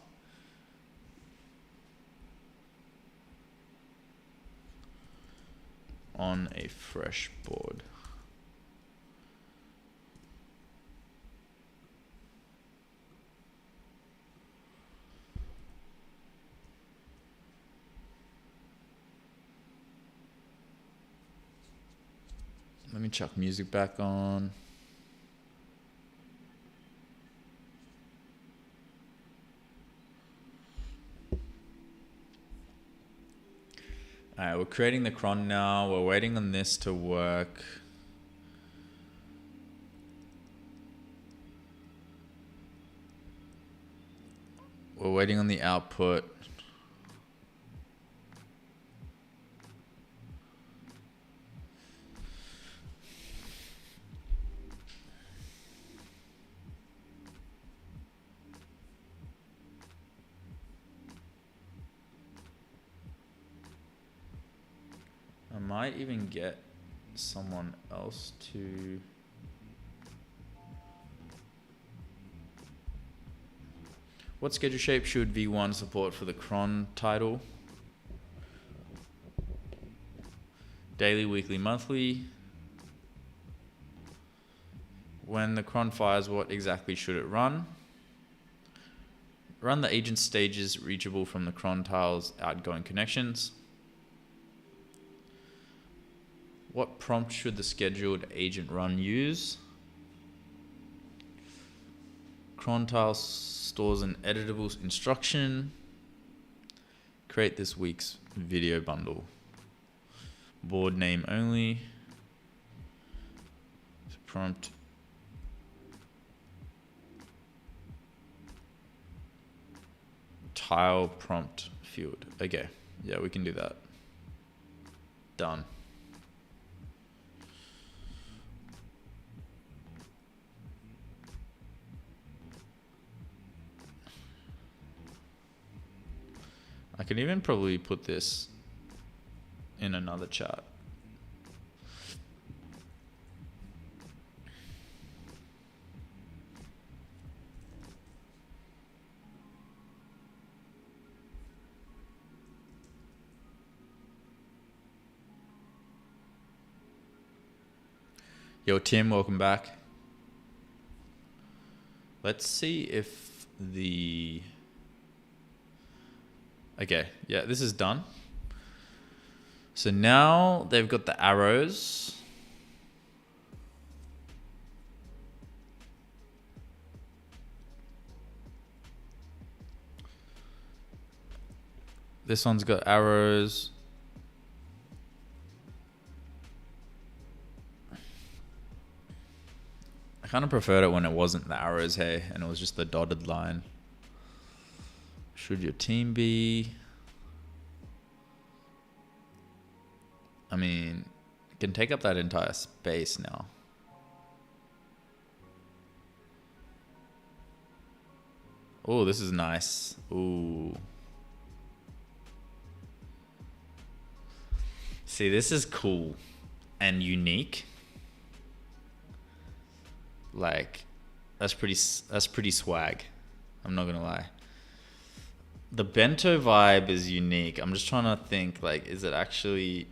On a fresh board. Let me chuck music back on. All right, we're creating the cron now. We're waiting on this to work. We're waiting on the output. I might even get someone else to... What schedule shape should V1 support for the cron title? Daily, weekly, monthly. When the cron fires, what exactly should it run? Run the agent stages reachable from the cron tile's outgoing connections. What prompt should the scheduled agent run use? Cron stores an editable instruction. Create this week's video bundle. Board name only. Prompt. Tile prompt field. Okay. Yeah, we can do that. Done. I can even probably put this in another chat. Yo, Tim, welcome back. Let's see if the... Okay, yeah, this is done. So now they've got the arrows. This one's got arrows. I kind of preferred it when it wasn't the arrows, hey, and it was just the dotted line. Should your team be? I mean, it can take up that entire space now. Oh, this is nice. Ooh. See, this is cool and unique. Like, that's pretty swag. I'm not gonna lie. The bento vibe is unique. I'm just trying to think, like, is it actually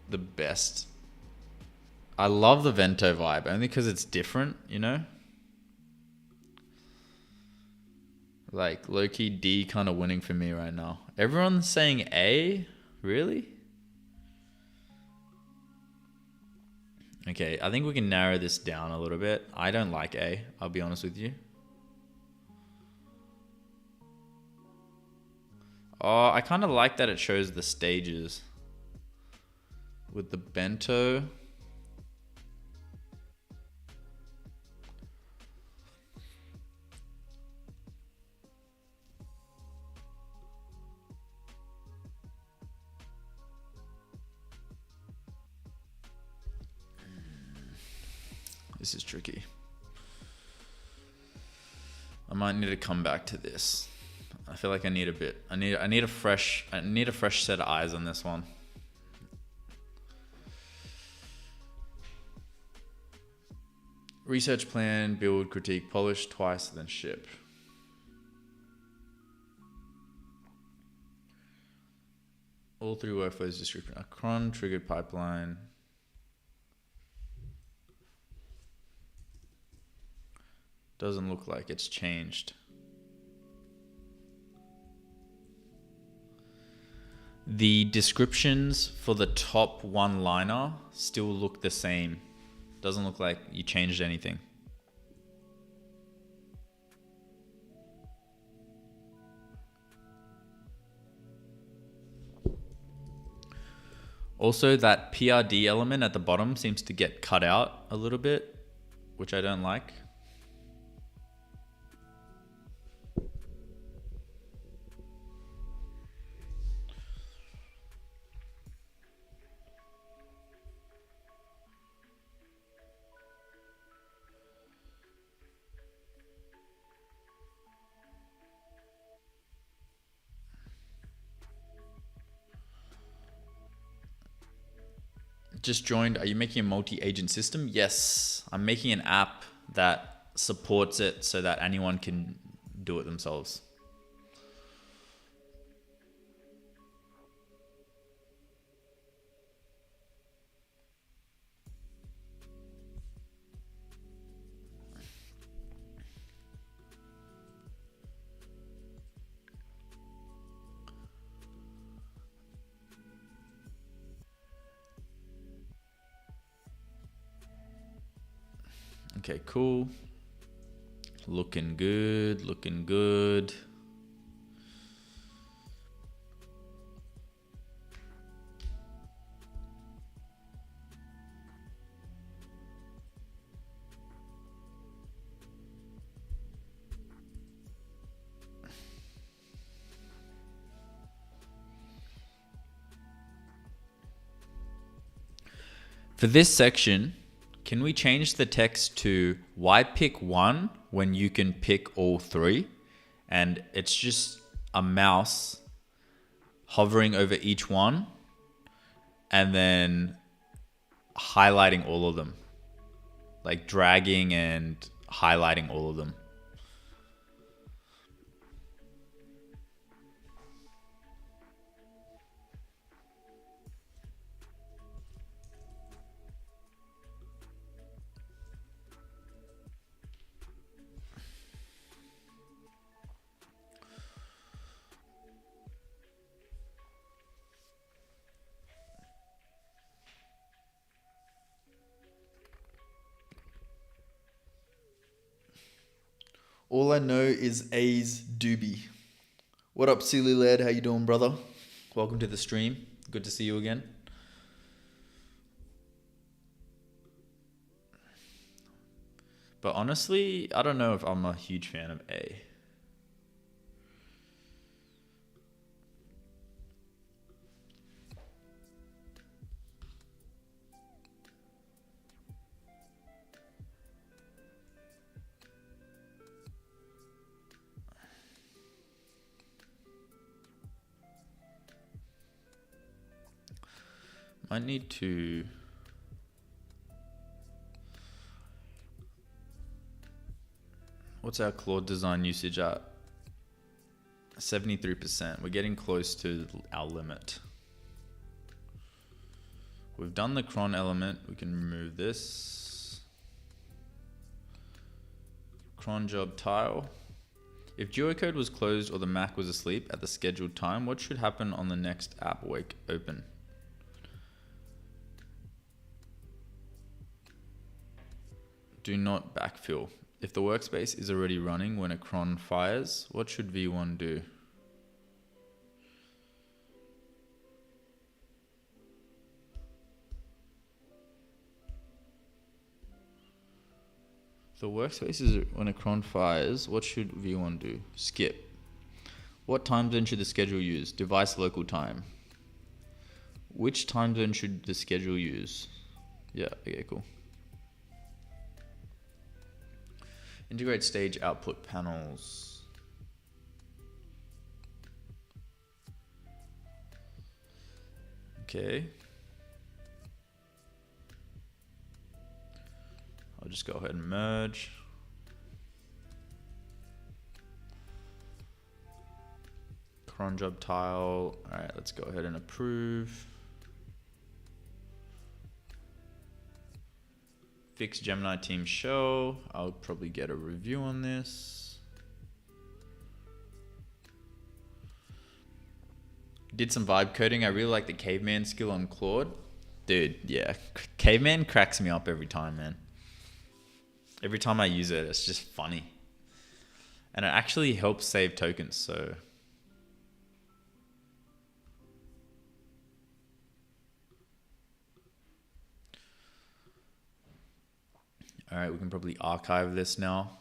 the best? I love the bento vibe only because it's different, you know? Like, low-key D kind of winning for me right now. Everyone's saying A? Really? Okay, I think we can narrow this down a little bit. I don't like A, I'll be honest with you. Oh, I kind of like that it shows the stages with the bento. This is tricky. I might need to come back to this. I feel like I need a bit. I need a fresh set of eyes on this one. Research plan, build, critique, polish, twice, then ship. All three workflows description. A cron triggered pipeline. Doesn't look like it's changed. The descriptions for the top one-liner still look the same. Doesn't look like you changed anything. Also, that PRD element at the bottom seems to get cut out a little bit, which I don't like. Just joined. Are you making a multi-agent system? Yes, I'm making an app that supports it so that anyone can do it themselves. Okay, cool. Looking good, looking good. For this section, can we change the text to why pick one when you can pick all three? And it's just a mouse hovering over each one and then highlighting all of them. Like dragging and highlighting all of them. All I know is A's doobie. What up, silly lad? How you doing, brother? Welcome to the stream. Good to see you again. But honestly, I don't know if I'm a huge fan of A. Might need to... What's our Claude design usage at? 73%. We're getting close to our limit. We've done the cron element. We can remove this. Cron job tile. If geocode was closed or the Mac was asleep at the scheduled time, what should happen on the next app wake open? Do not backfill. If the workspace is already running when a cron fires, what should V1 do? If the workspace is when a cron fires, what should V1 do? Skip. What time zone should the schedule use? Device local time. Which time zone should the schedule use? Yeah, okay, cool. Integrate stage output panels. Okay. I'll just go ahead and merge. Cron job tile. All right, let's go ahead and approve. Fix Gemini team show. I'll probably get a review on this. Did some vibe coding. I really like the caveman skill on Claude. Dude, yeah. Caveman cracks me up every time, man. Every time I use it, it's just funny. And it actually helps save tokens, so... All right, we can probably archive this now.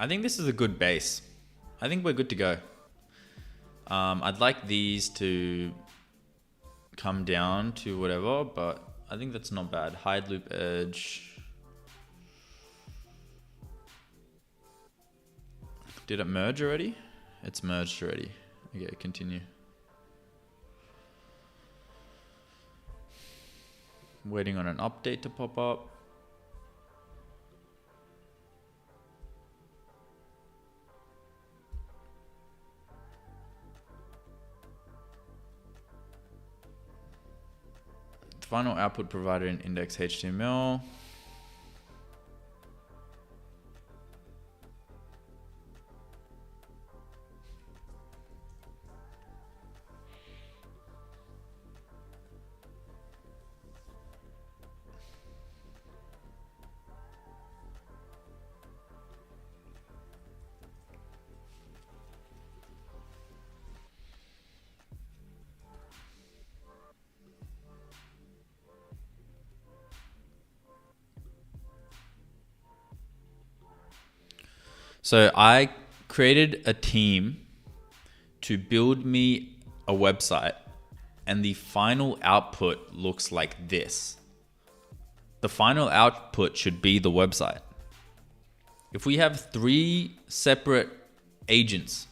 I think this is a good base. I think we're good to go. I'd like these to come down to whatever, but I think that's not bad. Hide loop edge. Did it merge already? It's merged already. Okay, continue. waiting on an update to pop up. Final output provided in index HTML. So I created a team to build me a website, and the final output looks like this. The final output should be the website. If we have 3 separate agents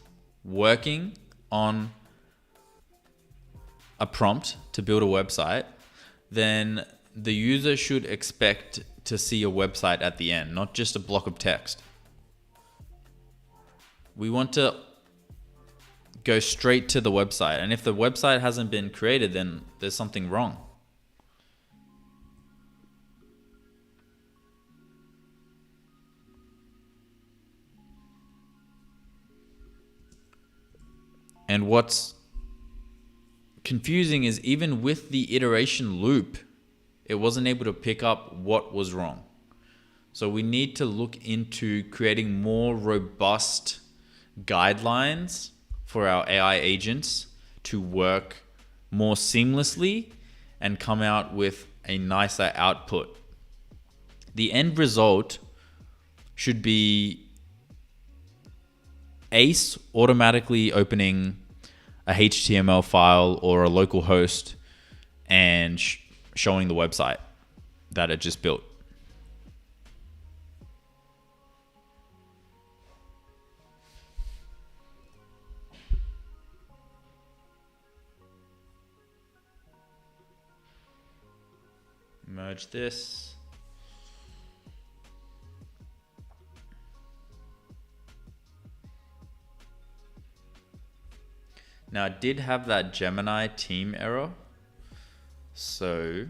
working on a prompt to build a website, then the user should expect to see a website at the end, not just a block of text. We want to go straight to the website. And if the website hasn't been created, then there's something wrong. And what's confusing is even with the iteration loop, it wasn't able to pick up what was wrong. So we need to look into creating more robust guidelines for our AI agents to work more seamlessly and come out with a nicer output. The end result should be Ace automatically opening a HTML file or a local host and showing the website that it just built. Merge this. Now I did have that Gemini team error. So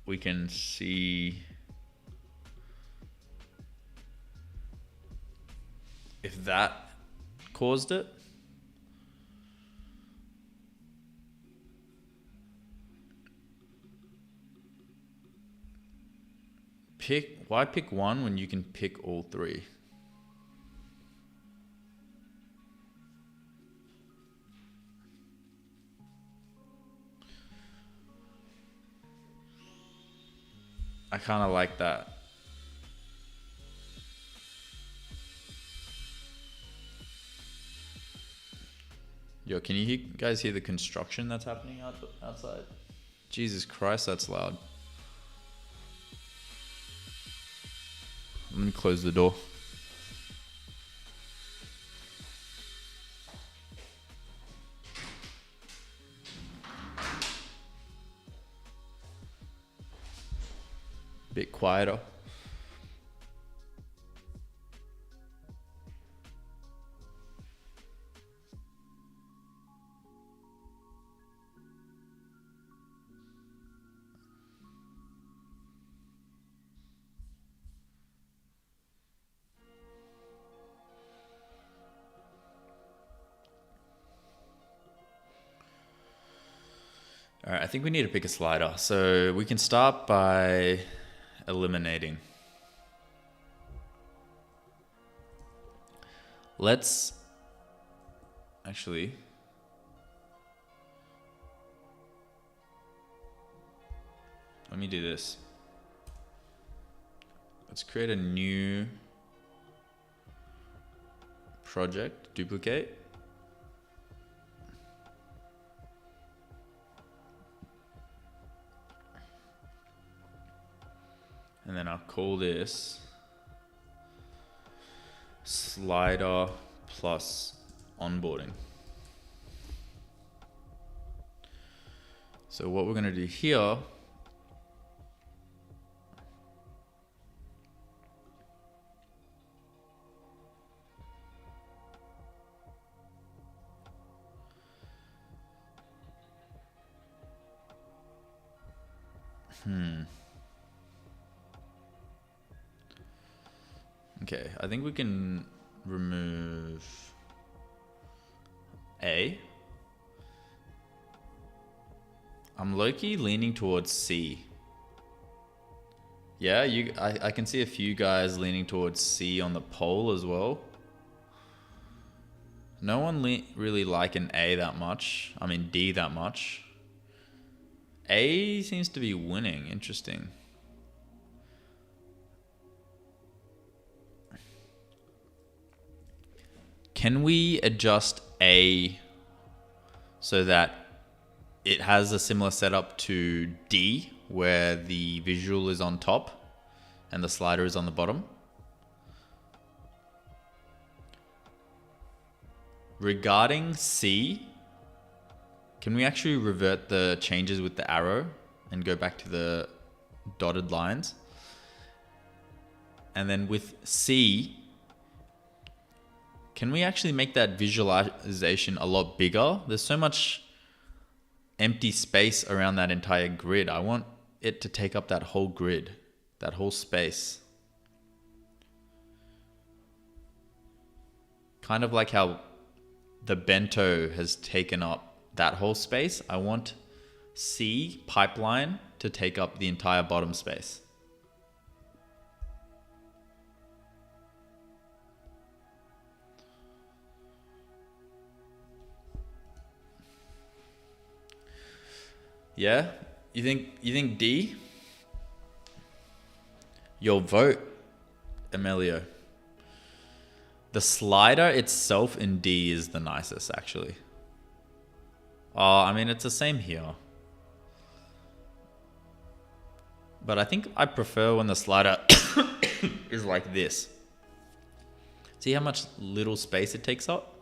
we can see if that caused it. Why pick one when you can pick all 3? I kind of like that. Yo, can you guys hear the construction that's happening outside? Jesus Christ, that's loud. Let me close the door. Bit quieter. All right, I think we need to pick a slider. So we can start by eliminating. Let's actually let me do this. Let's create a new project, duplicate. And then I'll call this slider plus onboarding. So what we're gonna do here, okay, I think we can remove A. I'm low-key leaning towards C. Yeah, I can see a few guys leaning towards C on the poll as well. No one really liking A that much. I mean D that much. A seems to be winning. Interesting. Can we adjust A so that it has a similar setup to D, where the visual is on top and the slider is on the bottom? Regarding C, can we actually revert the changes with the arrow and go back to the dotted lines? And then with C, can we actually make that visualization a lot bigger? There's so much empty space around that entire grid. I want it to take up that whole grid, that whole space. Kind of like how the bento has taken up that whole space. I want C pipeline to take up the entire bottom space. Yeah? You think D? Your vote, Emilio. The slider itself in D is the nicest, actually. Oh, I mean, it's the same here. But I think I prefer when the slider is like this. See how much little space it takes up?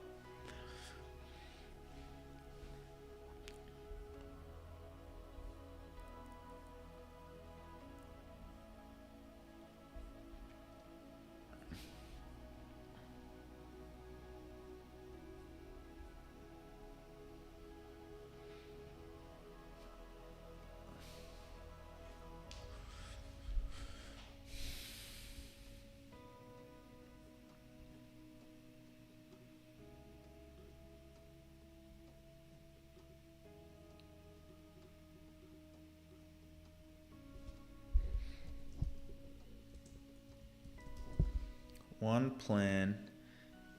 One plan,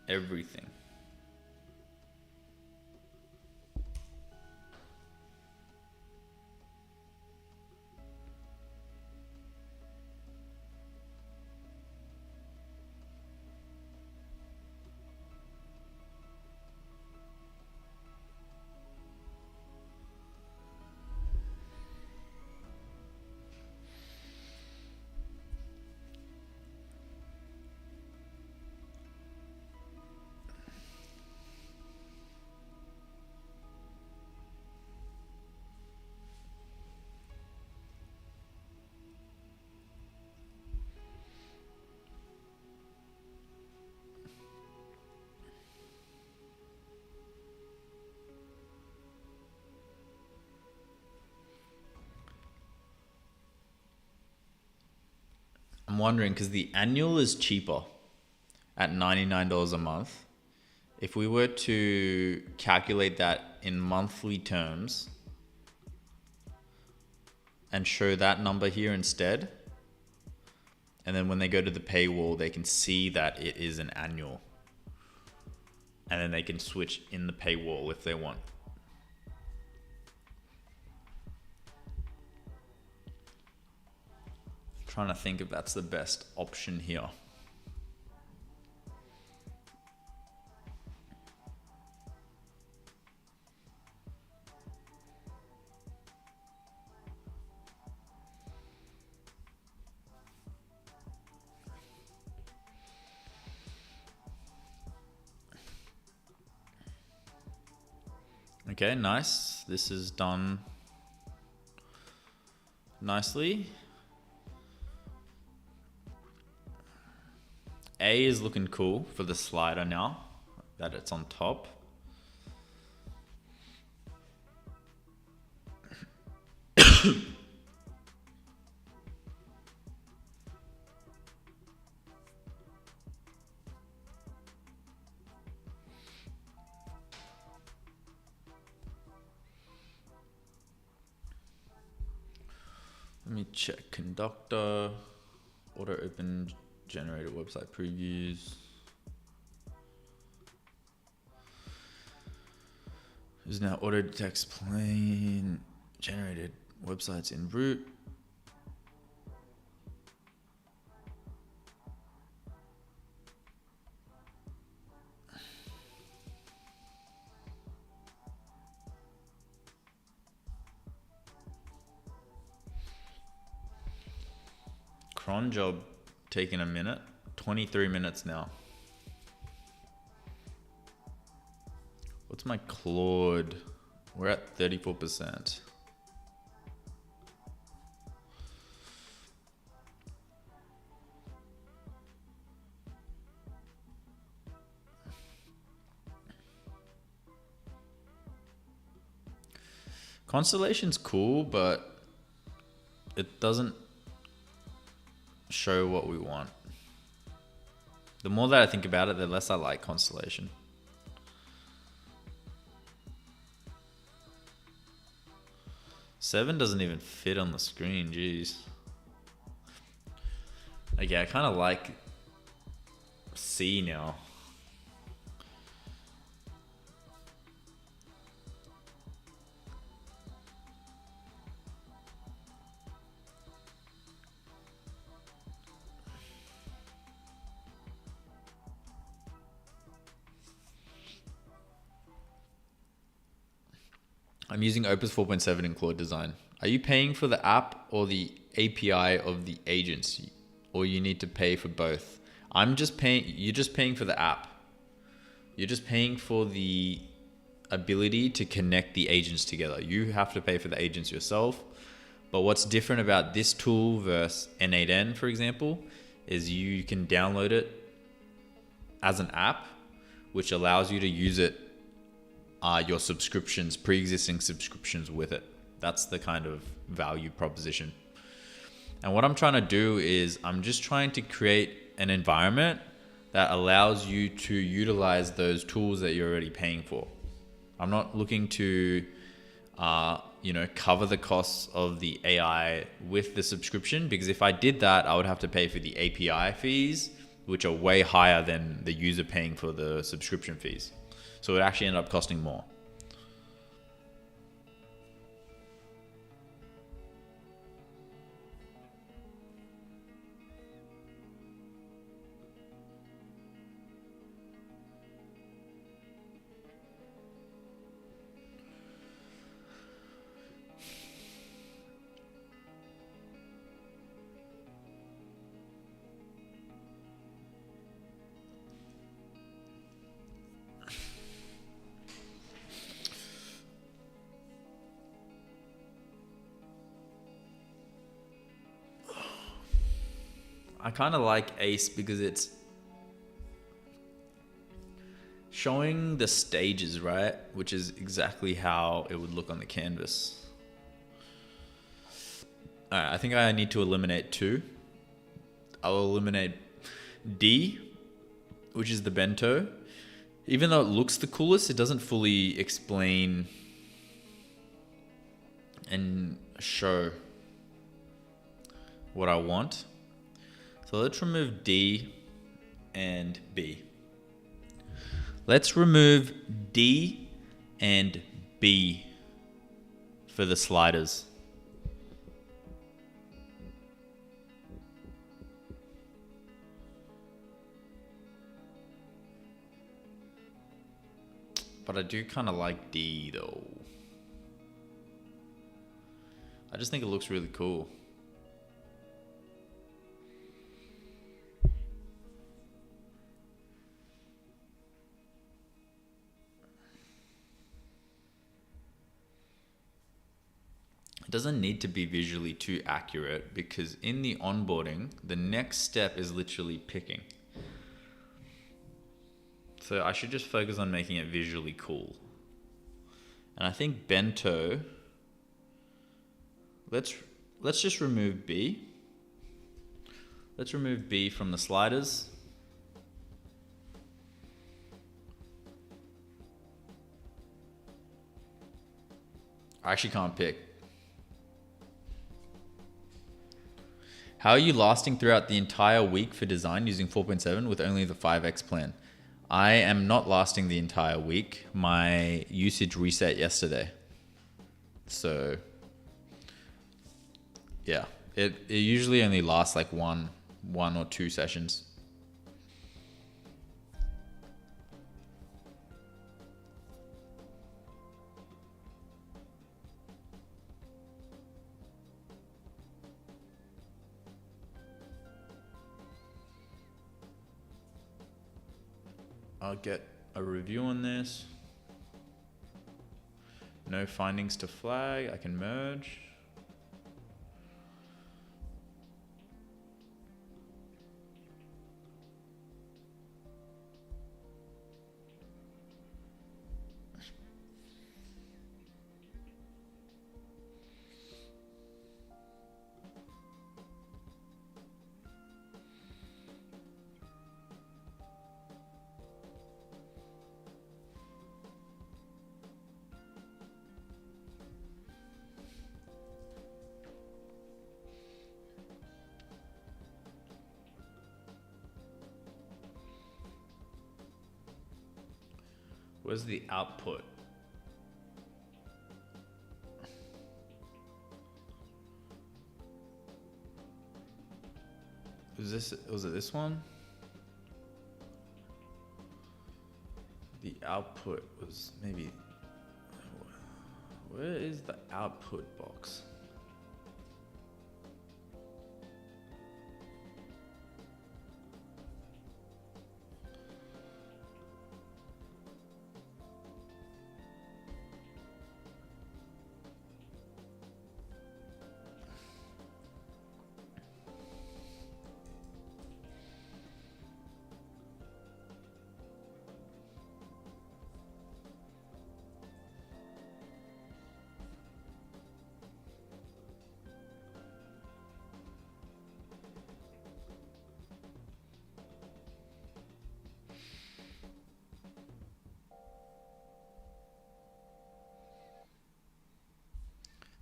everything. I'm wondering, because the annual is cheaper at $99 a month. If we were to calculate that in monthly terms and show that number here instead, and then when they go to the paywall, they can see that it is an annual. And then they can switch in the paywall if they want. Trying to think if that's the best option here. Okay, nice. This is done nicely. A is looking cool for the slider now that it's on top. Let me check conductor, auto open, generated website previews. Is now auto detects plain generated websites en route. Cron job taking a minute, 23 minutes now. What's my Claude? We're at 34%. Constellation's cool, but it doesn't show what we want. The more that I think about it, the less I like Constellation. Seven doesn't even fit on the screen, jeez. Okay, I kind of like C now. I'm using Opus 4.7 in Claude Design. Are you paying for the app or the API of the agency? Or you need to pay for both? I'm just paying, you're just paying for the app. You're just paying for the ability to connect the agents together. You have to pay for the agents yourself. But what's different about this tool versus N8N, for example, is you can download it as an app, which allows you to use it, your subscriptions, pre-existing subscriptions with it. That's the kind of value proposition. And what I'm trying to do is I'm just trying to create an environment that allows you to utilize those tools that you're already paying for. I'm not looking to, cover the costs of the AI with the subscription, because if I did that, I would have to pay for the API fees, which are way higher than the user paying for the subscription fees. So it actually ended up costing more. I kind of like Ace because it's showing the stages, right? Which is exactly how it would look on the canvas. All right, I think I need to eliminate 2. I'll eliminate D, which is the bento. Even though it looks the coolest, it doesn't fully explain and show what I want. So let's remove D and B. Let's remove D and B for the sliders. But I do kind of like D though. I just think it looks really cool. It doesn't need to be visually too accurate, because in the onboarding, the next step is literally picking. So I should just focus on making it visually cool. And I think bento, let's just remove B. Let's remove B from the sliders. I actually can't pick. How are you lasting throughout the entire week for design using 4.7 with only the 5x plan? I am not lasting the entire week. My usage reset yesterday. So yeah, it usually only lasts like one or two sessions. I'll get a review on this. No findings to flag. I can merge. Where's the output? Was it this one? The output was maybe, where is the output box?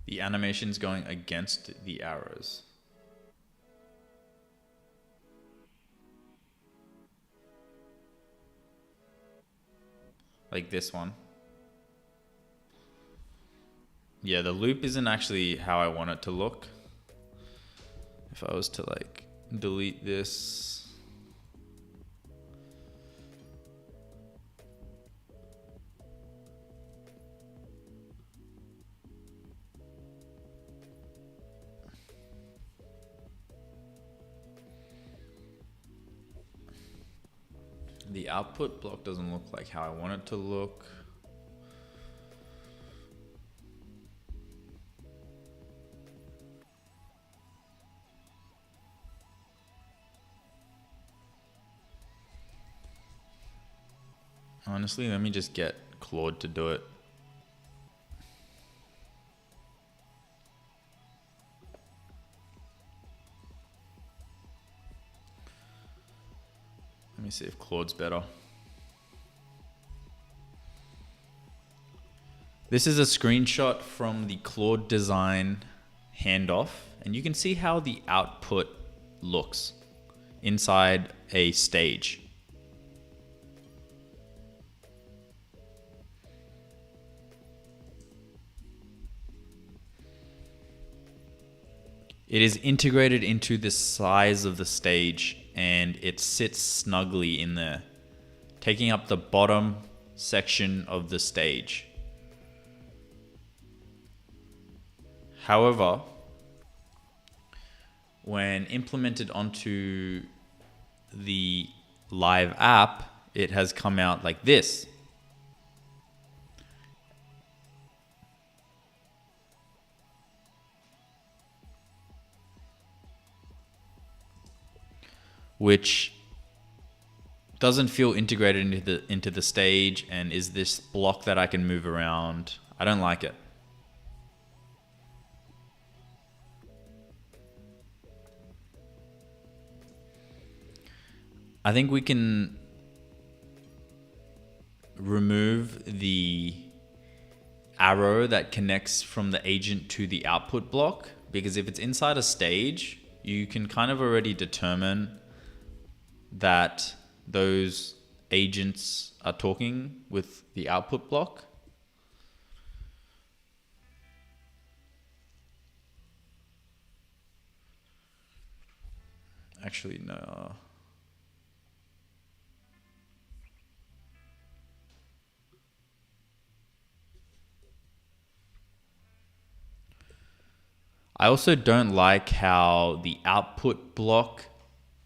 The animation's going against the arrows. Like this one. Yeah, the loop isn't actually how I want it to look. If I was to like delete this. The output block doesn't look like how I want it to look. Honestly, let me just get Claude to do it. Let me see if Claude's better. This is a screenshot from the Claude design handoff, and you can see how the output looks inside a stage. It is integrated into the size of the stage, and it sits snugly in there, taking up the bottom section of the stage. However, when implemented onto the live app, it has come out like this. which doesn't feel integrated into the stage and is this block that I can move around. I don't like it. I think we can remove the arrow that connects from the agent to the output block, because if it's inside a stage, you can kind of already determine that those agents are talking with the output block. Actually, no. I also don't like how the output block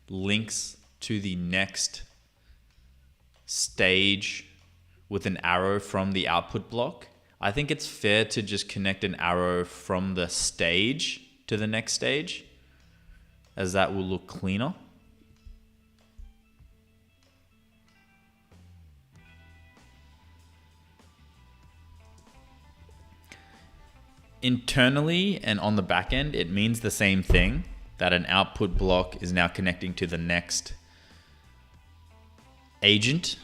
links to the next stage with an arrow from the output block. I think it's fair to just connect an arrow from the stage to the next stage, as that will look cleaner. Internally and on the back end, it means the same thing, that an output block is now connecting to the next agent.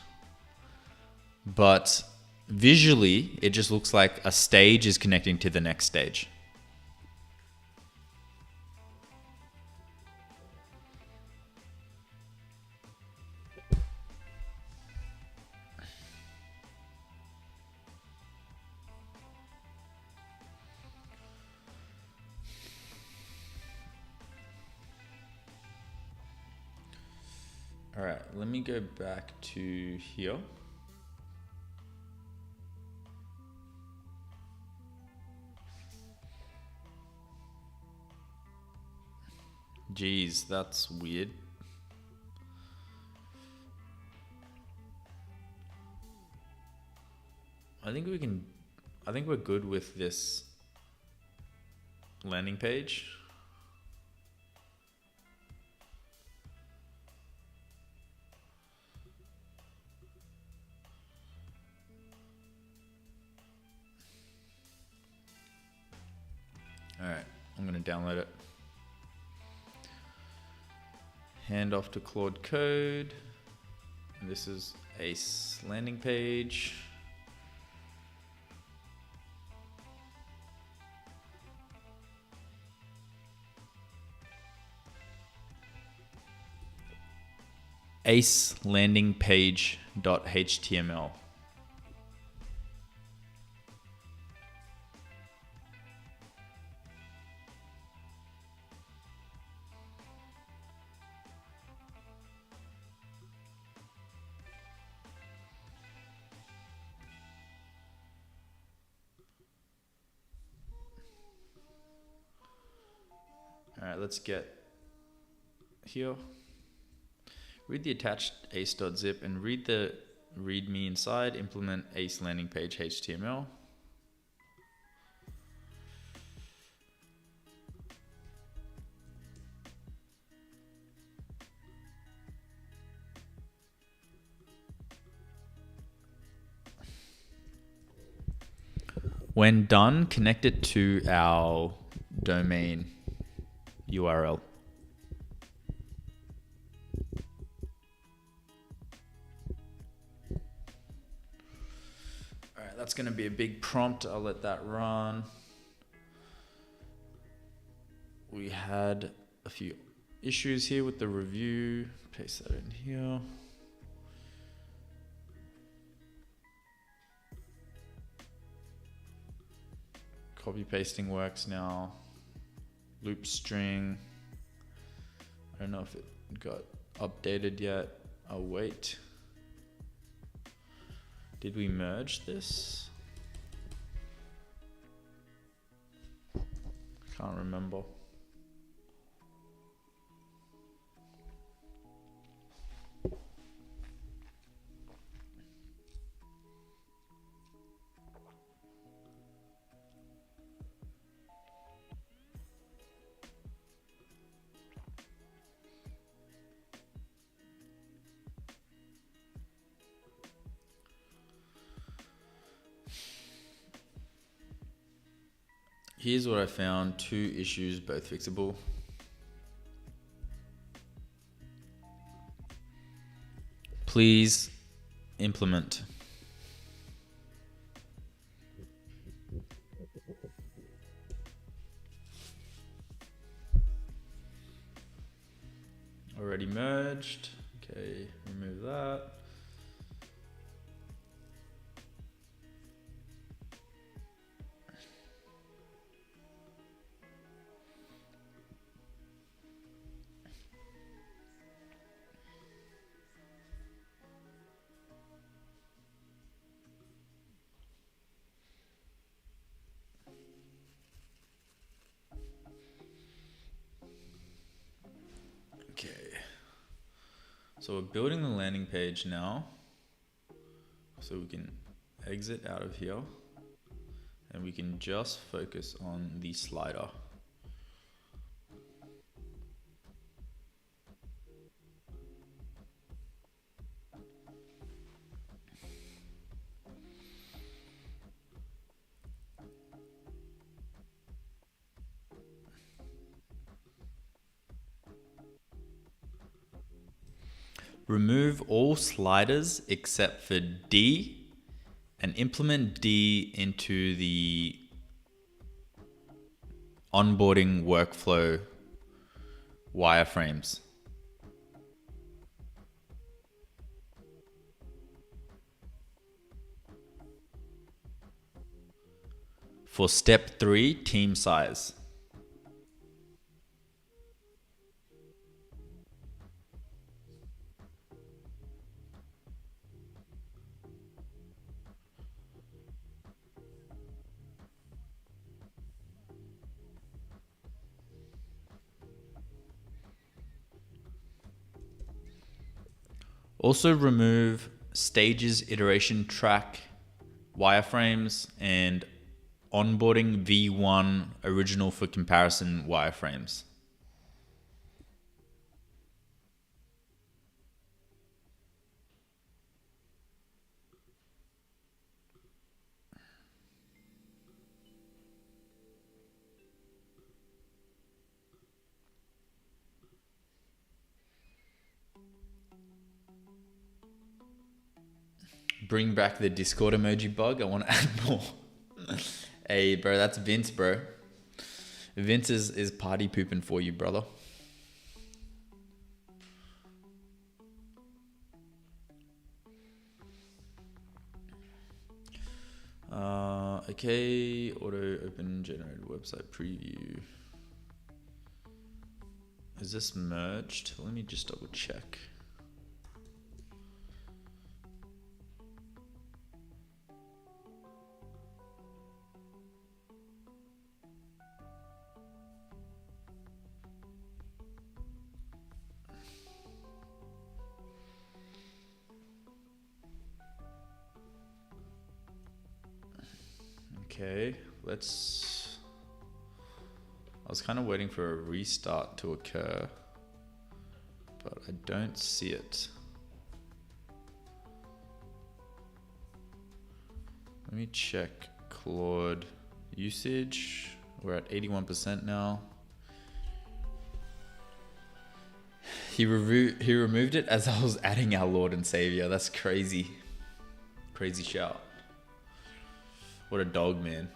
But visually, it just looks like a stage is connecting to the next stage. All right, let me go back to here. Geez, that's weird. I think we're good with this landing page. All right, I'm gonna download it. Hand off to Claude Code. And this is a landing page. Ace landing page.html. All right, let's get here. Read the attached ace.zip and read the readme inside. Implement ace landing page HTML. When done, connect it to our domain URL. All right, that's going to be a big prompt. I'll let that run. We had a few issues here with the review. Paste that in here. Copy pasting works now. Loop string. I don't know if it got updated yet. I'll wait. Did we merge this? Can't remember. Here's what I found. 2 issues, both fixable. Please implement. Already merged. Okay, remove that. Okay. So we're building the landing page now. So we can exit out of here and we can just focus on the slider. Remove all sliders except for D and implement D into the onboarding workflow wireframes. For step 3, team size. Also remove stages iteration track wireframes and onboarding V1 original for comparison wireframes. Bring back the Discord emoji bug. I want to add more. Hey, bro, that's Vince, bro. Vince is party pooping for you, brother. Okay, auto open generated website preview. Is this merged? Let me just double check. Okay, let's... I was kind of waiting for a restart to occur, but I don't see it. Let me check Claude usage. We're at 81% now. He removed it as I was adding our Lord and Savior. That's crazy. Crazy shout. What a dog, man.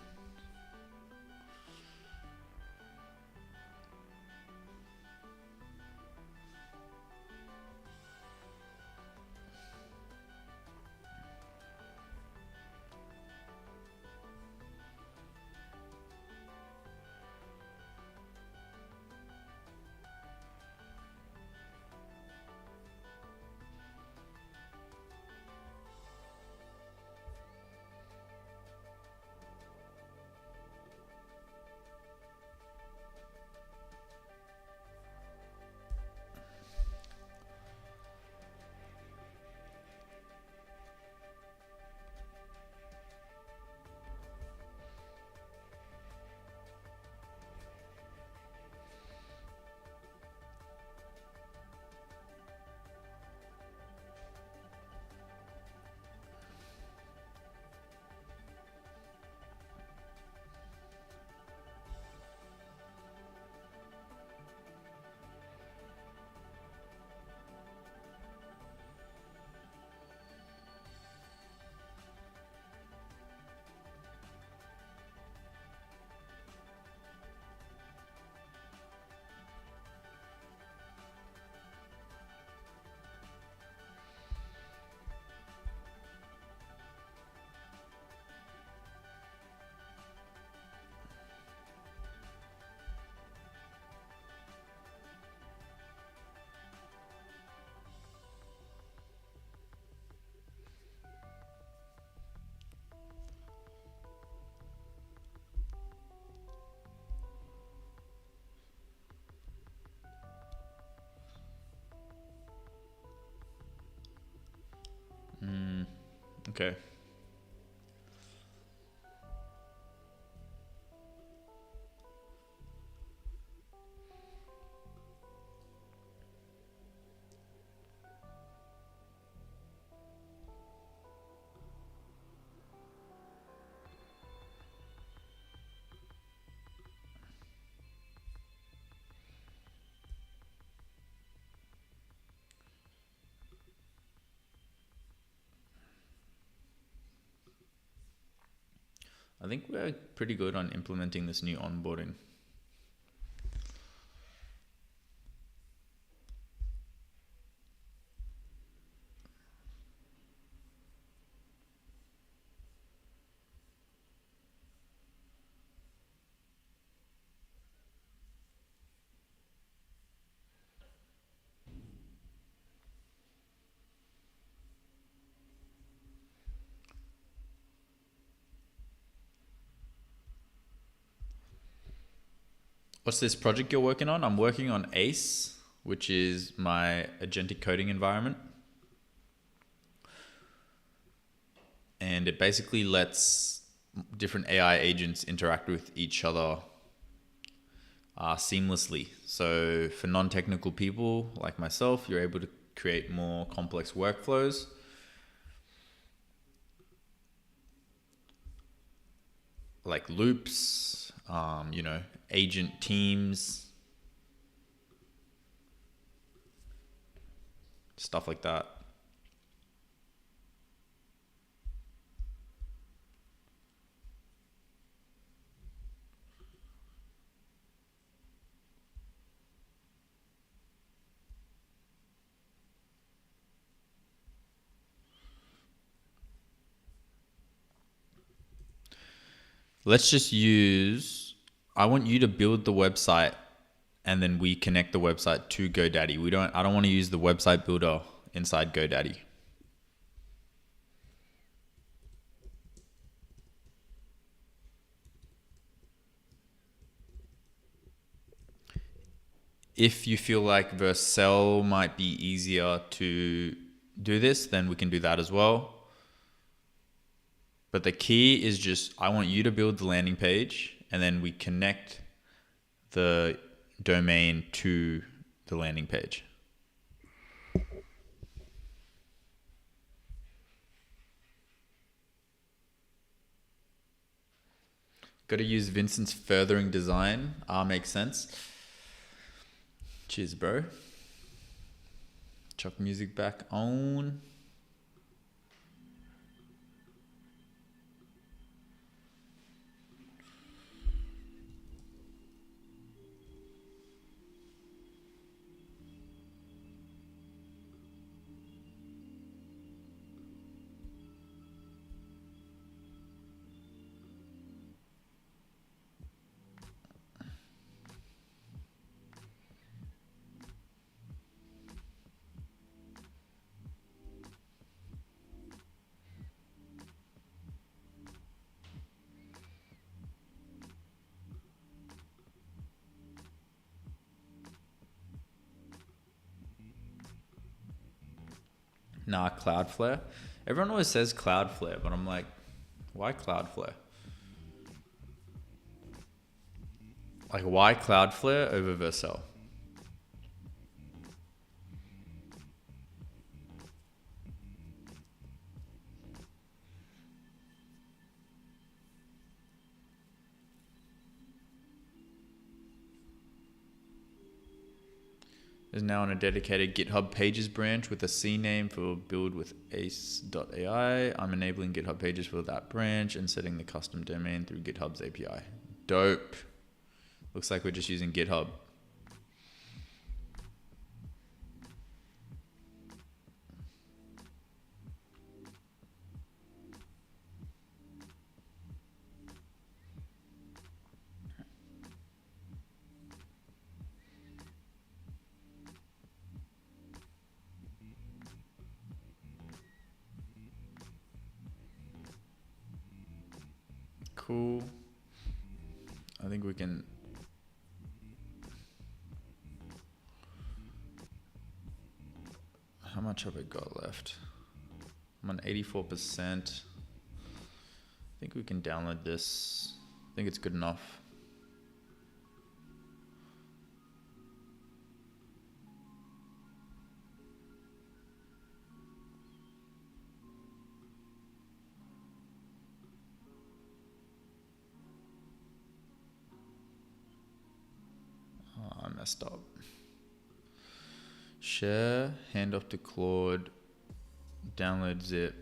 Okay. I think we're pretty good on implementing this new onboarding. What's this project you're working on? I'm working on ACE, which is my agentic coding environment. And it basically lets different AI agents interact with each other seamlessly. So for non-technical people like myself, you're able to create more complex workflows. Like loops, agent teams, stuff like that. Let's just use, I want you to build the website and then we connect the website to GoDaddy. I don't want to use the website builder inside GoDaddy. If you feel like Vercel might be easier to do this, then we can do that as well. But the key is just, I want you to build the landing page and then we connect the domain to the landing page. Got to use Vincent's furthering design. Makes sense. Cheers, bro. Chuck music back on. Nah, Cloudflare. Everyone always says Cloudflare, but I'm like, why Cloudflare? Like, why Cloudflare over Vercel? Is now on a dedicated GitHub Pages branch with a C name for build with ace.ai. I'm enabling GitHub Pages for that branch and setting the custom domain through GitHub's API. Dope. Looks like we're just using GitHub. Cool. I think we can. How much have we got left? I'm on 84%. I think we can download this. I think it's good enough. Oh, I messed up. Share, hand off to Claude, download zip.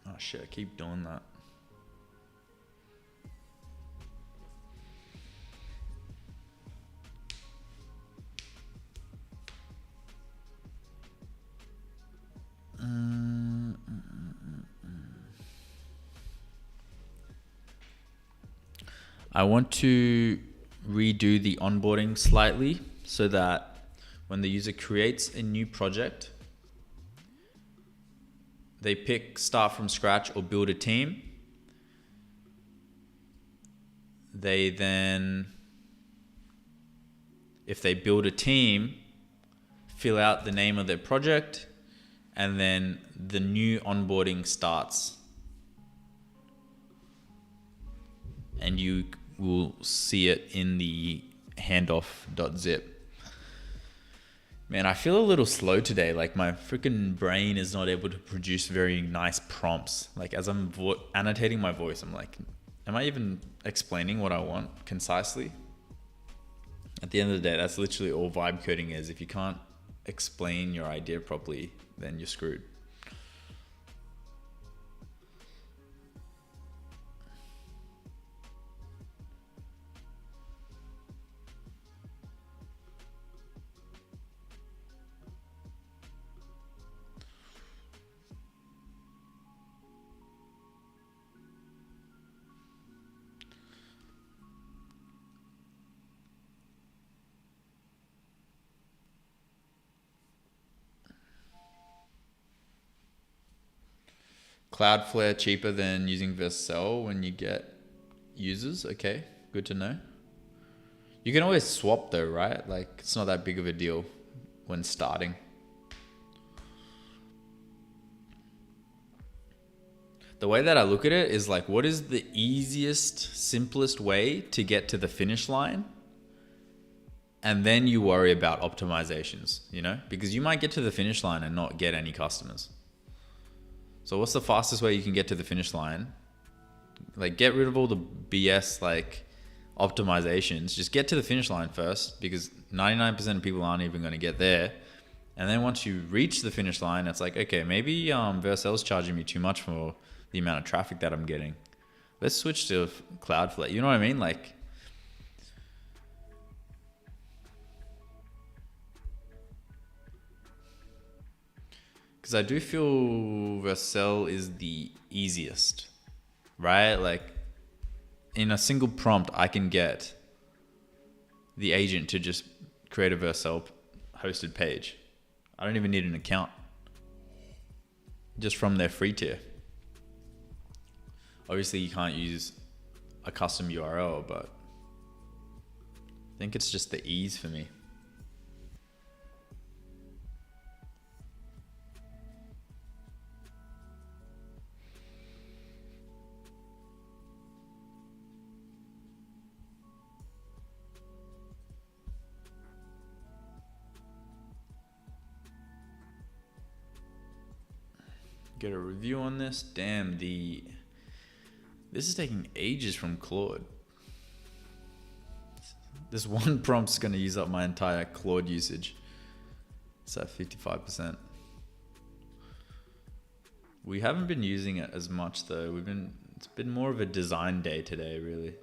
Oh shit, I keep doing that. I want to redo the onboarding slightly so that when the user creates a new project, they pick start from scratch or build a team. They then, if they build a team, fill out the name of their project, and then the new onboarding starts. And you will see it in the handoff.zip. Man, I feel a little slow today. Like my freaking brain is not able to produce very nice prompts. Like as I'm annotating my voice, I'm like, am I even explaining what I want concisely? At the end of the day, that's literally all vibe coding is. If you can't explain your idea properly, then you're screwed. Cloudflare cheaper than using Vercel when you get users. Okay, good to know. You can always swap though, right? Like it's not that big of a deal when starting. The way that I look at it is like, what is the easiest, simplest way to get to the finish line? And then you worry about optimizations, you know, because you might get to the finish line and not get any customers. So what's the fastest way you can get to the finish line? Like get rid of all the BS like optimizations. Just get to the finish line first, because 99% of people aren't even going to get there. And then once you reach the finish line, it's like, okay, maybe Vercel's charging me too much for the amount of traffic that I'm getting. Let's switch to Cloudflare. You know what I mean? Like, because I do feel Vercel is the easiest, right? Like in a single prompt, I can get the agent to just create a Vercel hosted page. I don't even need an account, just from their free tier. Obviously you can't use a custom URL, but I think it's just the ease for me. Get a review on this. Damn, this is taking ages from Claude. This one prompt's gonna use up my entire Claude usage. It's at 55%. We haven't been using it as much though. It's been more of a design day today, really.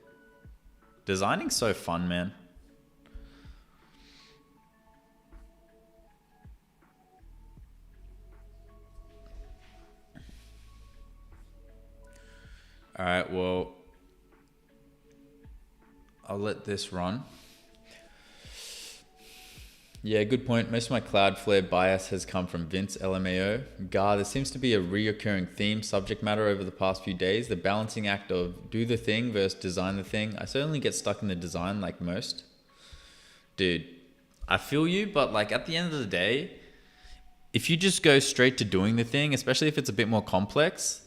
Designing's so fun, man. All right, well, I'll let this run. Yeah, good point. Most of my Cloudflare bias has come from Vince LMAO. There seems to be a reoccurring theme subject matter over the past few days. The balancing act of do the thing versus design the thing. I certainly get stuck in the design like most. Dude, I feel you, but like at the end of the day, if you just go straight to doing the thing, especially if it's a bit more complex,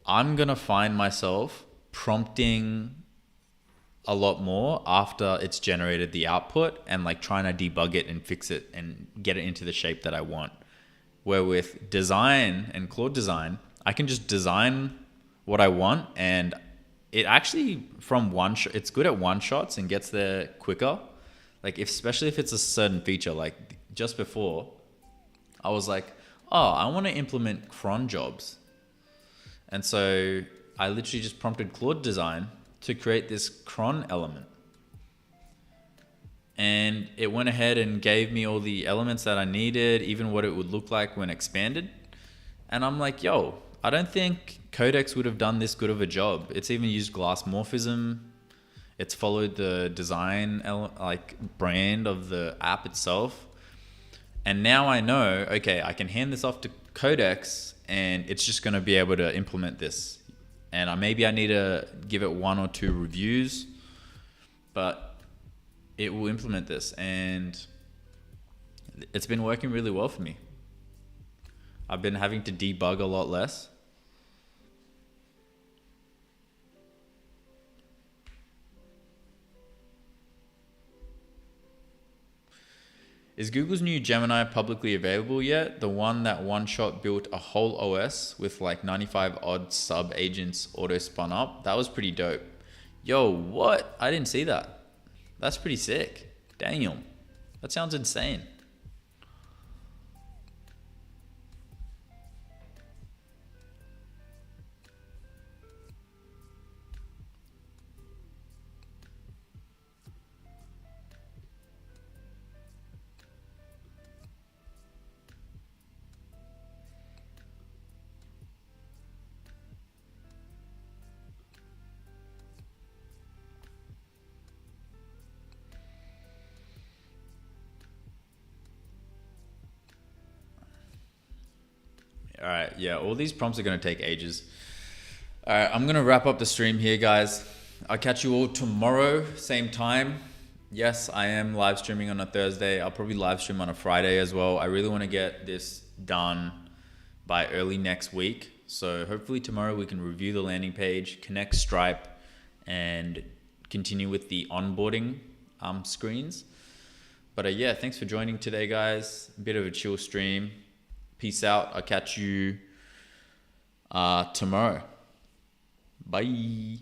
I'm going to find myself prompting a lot more after it's generated the output and like trying to debug it and fix it and get it into the shape that I want. Where with design and Claude Design, I can just design what I want, and it actually from one shot, it's good at one shots and gets there quicker. Like especially if it's a certain feature, like just before I was like, oh, I want to implement cron jobs. And so I literally just prompted Claude Design to create this cron element. And it went ahead and gave me all the elements that I needed, even what it would look like when expanded. And I'm like, yo, I don't think Codex would have done this good of a job. It's even used glass morphism. It's followed the design like brand of the app itself. And now I know, okay, I can hand this off to Codex and it's just going to be able to implement this. And maybe I need to give it 1 or 2 reviews, but it will implement this. And it's been working really well for me. I've been having to debug a lot less. Is Google's new Gemini publicly available yet? The one that one shot built a whole OS with like 95 odd sub agents auto spun up. That was pretty dope. Yo, what? I didn't see that. That's pretty sick. Damn. That sounds insane. All right, yeah, all these prompts are going to take ages. All right, I'm going to wrap up the stream here, guys. I'll catch you all tomorrow, same time. Yes, I am live streaming on a Thursday. I'll probably live stream on a Friday as well. I really want to get this done by early next week. So hopefully tomorrow we can review the landing page, connect Stripe, and continue with the onboarding screens. But yeah, thanks for joining today, guys. A bit of a chill stream. Peace out. I'll catch you tomorrow. Bye.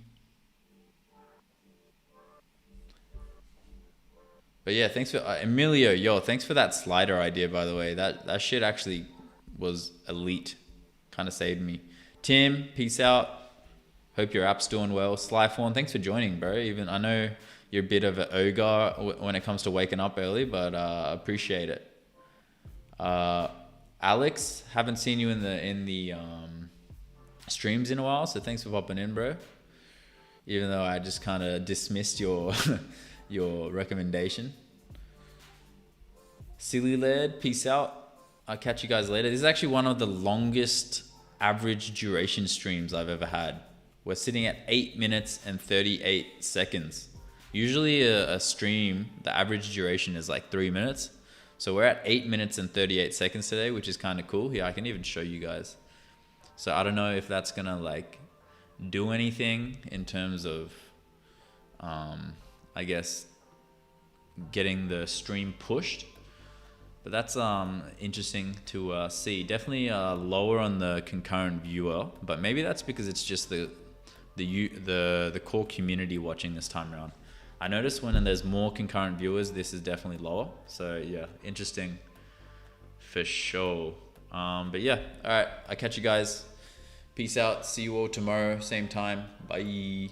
But yeah, thanks for Emilio. Yo, thanks for that slider idea, by the way. That shit actually was elite. Kind of saved me. Tim, peace out. Hope your app's doing well. Slyfawn, thanks for joining, bro. Even I know you're a bit of an ogre when it comes to waking up early, but appreciate it. Alex, haven't seen you in the streams in a while, so thanks for popping in, bro. Even though I just kind of dismissed your your recommendation. Silly Led, peace out. I'll catch you guys later. This is actually one of the longest average duration streams I've ever had. We're sitting at 8 minutes and 38 seconds. Usually a stream, the average duration is like 3 minutes. So we're at 8 minutes and 38 seconds today, which is kind of cool. Yeah, I can even show you guys. So I don't know if that's gonna like do anything in terms of, I guess, getting the stream pushed. But that's interesting to see. Definitely lower on the concurrent viewer, but maybe that's because it's just the core community watching this time around. I noticed when there's more concurrent viewers, this is definitely lower. So yeah, interesting for sure. But yeah, all right, I'll catch you guys. Peace out. See you all tomorrow, same time. Bye.